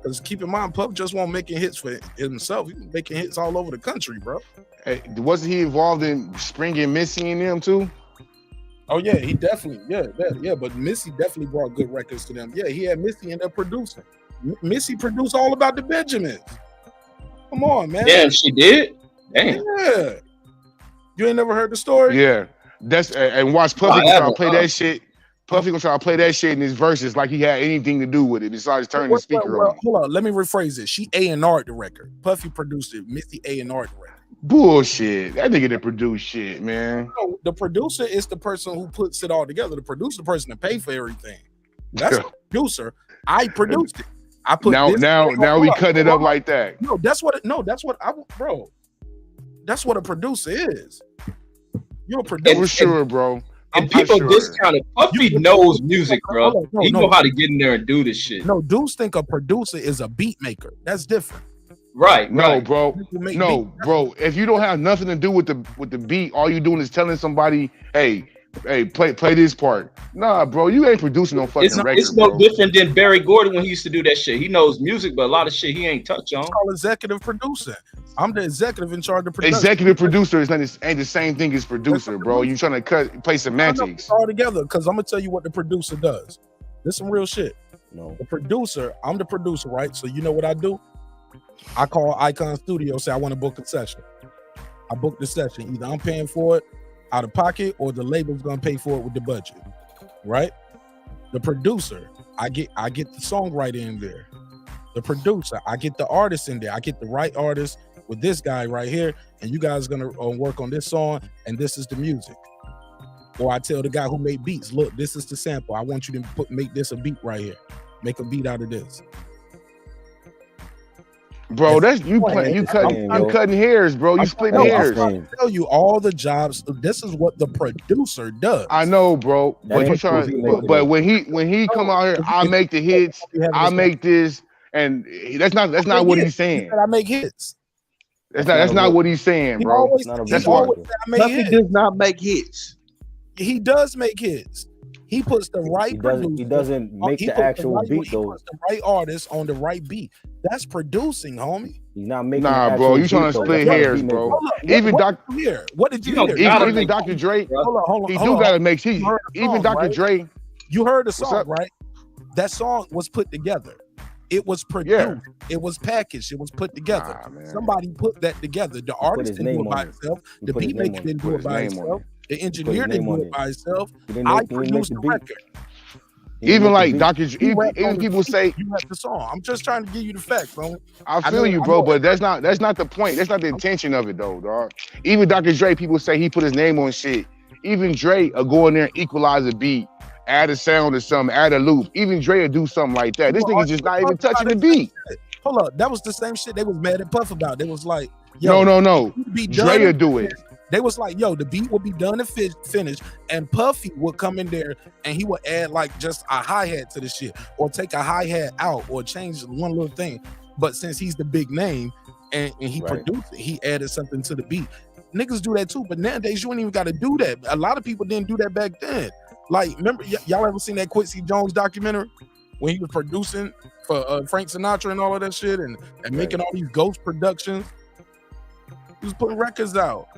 Because keep in mind, Puff just won't making hits for himself. He's making hits all over the country, bro. Hey, wasn't he involved in Spring and Missy and them too? Oh yeah, he definitely, yeah. But Missy definitely brought good records to them. Yeah, he had Missy in there producing. Missy produced All About the Benjamins. Come on, man. Yeah, she did. Damn. Yeah. You ain't never heard the story? Yeah. That's and watch Puffy try to play that shit. Puffy gonna try to play that shit in his verses like he had anything to do with it besides turning the speaker on. Hold on, let me rephrase it. She A&R'd the record. Puffy produced it. Missy A&R'd the record. Bullshit. That nigga that produced shit, man. No, the producer is the person who puts it all together. The producer, the person that pay for everything. That's the producer. I produced it. I put now we cutting it up like that. No, that's what a producer is. You're a producer. For sure, bro. And people discounted. Puffy knows music, bro. He know how to get in there and do this shit. No, dudes think a producer is a beat maker. That's different. Right. Bro. No, bro. If you don't have nothing to do with the beat, all you doing is telling somebody, hey, hey, play this part. Nah, bro, you ain't producing no fucking record, it's no bro. different than Barry Gordon when he used to do that shit. He knows music, but a lot of shit he ain't touch on. It's called executive producing. I'm the executive in charge of production. Executive producer ain't the same thing as producer, bro. You trying to play semantics. All together, because I'm gonna tell you what the producer does. This some real shit. No. The producer, I'm the producer, right? So you know what I do? I call Icon Studio, say I want to book a session. I book the session. Either I'm paying for it out of pocket or the label's gonna pay for it with the budget, right? The producer, I get the songwriter in there. The producer, I get the artist in there. I get the right artist with this guy right here, and you guys gonna work on this song, and this is the music. Or I tell the guy who made beats, look, this is the sample. I want you to make this a beat right here. Make a beat out of this. Bro, that's you cutting hairs, bro. You splitting hairs. I tell you all the jobs. This is what the producer does. I know, bro. But you trying, but when he come out here, I make the hits. I make this, and that's not what he's saying. I make hits. That's not what he's saying, bro. That's what Puffy does not make hits. He does make hits. He puts the right. He doesn't make the actual beat though. He puts the right artist on the right beat. That's producing, homie. He's not making. Nah, bro, you trying to split hairs, bro. Even Dr. Here, what did you hear? Even Dr. Dre, he do gotta make. Even Dr. Dre. You heard the song, right? That song was put together. It was produced. Yeah. It was packaged. It was put together. Somebody put that together. The artist didn't do it by himself. The beat maker didn't do it by himself. The engineer didn't do it by himself. I produced the record. Even like Dr. Even people say you have the song. I'm just trying to give you the facts, bro. I feel you, bro, but that's not the point. That's not the intention of it, though, dog. Even Dr. Dre, people say he put his name on shit. Even Dre will go in there and equalize a beat, add a sound or something, add a loop. Even Dre will do something like that. This nigga's just not even touching the beat. Hold up, that was the same shit they was mad at Puff about. They was like, yo, no. Dre will do it. They was like, yo, the beat will be done and finished, and Puffy would come in there and he would add like just a hi-hat to the shit, or take a hi-hat out, or change one little thing. But since he's the big name and he produced it, he added something to the beat. Niggas do that too, but nowadays you ain't even got to do that. A lot of people didn't do that back then. Like, remember, y'all ever seen that Quincy Jones documentary when he was producing for Frank Sinatra and all of that shit, and making all these ghost productions? He was putting records out.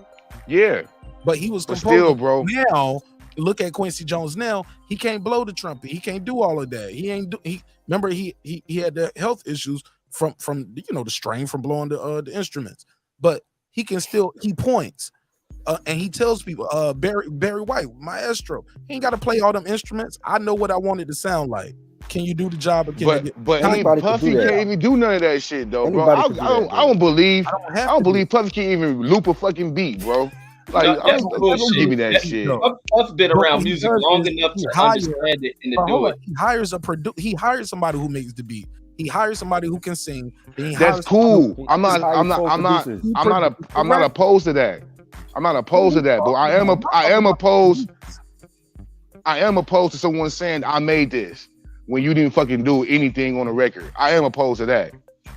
Yeah, but he was composing. Still, bro. Now look at Quincy Jones. Now he can't blow the trumpet. He can't do all of that. Remember he had the health issues from the strain from blowing the instruments. But he can still points and he tells people Barry White, maestro. He ain't got to play all them instruments. I know what I want it to sound like. Can you do the job again? But Puffy can't even do none of that shit though, bro. I don't believe Puffy can even loop a fucking beat, bro. Like, don't give me that shit. Puff been around music long enough to understand it and to do it. He hires somebody who makes the beat. He hires somebody who can sing. That's cool. I'm not opposed to that. I'm not opposed to that, but I am opposed to someone saying I made this when you didn't fucking do anything on the record. I am opposed to that.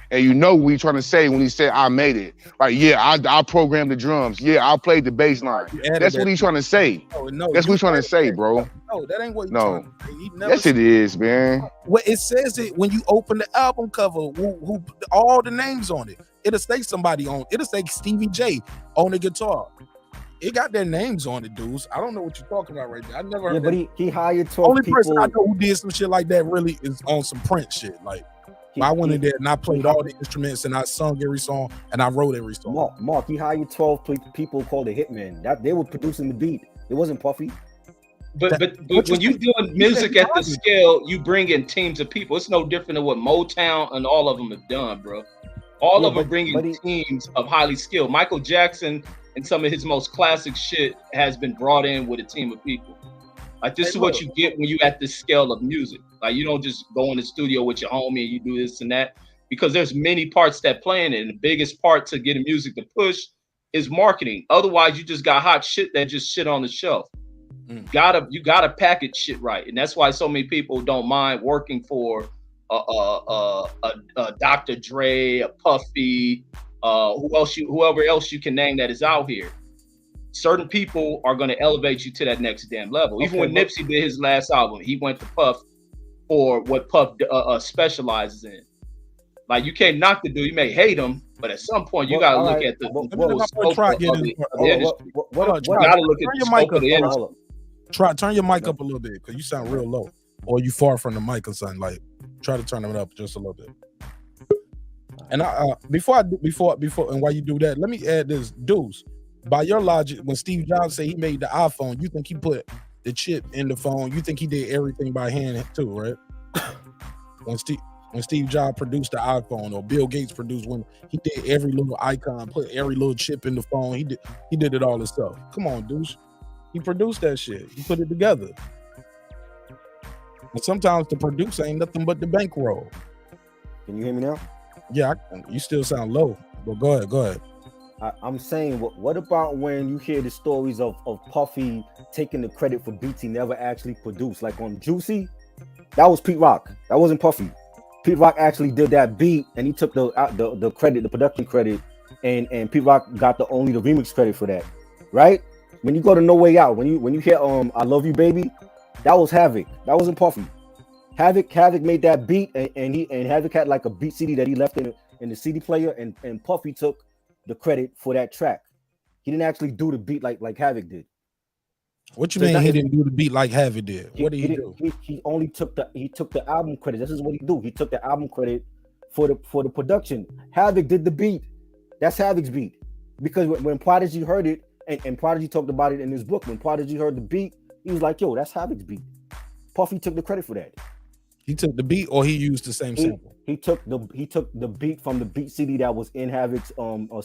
And you know what he's trying to say when he said I made it. Like, yeah, I programmed the drums. Yeah, I played the bass line. That's what he's trying to say. That's what he's trying to say, bro. No, that ain't what he's trying to say. Yes, it is, man. Well, it says it when you open the album cover, who all the names on it. It'll say somebody on. It'll say Stevie J on the guitar. It got their names on it, dudes. I don't know what you're talking about right there. I never heard. Yeah, but he hired 12 only people. Person I know who did some shit like that really is on some Prince shit. Like, I went in there and I played all the instruments and I sung every song and I wrote every song. Marq, he hired 12 people called a hitman. That they were producing the beat. It wasn't Puffy. But when you doing music at the scale, you bring in teams of people. It's no different than what Motown and all of them have done, bro. All of them bring in teams of highly skilled. Michael Jackson and some of his most classic shit has been brought in with a team of people. Like, this is what you get when you at this scale of music. Like, you don't just go in the studio with your homie and you do this and that, because there's many parts that play in it. And the biggest part to getting music to push is marketing. Otherwise, you just got hot shit that just shit on the shelf. You gotta package shit right. And that's why so many people don't mind working for a Dr. Dre, a Puffy, whoever else you can name that is out here. certain people are going to elevate you to that next damn level. Even when Nipsey did his last album, he went to Puff for what Puff specializes in. Like, you can't knock the dude. You may hate him, but at some point you got to look at the full scope of the industry. You got to look at the scope of the industry. Turn your mic up a little bit because you sound real low, or you far from the mic or something. Like, try to turn it up just a little bit. And before and while you do that, let me add this, Deuce. By your logic, when Steve Jobs said he made the iPhone, you think he put the chip in the phone? You think he did everything by hand too, right? When Steve Jobs produced the iPhone, or Bill Gates produced one, he did every little icon, put every little chip in the phone. He did it all himself. Come on, Deuce. He produced that shit. He put it together. And sometimes the producer ain't nothing but the bankroll. Can you hear me now? Yeah, you still sound low, but go ahead. I'm saying, what about when you hear the stories of Puffy taking the credit for beats he never actually produced? Like on Juicy, that was Pete Rock. That wasn't Puffy. Pete Rock actually did that beat, and he took the credit, the production credit, and Pete Rock got the remix credit for that, right? When you go to No Way Out, when you hear I Love You Baby, that was Havoc. That wasn't Puffy. Havoc made that beat, and Havoc had like a beat CD that he left in the CD player, and Puffy took the credit for that track. He didn't actually do the beat like Havoc did. What you mean he didn't do the beat like Havoc did? What did he do? He only took the album credit. This is what he do. He took the album credit for the production. Havoc did the beat. That's Havoc's beat. Because when Prodigy heard it, and Prodigy talked about it in his book, when Prodigy heard the beat, he was like, yo, that's Havoc's beat. Puffy took the credit for that. He took the beat, or he used the same sample? He took the beat from the beat CD that was in Havoc's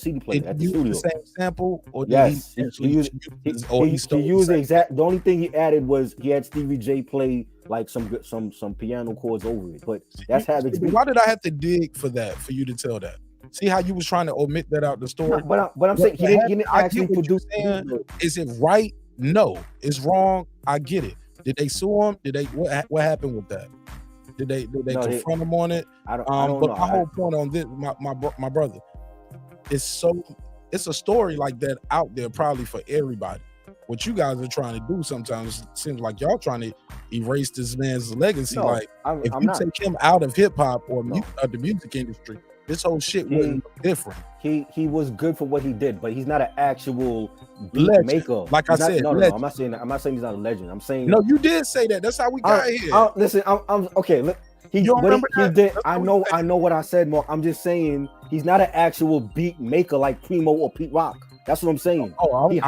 CD player at the studio. The same sample, or yes, he used the exact. The only thing he added was he had Stevie J play like some piano chords over it. But that's Havoc's beat. Why did I have to dig for that for you to tell that? See how you was trying to omit that out the story? No, but I'm saying he didn't actually produce. Is it right? No, it's wrong. I get it. Did they sue him? Did they? What happened with that? Did they confront him on it? I don't know. But my whole point on this, my brother, it's a story like that out there probably for everybody. What you guys are trying to do sometimes seems like y'all trying to erase this man's legacy. No, like I'm if you not. take him out of hip hop or the music industry, this whole shit wouldn't look different. He was good for what he did, but he's not an actual beat Legend. maker. Like I said, no, legend. I'm not saying he's not a legend. I'm saying no. You did say that. That's how we got here. Listen, I'm okay. Look, he did. I know what I said, Mark. I'm just saying he's not an actual beat maker like Primo or Pete Rock. That's what I'm saying. He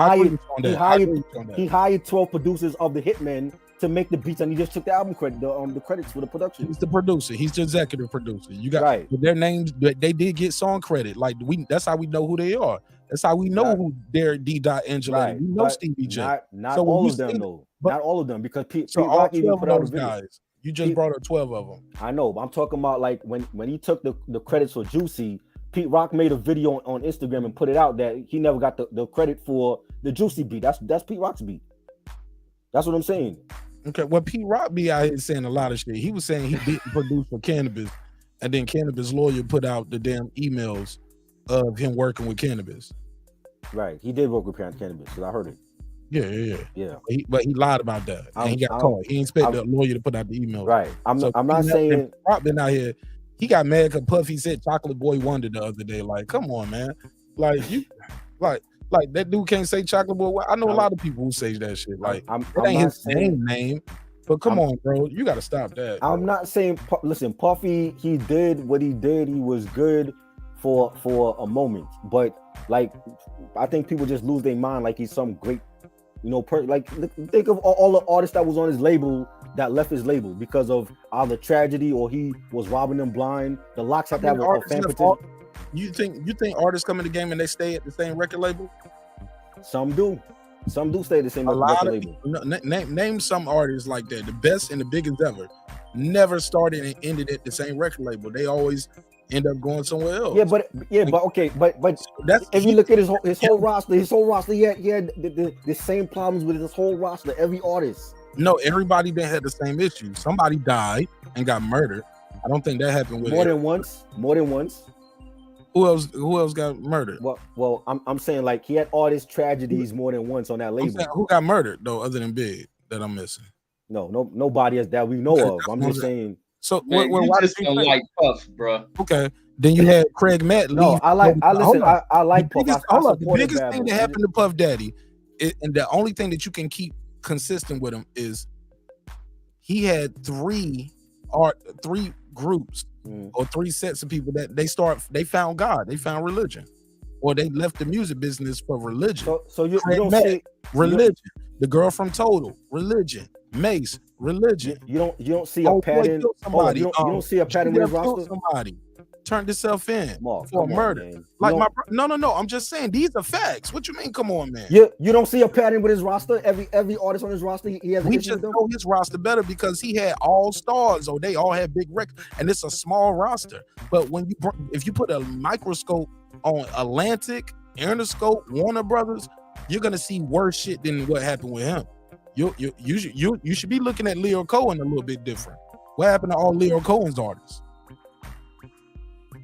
hired 12 producers of the Hitmen to make the beats, and he just took the album credit, the credits for the production. He's the producer. He's the executive producer. You got right. Their names. They did get song credit. Like that's how we know who they are. That's how we know who they're D. Angela. Right. We know Stevie J. Not all of them though. Not all of them, because Pete Rock even put out a video. Guys, you just brought up 12 of them. I know, but I'm talking about like when he took the credits for Juicy. Pete Rock made a video on Instagram and put it out that he never got the credit for the Juicy beat. That's Pete Rock's beat. That's what I'm saying. Okay, well, Pete Rock be out here saying a lot of shit. He was saying he didn't produce for Cannabis, and then Cannabis lawyer put out the damn emails of him working with Cannabis. Right, he did work with Cannabis because I heard it. Yeah. But he lied about that, and he got caught. He didn't expect the lawyer to put out the emails. Right. I'm not saying Rock been out here. He got mad because Puffy said Chocolate Boy Wonder the other day. Like, come on, man. Like you, like that dude can't say Chocolate Boy. I know a lot of people who say that shit. Like, it ain't his name. But come on, bro. You got to stop that. I'm not saying. Listen, Puffy. He did what he did. He was good for a moment. But like, I think people just lose their mind. Like he's some great, like think of all the artists that was on his label that left his label because of either tragedy or he was robbing them blind. The Locks have to have a fan petition. You think artists come in the game and they stay at the same record label? Some do. Some do stay at the same record label. Name some artists like that. The best and the biggest ever never started and ended at the same record label. They always end up going somewhere else. But that's if you look at his whole roster, he had the same problems with his whole roster. Every artist. No, everybody didn't have the same issues. Somebody died and got murdered. I don't think that happened with more than once. Who else got murdered? Well, I'm saying like he had all these tragedies more than once on that I'm label. saying, who got murdered though, other than Big that I'm missing? Nobody else that we know of. I'm just saying. So Man, you why just did don't you like Puff, bro. Okay, then you had Craig Matt leave. No, I like Puff. The biggest thing that happened to Puff Daddy, and the only thing that you can keep consistent with him is he had three groups or three sets of people that they found God, they found religion, or they left the music business for religion. So you don't Matt, see religion. The girl from Total, religion. Mace, religion. You don't see a pattern. Somebody. You don't see a pattern with his roster. Somebody turned himself in Marq, for come murder. on, man. Like no. I'm just saying these are facts. What you mean? Come on, man. You don't see a pattern with his roster. Every artist on his roster, he has. We just know his roster better because he had all stars, or they all had big records, and it's a small roster. But if you put a microscope on Atlantic, Interscope, Warner Brothers, you're gonna see worse shit than what happened with him. You should be looking at Leo Cohen a little bit different. What happened to all Leo Cohen's artists?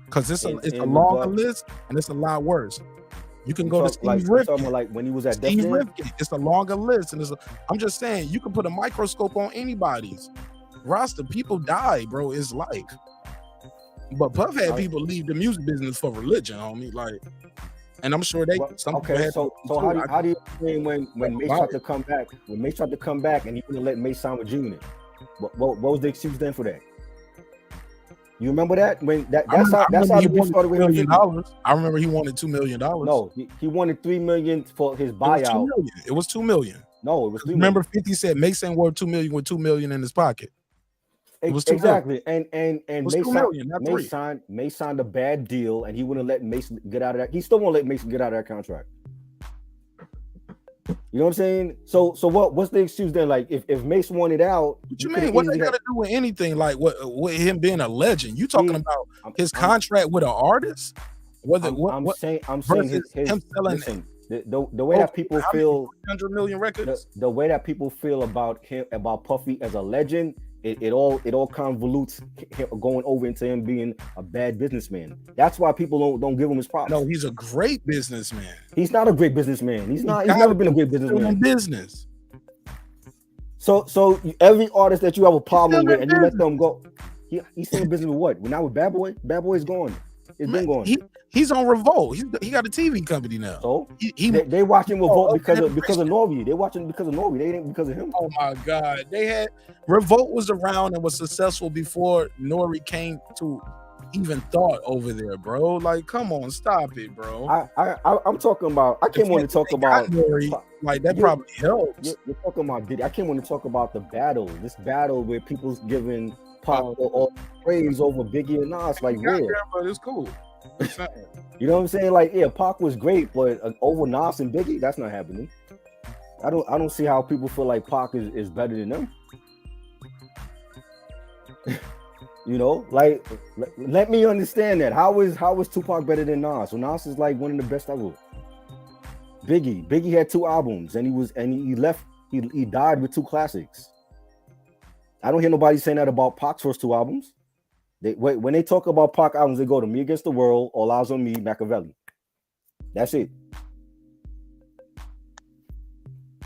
Because it's a longer list and it's a lot worse. You can go to Steve Rifkin. Like when he was at Steve Rifkin, it's a longer list, and I'm just saying you can put a microscope on anybody's roster. People die, bro. It's life. But Puff had people leave the music business for religion, homie. Like, and I'm sure So how do you think when Mace tried to come back? When Mace tried to come back and he wouldn't let Mace sign with Junior, what was the excuse then for that? You remember that when that's how the beef started with him. I remember he wanted $2 million. No, he wanted $3 million for his buyout. It was $2 million. No, it was $3 million. Remember 50 said Mace ain't worth $2 million with $2 million in his pocket. It was exactly, and Mace signed a bad deal, and he wouldn't let Mace get out of that. He still won't let Mace get out of that contract. You know what I'm saying? So what's the excuse then? Like if Mace wanted out, what you mean? What they got to do with anything? Like what with him being a legend? You talking about his contract with an artist? I'm saying him selling. Listen, the way that people feel 100 million records. The way that people feel about Puffy as a legend. It all convolutes going over into him being a bad businessman. That's why people don't give him his props. No, he's a great businessman. He's not a great businessman. He's never been a great businessman. In business. So every artist that you have a problem with and you let them go, he's still in business with what? Well, now with Bad Boy? Bad Boy's gone. It's been gone. He's on Revolt. He got a TV company now. So they watching Revolt because of Nori. They watching because of Nori. They ain't because of him. Oh my God! Revolt was around and was successful before Nori came to even thought over there, bro. Like, come on, stop it, bro. I'm talking about. I came on to talk about Nori. Like that probably helps. You're talking about Diddy. I came on to talk about the battle. This battle where people's giving Pac or praise over Biggie and Nas. Like, where? But it's cool. You know what I'm saying? Like, yeah, Pac was great, but over Nas and Biggie, that's not happening. I don't see how people feel like Pac is better than them. You know, like let me understand that. How is Tupac better than Nas? So Nas is like one of the best ever. Biggie had 2 albums, and he died with 2 classics. I don't hear nobody saying that about Pac's first 2 albums. When they talk about Pac albums, they go to Me Against the World, All Eyes on Me, Machiavelli. That's it.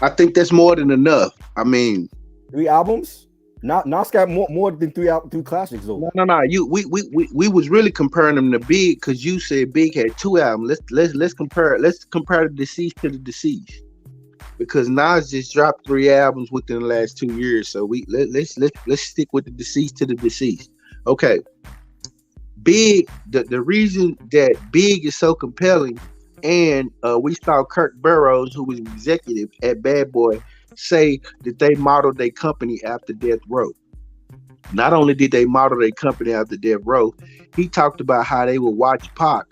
I think that's more than enough. I mean, 3 albums? Nas got more than 3 classics though. No. We was really comparing them to Big because you said Big had 2 albums. Let's compare the deceased to the deceased. Because Nas just dropped 3 albums within the last 2 years. So let's stick with the deceased to the deceased. Okay. Big, the reason that Big is so compelling, and we saw Kirk Burroughs, who was executive at Bad Boy, say that they modeled their company after Death Row. Not only did they model their company after Death Row, he talked about how they would watch Pac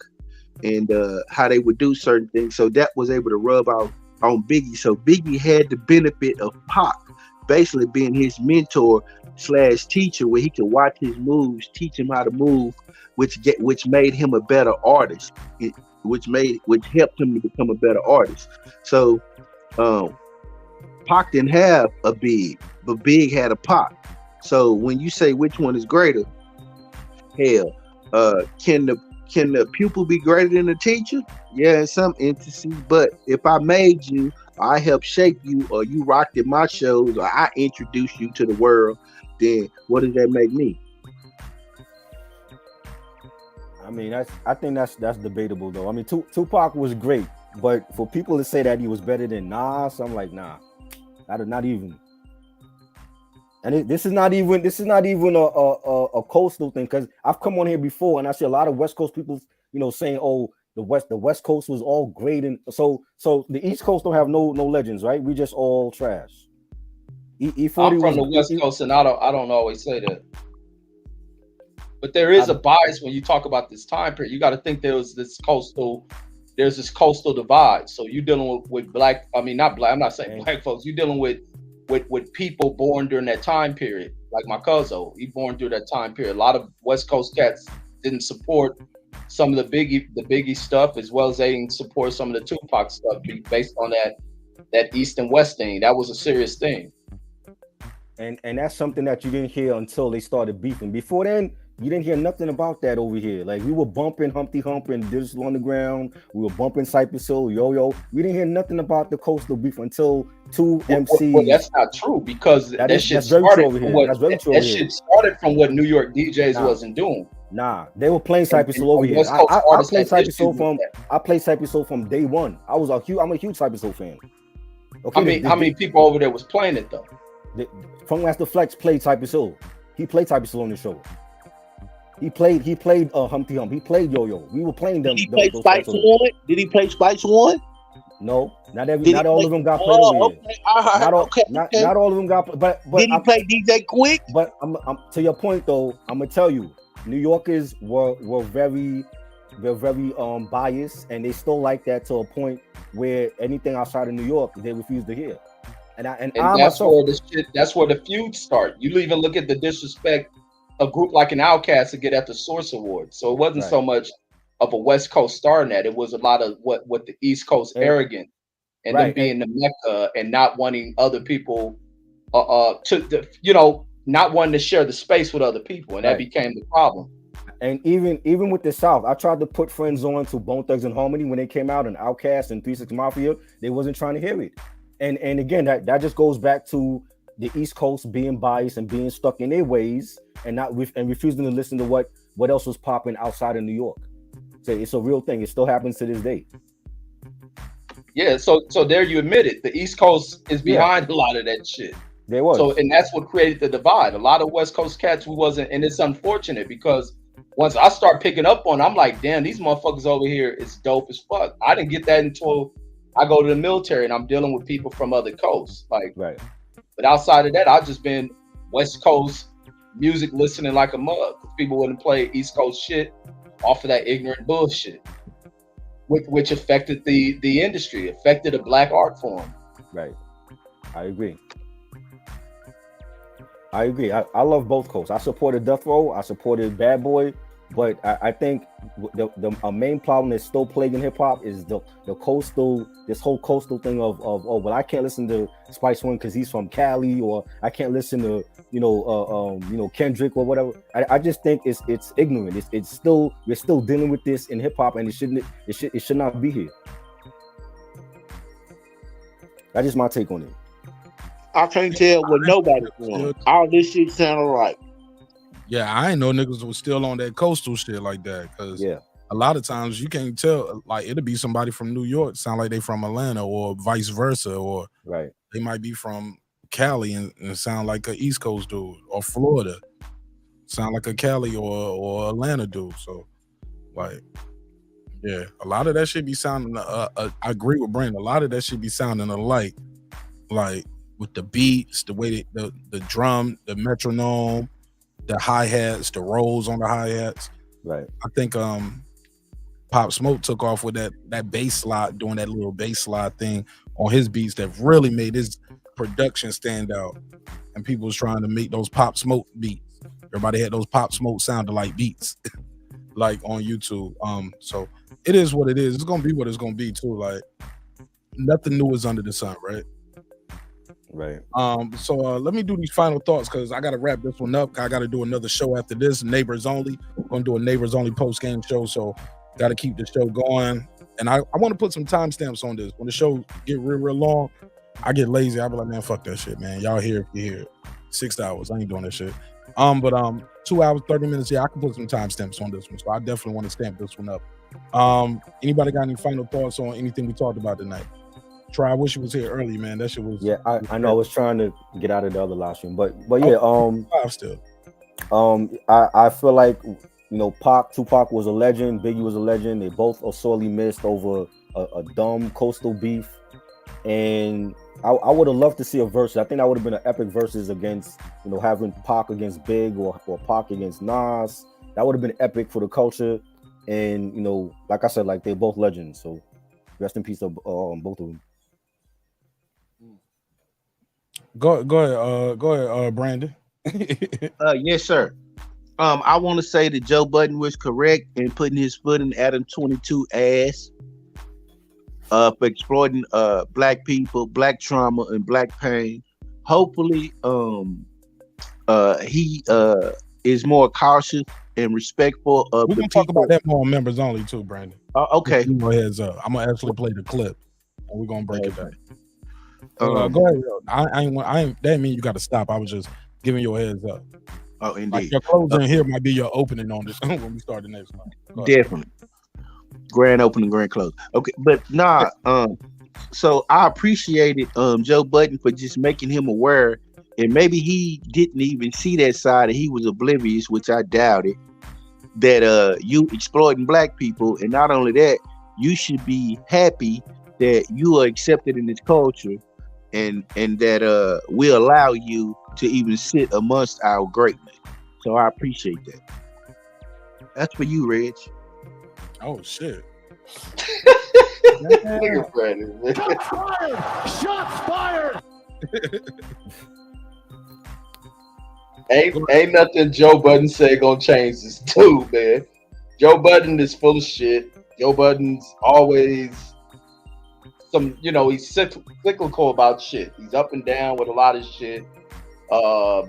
and how they would do certain things. So that was able to rub out on Biggie. So Biggie had the benefit of Pac basically being his mentor / teacher, where he could watch his moves, teach him how to move, which made him a better artist, which helped him to become a better artist. So Pac didn't have a Big, but Big had a Pac. So when you say which one is greater, hell, can can the pupil be greater than the teacher? Yeah, in some instances. But if I made you, I helped shape you, or you rocked at my shows, or I introduced you to the world, then what does that make me? I mean, I think that's debatable though. I mean, Tupac was great, but for people to say that he was better than Nas, I'm like, nah, not even. And this is not even a coastal thing, because I've come on here before and I see a lot of West Coast people, saying, oh, the West Coast was all great, and so the East Coast don't have no legends, right? We just all trash. I'm from the West Coast, and I don't always say that. But there is a bias when you talk about this time period. You got to think there's this coastal divide. So you're dealing with black. I mean, not black. I'm not saying black folks. You're dealing with people born during that time period, like my cousin. He born during that time period. A lot of West Coast cats didn't support some of the Biggie stuff, as well as they didn't support some of the Tupac stuff, based on that East and West thing. That was a serious thing. And that's something that you didn't hear until they started beefing. Before then, you didn't hear nothing about that over here. Like, we were bumping Humpty Hump and Digital Underground. We were bumping Cypress Hill, Yo-Yo. We didn't hear nothing about the coastal beef until two MCs. Well, that's not true, because that shit started from what New York DJs wasn't doing. Nah, they were playing Cypress Hill over here. I played Cypress Hill from day one. I'm a huge Cypress Hill fan. Okay, how many people over there was playing it though? Funkmaster Flex played Cypress Hill. He played Cypress Hill on the show. He played Humpty Hump. He played Yo-Yo. We were playing them. Did he play Spice One? Did he play Spice One? No, not all of them got played over here. Not all of them got. But did he play DJ Quick? But I'm to your point though. I'm gonna tell you, New Yorkers were very biased, and they still like that to a point where anything outside of New York they refuse to hear. And that's where the feuds start. You even look at the disrespect a group like an Outkast to get at the Source Award. So it wasn't so much of a West Coast star in that. It was a lot of what the East Coast arrogant and them being the Mecca and not wanting other people not wanting to share the space with other people, and that became the problem. And even with the South, I tried to put friends on to Bone Thugs and Harmony when they came out, and Outkast and 3 6 Mafia. They wasn't trying to hear it. And again, that just goes back to the East Coast being biased and being stuck in their ways, and refusing to listen to what else was popping outside of New York. So it's a real thing. It still happens to this day. Yeah, so there you admit it. The East Coast is behind a lot of that shit. There was. So, and that's what created the divide. A lot of West Coast cats who wasn't, and it's unfortunate because once I start picking up on, I'm like, damn, these motherfuckers over here is dope as fuck. I didn't get that until I go to the military and I'm dealing with people from other coasts. But outside of that, I've just been West Coast music listening like a mug. People wouldn't play East Coast shit off of that ignorant bullshit, which affected the industry, affected a black art form. Right. I agree. I love both coasts. I supported Death Row. I supported Bad Boy. But I think the main problem that's still plaguing hip hop is the coastal, this whole coastal thing of I can't listen to Spice One because he's from Cali, or I can't listen to Kendrick or whatever. I just think it's ignorant. We're still dealing with this in hip hop, and it should not be here. That's just my take on it. I can't tell what nobody's doing. All this shit sound right. Yeah, I ain't know niggas was still on that coastal shit like that. Cause a lot of times you can't tell. Like, it'll be somebody from New York sound like they from Atlanta, or vice versa, or they might be from Cali and sound like an East Coast dude, or Florida sound like a Cali or Atlanta dude. So, like, yeah, a lot of that shit be sounding. I agree with Brandon. A lot of that shit be sounding alike, like with the beats, the way the drum, the metronome, the hi-hats, the rolls on the hi-hats. Right. I think Pop Smoke took off with that bass slide, doing that little bass slide thing on his beats that really made his production stand out. And people was trying to make those Pop Smoke beats. Everybody had those Pop Smoke sound alike beats, like on YouTube. So it is what it is. It's gonna be what it's gonna be too. Like, nothing new is under the sun, right? Right. So let me do these final thoughts because I got to wrap this one up. I got to do another show after this. Neighbors only. I'm gonna do a neighbors only post game show. So got to keep the show going. And I want to put some timestamps on this. When the show get real long, I get lazy. I be like, man, fuck that shit, man. Y'all here if you hear 6 hours. I ain't doing that shit. But 2 hours, 30 minutes. Yeah, I can put some timestamps on this one. So I definitely want to stamp this one up. Anybody got any final thoughts on anything we talked about tonight? Try. I wish it was here early, man. That shit was. Yeah, I know. I was trying to get out of the other live stream, but yeah. Still. I feel like Tupac was a legend. Biggie was a legend. They both are sorely missed over a dumb coastal beef, and I would have loved to see a versus. I think that would have been an epic versus against having Pac against Big or Pac against Nas. That would have been epic for the culture, and like I said, like they're both legends. So rest in peace to both of them. Go ahead, Brandon. Yes, sir. I want to say that Joe Budden was correct in putting his foot in Adam 22 ass for exploiting black people, black trauma, and black pain. Hopefully, he is more cautious and respectful of We're the gonna people. talk about that more on members only too, Brandon. Okay. Keep your heads up. I'm gonna actually play the clip, and we're gonna break it down. Go ahead. I ain't. That didn't mean you got to stop. I was just giving your heads up. Oh, indeed. Like your closing here might be your opening on this when we start the next one. Definitely. Grand opening, grand close. Okay, but nah. So I appreciated Joe Budden for just making him aware, and maybe he didn't even see that side, and he was oblivious, which I doubted. That you exploiting black people, and not only that, you should be happy that you are accepted in this culture, and that we allow you to even sit amongst our greatness. So I appreciate that. That's for you, Reg. Oh shit. Nigga Brandon, man. Shots fired! Shots fired! Ain't nothing Joe Budden said gonna change this dude, man. Joe Budden is full of shit. Joe Budden's always he's cyclical about shit. He's up and down with a lot of shit. I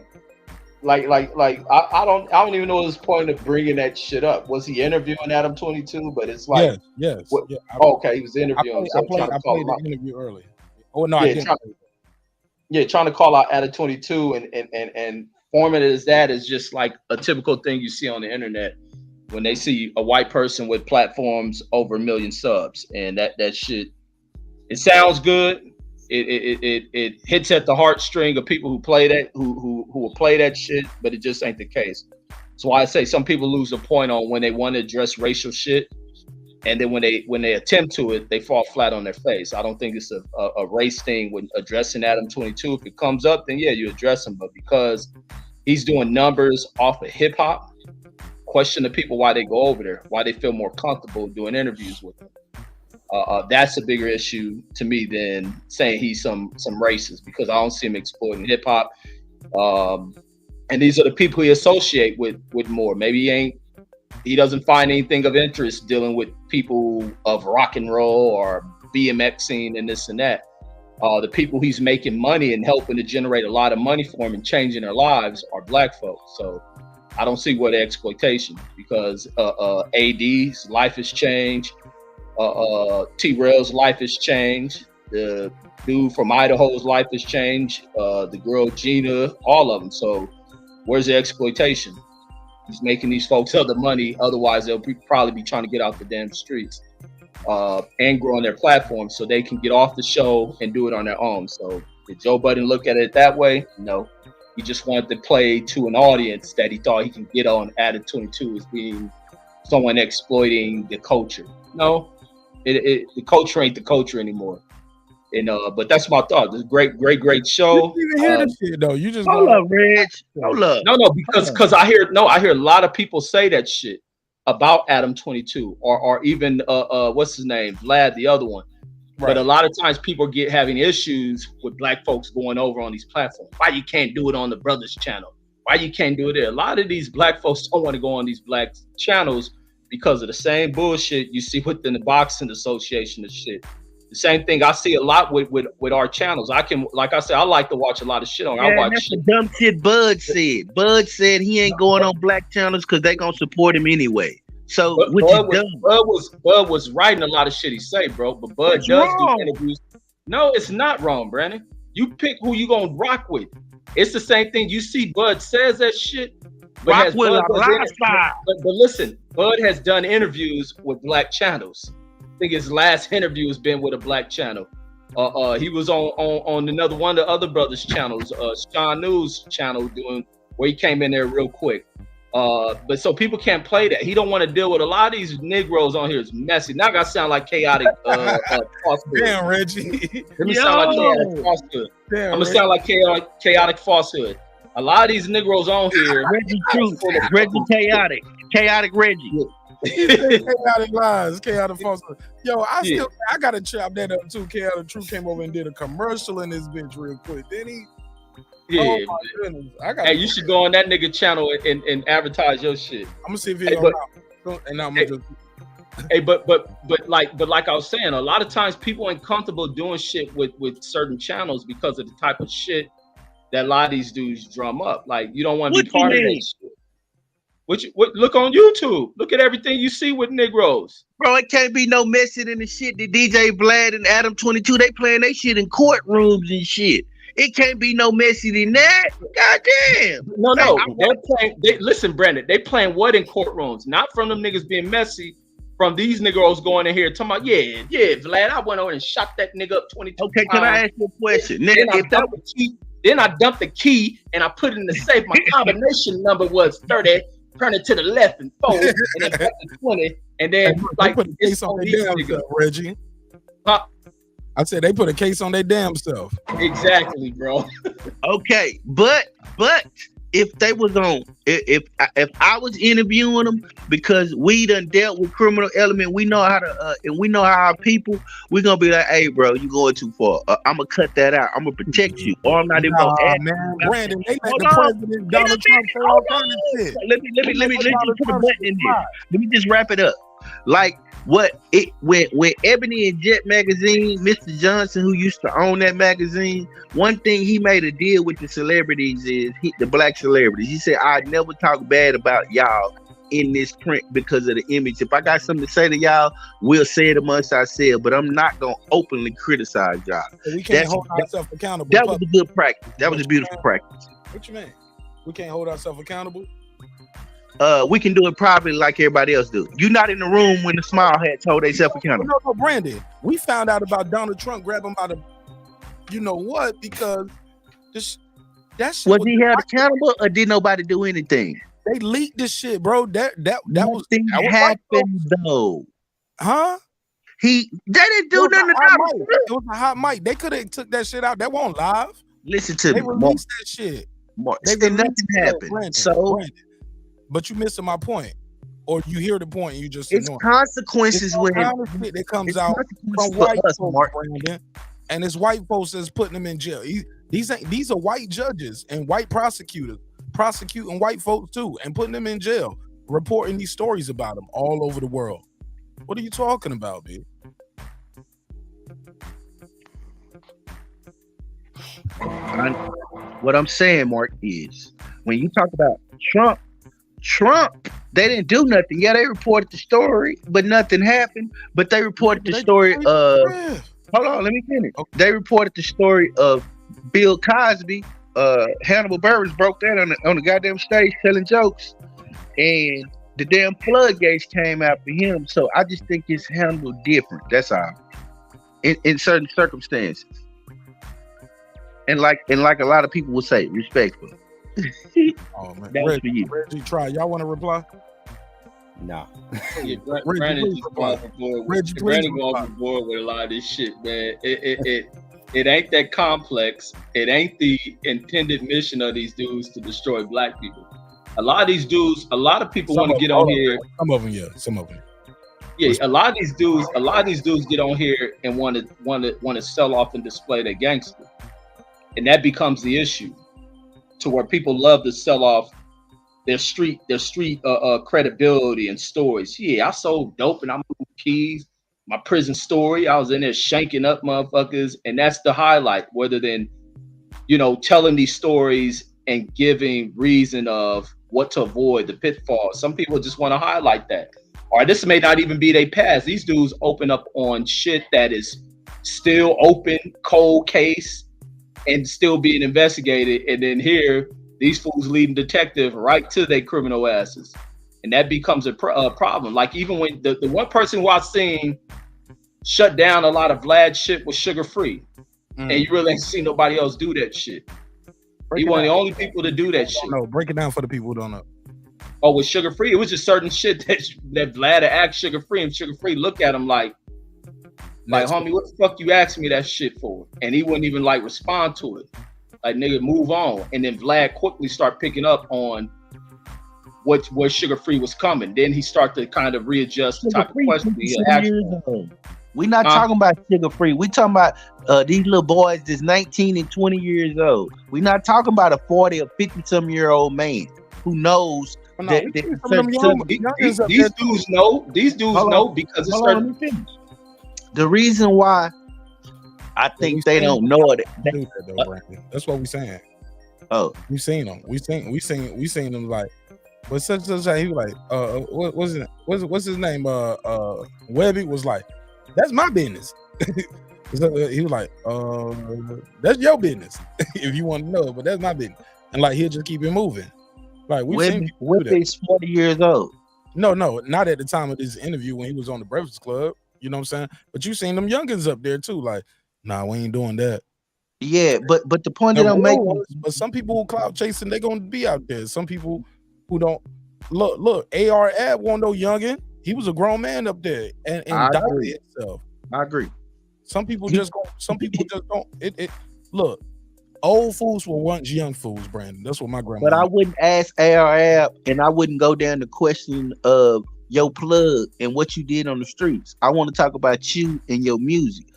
don't even know his point of bringing that shit up. Was he interviewing Adam 22? But it's like, yes. Yeah, okay, he was interviewing. I played the interview early. Oh no, I didn't. Trying to call out Adam 22 and forming it as that is just like a typical thing you see on the internet when they see a white person with platforms over 1 million subs, and that shit. It sounds good. It hits at the heartstring of people who play that, who will play that shit, but it just ain't the case. That's why I say some people lose the point on when they want to address racial shit, and then when they attempt to it, they fall flat on their face. I don't think it's a race thing when addressing Adam 22. If it comes up, then yeah, you address him. But because he's doing numbers off of hip hop, question the people why they go over there, why they feel more comfortable doing interviews with him. That's a bigger issue to me than saying he's some racist, because I don't see him exploiting hip hop. And these are the people he associate with more. Maybe he doesn't find anything of interest dealing with people of rock and roll or BMXing and this and that. The people he's making money and helping to generate a lot of money for him and changing their lives are black folks. So I don't see what exploitation, because AD's life has changed. T-Rail's life has changed. The dude from Idaho's life has changed. The girl Gina, all of them. So where's the exploitation? He's making these folks other money. Otherwise, they'll probably be trying to get out the damn streets and grow on their platform so they can get off the show and do it on their own. So did Joe Budden look at it that way? No. He just wanted to play to an audience that he thought he can get on Adam 22 as being someone exploiting the culture. No. The culture ain't the culture anymore, and but that's my thought. It's a great show. You didn't even hear this shit though. You just hold up, Reg. Hold up. No, because I hear a lot of people say that shit about Adam 22 or even what's his name, Vlad, the other one. Right. But a lot of times people having issues with black folks going over on these platforms. Why you can't do it on the Brothers channel? Why you can't do it there? A lot of these black folks don't want to go on these black channels because of the same bullshit you see within the boxing association and shit. The same thing I see a lot with our channels. I can, like I said, I like to watch a lot of shit on. I watch that's shit. the dumb shit Bud said. Bud said he ain't going on black channels because they gonna support him anyway. So which is dumb. Bud was writing a lot of shit he say, bro. But Bud What's does wrong? do interviews. No, it's not wrong, Brandon. You pick who you gonna rock with. It's the same thing. You see, Bud says that shit. But listen, Bud has done interviews with black channels. I think his last interview has been with a black channel. He was on another one of the other brothers' channels, Sean News channel, doing where he came in there real quick. But so people can't play that. He don't want to deal with a lot of these Negroes on here. It's messy. Now I gotta sound like chaotic. Damn, Reggie. Let me sound like chaotic falsehood. I'm gonna sound like chaotic falsehood. A lot of these Negroes on here. Reggie Truth, Reggie chaotic Reggie. He said chaotic lies, chaotic falsehood. Yo, I gotta chop that up too. Chaotic Truth came over and did a commercial in this bitch real quick. Then he. Yeah, oh my goodness. Hey, you should go on that nigga channel and advertise your shit. I'm gonna see if he and I'm gonna just. Hey, but like I was saying, a lot of times people ain't comfortable doing shit with certain channels because of the type of shit that a lot of these dudes drum up. Like you don't want to be part of that shit. What look on YouTube. Look at everything you see with Negroes. Bro, it can't be no messing in the shit that DJ Vlad and Adam 22, they playing they shit in courtrooms and shit. It can't be no messy than that. Goddamn. No. They're playing. Listen, Brandon. They playing what in courtrooms? Not from them niggas being messy. From these Negroes going in here talking about, yeah, Vlad, I went over and shot that nigga up 22 Okay, can I ask you a question? Then I dumped the key and I put it in the safe. My combination number was 30. Turn it to the left and forward, and then back to 20, and then like put a case on their damn self, Reggie. I said they put a case on their damn self. Exactly, bro. Okay, but if they was on, if I was interviewing them because we done dealt with criminal element, we know how to, and we know how our people, we gonna be like, hey, bro, you going too far. I'm gonna cut that out. I'm gonna protect you, or I'm not even gonna add. Man, Brandon, they let the president Donald Trump say all kind of shit. Let me just put a button in there. Let me just wrap it up. Like when Ebony and Jet magazine, Mr. Johnson, who used to own that magazine, one thing he made a deal with the celebrities is the black celebrities. He said, I never talk bad about y'all in this print because of the image. If I got something to say to y'all, we'll say it amongst ourselves, but I'm not gonna openly criticize y'all. We can't hold ourselves accountable. That was a good practice. That was a beautiful practice. What you mean? We can't hold ourselves accountable? We can do it privately like everybody else do. You're not in the room when the smile hats hold themselves accountable. No, Brandon. We found out about Donald Trump grabbing by the, you know what? Because that shit was he held accountable or did nobody do anything? They leaked this shit, bro. That was happened though. Huh? They didn't do nothing. It was a hot mic. They could have took that shit out. That won't live. Listen to me. They released that shit. Nothing happened. Brandon. But you missing my point, or you hear the point and you just it's consequences when it comes out from white folks, Brandon, and it's white folks that's putting them in jail. These are white judges and white prosecutors prosecuting white folks too and putting them in jail, reporting these stories about them all over the world. What are you talking about, dude? What I'm saying, Mark, is when you talk about Trump, they didn't do nothing. Yeah, they reported the story, but nothing happened. But they reported the story of hold on, let me finish. Okay. They reported the story of Bill Cosby. Hannibal Buress broke that on the goddamn stage telling jokes, and the damn floodgates came after him. So I just think it's handled different. That's all. In certain circumstances, and like a lot of people would say, respectfully. Oh man, Reggie, try. Y'all want to reply? Nah. Yeah, Brandon go overboard with a lot of this shit, man. It ain't that complex. It ain't the intended mission of these dudes to destroy black people. A lot of these dudes, a lot of people want to get on here. Some of them, yeah. Some of them. Yeah, a lot of these dudes get on here and want to sell off and display their gangster, and that becomes the issue. To where people love to sell off their street credibility and stories. Yeah, I sold dope and I moved keys. my prison story. I was in there shanking up motherfuckers, and that's the highlight. Rather than, telling these stories and giving reason of what to avoid, the pitfalls. Some people just want to highlight that. Or this may not even be their past. These dudes open up on shit that is still open, cold case, and still being investigated. And then here, these fools leading detective right to their criminal asses. And that becomes a problem. Like even when the one person who I've seen shut down a lot of Vlad shit was Sugar Free. And you really ain't seen nobody else do that shit. He one of the only people to do that shit. No, break it down for the people who don't know. Oh, with Sugar Free, it was just certain shit that Vlad had asked Sugar Free, and Sugar Free look at him like, homie, what the fuck you asking me that shit for? And he wouldn't even like respond to it. Like, nigga, move on. And then Vlad quickly start picking up on where Sugar Free was coming. Then he start to kind of readjust the type of question he asked. We're not talking about Sugar Free. We talking about these little boys that's 19 and 20 years old. We're not talking about a 40 or 50-some-year-old man who knows that these dudes know. These dudes know because it's certain. The reason why I think they don't know it. That's what we saying. Oh, we seen them. We seen them like. But such he was like, what's his name? Webby was like, that's my business. So he was like, that's your business if you want to know, but that's my business. And like he'll just keep it moving. Like Webby's 40 years old. No, not at the time of this interview when he was on the Breakfast Club. You know what I'm saying? But you seen them youngins up there too. Like, nah, we ain't doing that. Yeah, but the point that I'm making. But some people who clout chasing, they're gonna be out there. Some people who don't look. AR Ab won't no youngin. He was a grown man up there and doubted himself. I agree. Some people just don't. It look. Old fools were once young fools, Brandon. That's what my grandma. But I wouldn't ask AR Ab, and I wouldn't go down the question of your plug and what you did on the streets. I want to talk about you and your music,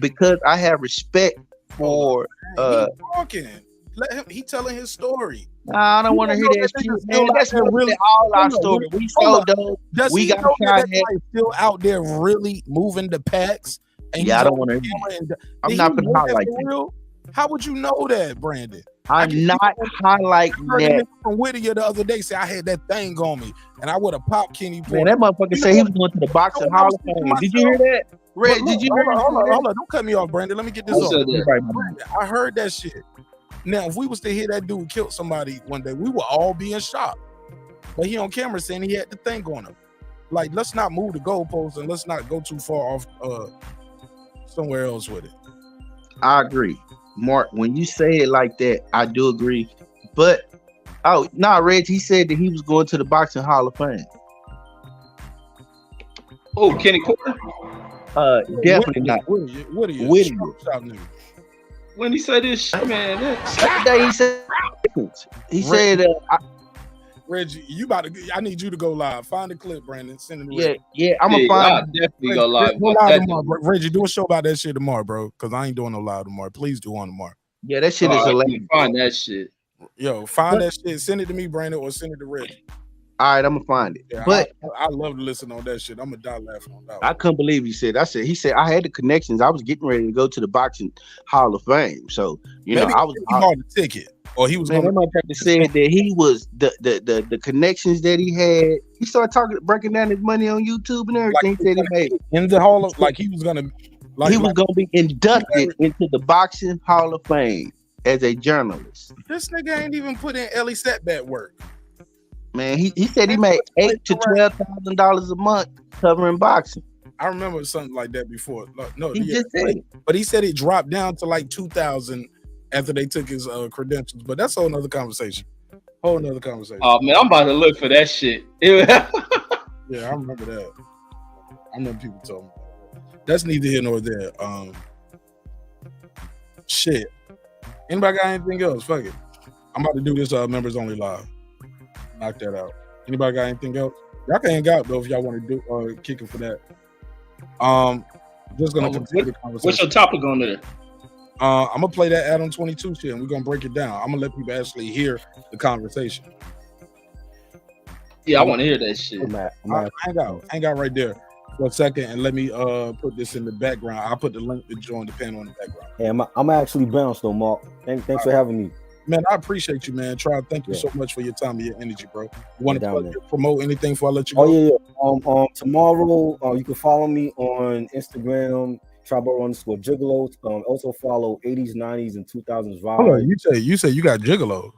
because I have respect for. He's talking. Let him. He telling his story. Nah, I don't want to hear that shit, man. That's really all our story. We so dope. We got shot at. Still out there really moving the packs. And yeah, I don't want to hear that. I'm not gonna highlight that. How would you know that, Brandon? I'm not highlighting that. From Whittier the other day, say I had that thing on me, and I would have popped Kenny. Man, that motherfucker said he was going to the boxing hall of fame. Did you hear that? Red, did you hear that? Hold on, don't cut me off, Brandon. Let me get this off. I heard that shit. Now, if we was to hear that dude kill somebody one day, we would all be in shock. But he on camera saying he had the thing on him. Like, let's not move the goalposts and let's not go too far off somewhere else with it. I agree. Mark, when you say it like that, I do agree. But Reg, he said that he was going to the Boxing Hall of Fame. Oh, Kenny Porter? Definitely not. Whittier. When he said this shit, man, he said Reggie, you about to? I need you to go live. Find the clip, Brandon. Send it to Reggie. Yeah, I'm gonna find. I'll definitely go live. Go live tomorrow, Reggie. Do a show about that shit tomorrow, bro. Because I ain't doing no live tomorrow. Please do one tomorrow. Yeah, that shit is hilarious. Find that shit. Yo, find that shit. Send it to me, Brandon, or send it to Reggie. All right, I'm gonna find it. Yeah, but I love to listen on that shit. I'm gonna die laughing on that one. I couldn't believe he said I had the connections. I was getting ready to go to the Boxing Hall of Fame. So Maybe I was bought the ticket. Or he was going to said that he was the connections that he had. He started breaking down his money on YouTube and everything. He said he made in the Hall of he was gonna be inducted into the Boxing Hall of Fame as a journalist. This nigga ain't even put in Ellie Setback work. Man, he said he made $8,000 to $12,000 a month covering boxing. I remember something like that before. Just said it. But he said it dropped down to like 2,000 after they took his credentials. But that's a whole nother conversation. Oh man, I'm about to look for that shit. Yeah, I remember that. I remember people told me that. That's neither here nor there. Shit. Anybody got anything else? Fuck it. I'm about to do this members only live. Knock that out. Anybody got anything else? Y'all can hang out though if y'all want to do kick it for that. Just gonna continue the conversation. What's your topic on there? I'm gonna play that Adam 22 shit and we're gonna break it down. I'm gonna let people actually hear the conversation. Yeah, I want to hear that shit. Hang out right there. for a second and let me put this in the background. I'll put the link to join the panel in the background. Hey, I'm actually bounced though, Mark. Thanks for having me. Man, I appreciate you, man. Thank you so much for your time and your energy, bro. You want to promote anything before I let you go? Oh yeah. Tomorrow, you can follow me on Instagram, Tribal_Gigolo. Also follow 80s, 90s, and 2000s vibe. Hold on, you say you got Gigolo.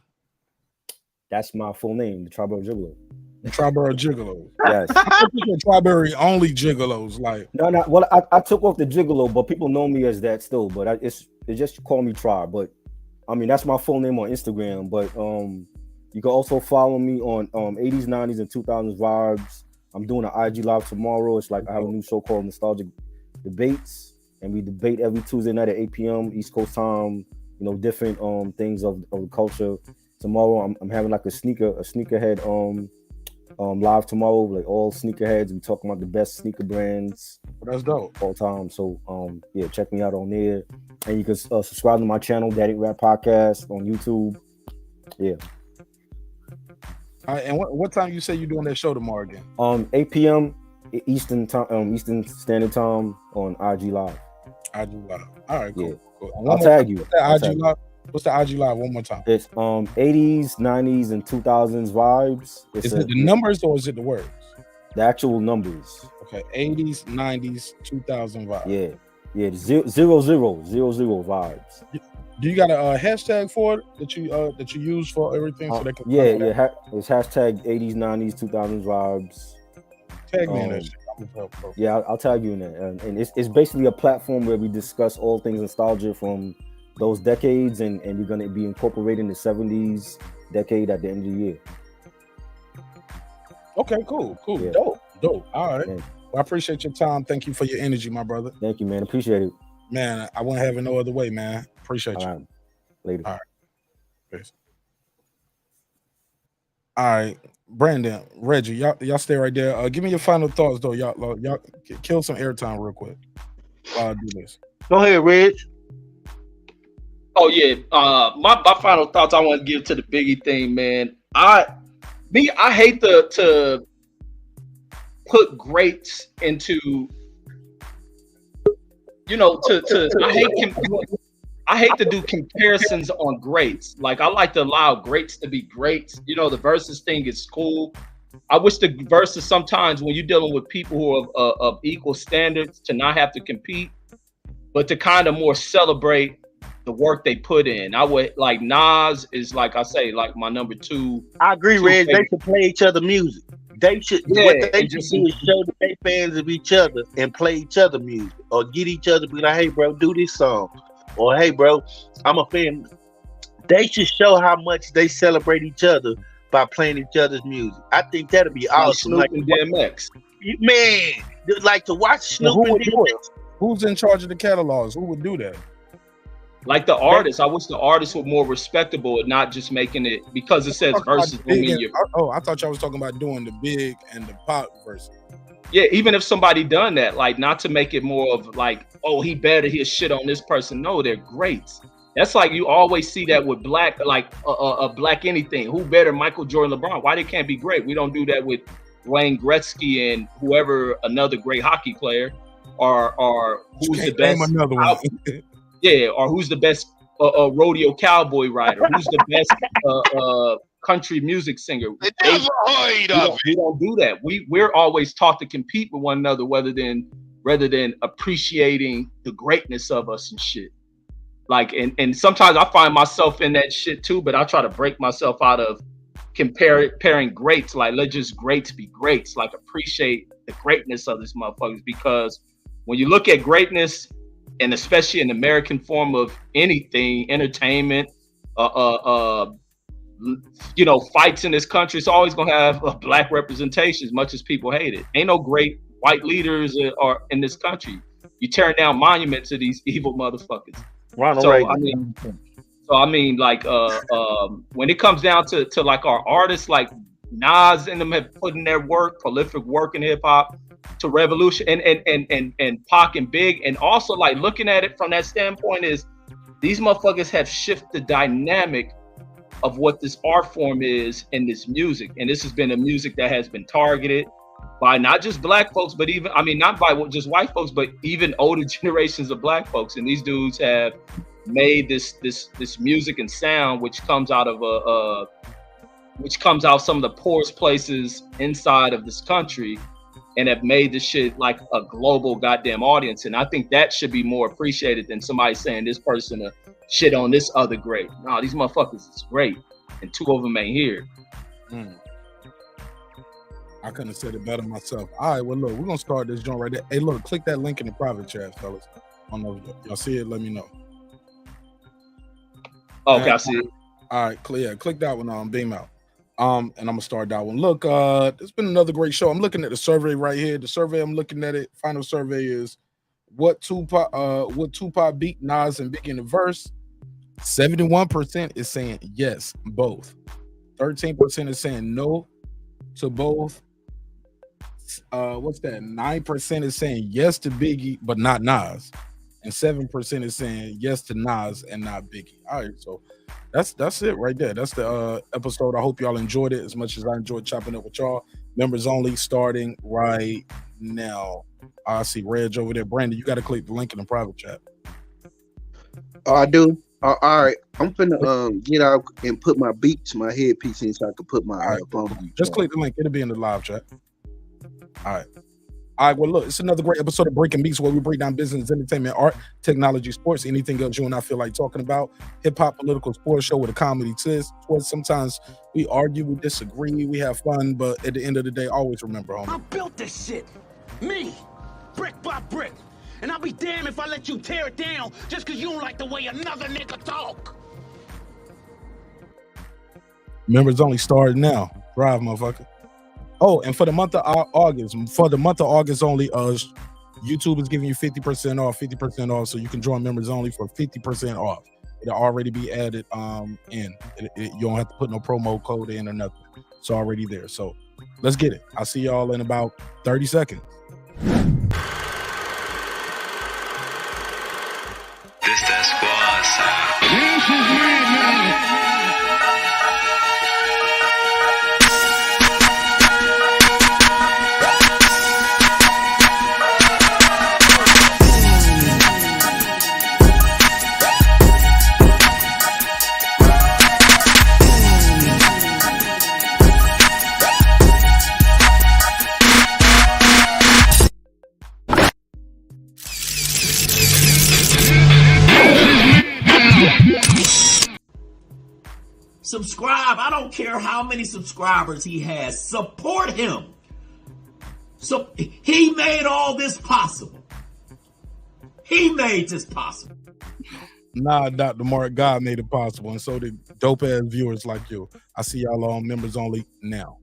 That's my full name, the Tribal Gigolo. Tribal Gigolo. Yes. Tribal only Gigolos, like. No. Well, I took off the Gigolo, but people know me as that still. But they just call me Tribe. But I mean, that's my full name on Instagram. But you can also follow me on 80s, 90s, and 2000s vibes. I'm doing an IG live tomorrow. It's like I have a new show called Nostalgic Debates, and we debate every Tuesday night at 8 p.m. East Coast time. You know, different things of the culture. Tomorrow I'm having like a sneakerhead live tomorrow, like all sneakerheads. We talking about the best sneaker brands. That's dope. All time. So yeah, check me out on there. And you can subscribe to my channel, Daddy Rap Podcast on YouTube. Yeah. All right, and what time you say you doing that show tomorrow again? 8 p.m. Eastern time, Eastern Standard Time on IG Live. IG Live. All right, cool. Yeah. Cool. I'll tag you. What's the IG Live one more time? It's 80s, 90s, and 2000s vibes. Is it the numbers or is it the words? The actual numbers. Okay, 80s, 90s, 2000 vibes. Yeah, 00 vibes. Do you got a hashtag for it that you use for everything so they can? It's hashtag 80s, 90s, 2000s vibes. Tag me in that shit. Yeah, I'll tag you in that. And it's basically a platform where we discuss all things nostalgia from those decades, and we're gonna be incorporating the 70s decade at the end of the year. Okay, cool. Yeah. Dope. All right. Well, I appreciate your time. Thank you for your energy, my brother. Thank you, man. Appreciate it. Man, I wouldn't have it no other way, man. Appreciate you. All right. Later. All right. Peace. All right. Brandon, Reggie, y'all stay right there. Give me your final thoughts though. Y'all kill some airtime real quick while I do this. Go ahead, Reg. Oh yeah. My final thoughts I want to give to the Biggie thing, man. I hate to put greats into, you know, I hate to do comparisons on greats. Like, I like to allow greats to be greats. You know, the Verzuz thing is cool. I wish the Verzuz sometimes when you're dealing with people who are of equal standards to not have to compete, but to kind of more celebrate the work they put in. I would like Nas is like I say, like my number two. I agree, Reg. They should play each other music. They should what they should do is show the they fans of each other and play each other music, or get each other be like, hey bro, do this song, or hey bro, I'm a fan. They should show how much they celebrate each other by playing each other's music. I think that'd be awesome. Snoop and DMX. Man, like to watch Snoop and DMX. Who's in charge of the catalogs? Who would do that? Like the artists, I wish the artists were more respectable and not just making it because it says Verzuz. I thought y'all was talking about doing the Big and the Pop versus. Yeah, even if somebody done that, like not to make it more of like, oh, he better his shit on this person. No, they're great. That's like you always see that with black, like black anything. Who better, Michael Jordan, LeBron? Why they can't be great? We don't do that with Wayne Gretzky and whoever another great hockey player, or who's the best? Name another one. Yeah, or who's the best rodeo cowboy rider? Who's the best country music singer? We don't do that. We're always taught to compete with one another rather than appreciating the greatness of us and shit. Like, and sometimes I find myself in that shit too, but I try to break myself out of comparing greats. Like, let just greats be greats. Like, appreciate the greatness of these motherfuckers, because when you look at greatness, and especially in the American form of anything, entertainment, you know, fights in this country, it's always gonna have a black representation as much as people hate it. Ain't no great white leaders are in this country. You tear down monuments to these evil motherfuckers. Ronald Reagan. I mean, like, when it comes down to like our artists, like Nas and them have put in their work, prolific work in hip hop, to revolution and Pac and Big, and also like looking at it from that standpoint is these motherfuckers have shifted the dynamic of what this art form is in this music, and this has been a music that has been targeted. by not just black folks, but even, I mean, not by just white folks, but even older generations of black folks. And these dudes have made this music and sound, which comes out of some of the poorest places inside of this country, and have made this shit like a global goddamn audience. And I think that should be more appreciated than somebody saying this person shit on this other great. No, these motherfuckers is great, and two of them ain't here. I couldn't have said it better myself. All right, well, look, we're gonna start this joint right there. Hey, look, click that link in the private chat, fellas. I don't know if y'all see it. Let me know. Okay, I see it. All right, click that one on Beam Out. And I'm gonna start that one. Look, it's been another great show. I'm looking at the survey right here. The survey I'm looking at it. Final survey is would Tupac beat Nas and Biggie in the verse? 71% is saying yes, both. 13% is saying no to both. What's that? 9% is saying yes to Biggie, but not Nas. And 7% is saying yes to Nas and not Biggie. All right, so that's it right there. That's the episode. I hope y'all enjoyed it as much as I enjoyed chopping up with y'all. Members only starting right now. I see Reg over there. Brandon, you got to click the link in the private chat. Oh, I do. All right, I'm finna get out and put my headpiece in so I can put my phone. Just click the link. It'll be in the live chat. All right. Well, look, it's another great episode of Breaking Beats, where we break down business, entertainment, art, technology, sports, anything else you and I feel like talking about. Hip-hop, political, sports show with a comedy twist. Sometimes we argue, we disagree, we have fun, but at the end of the day, always remember, homie. I built this shit. Me. Brick by brick. And I'll be damned if I let you tear it down just because you don't like the way another nigga talk. Members only started now. Drive, motherfucker. Oh, and for the month of August, only, YouTube is giving you 50% off, so you can join members only for 50% off. It'll already be added in. You don't have to put no promo code in or nothing. It's already there. So let's get it. I'll see y'all in about 30 seconds. This that squad sound. This is me, man. Subscribe. I don't care how many subscribers he has. Support him. So he made all this possible. He made this possible. Nah, Dr. Marq, God made it possible, and so did dope ass viewers like you. I see y'all on members only now.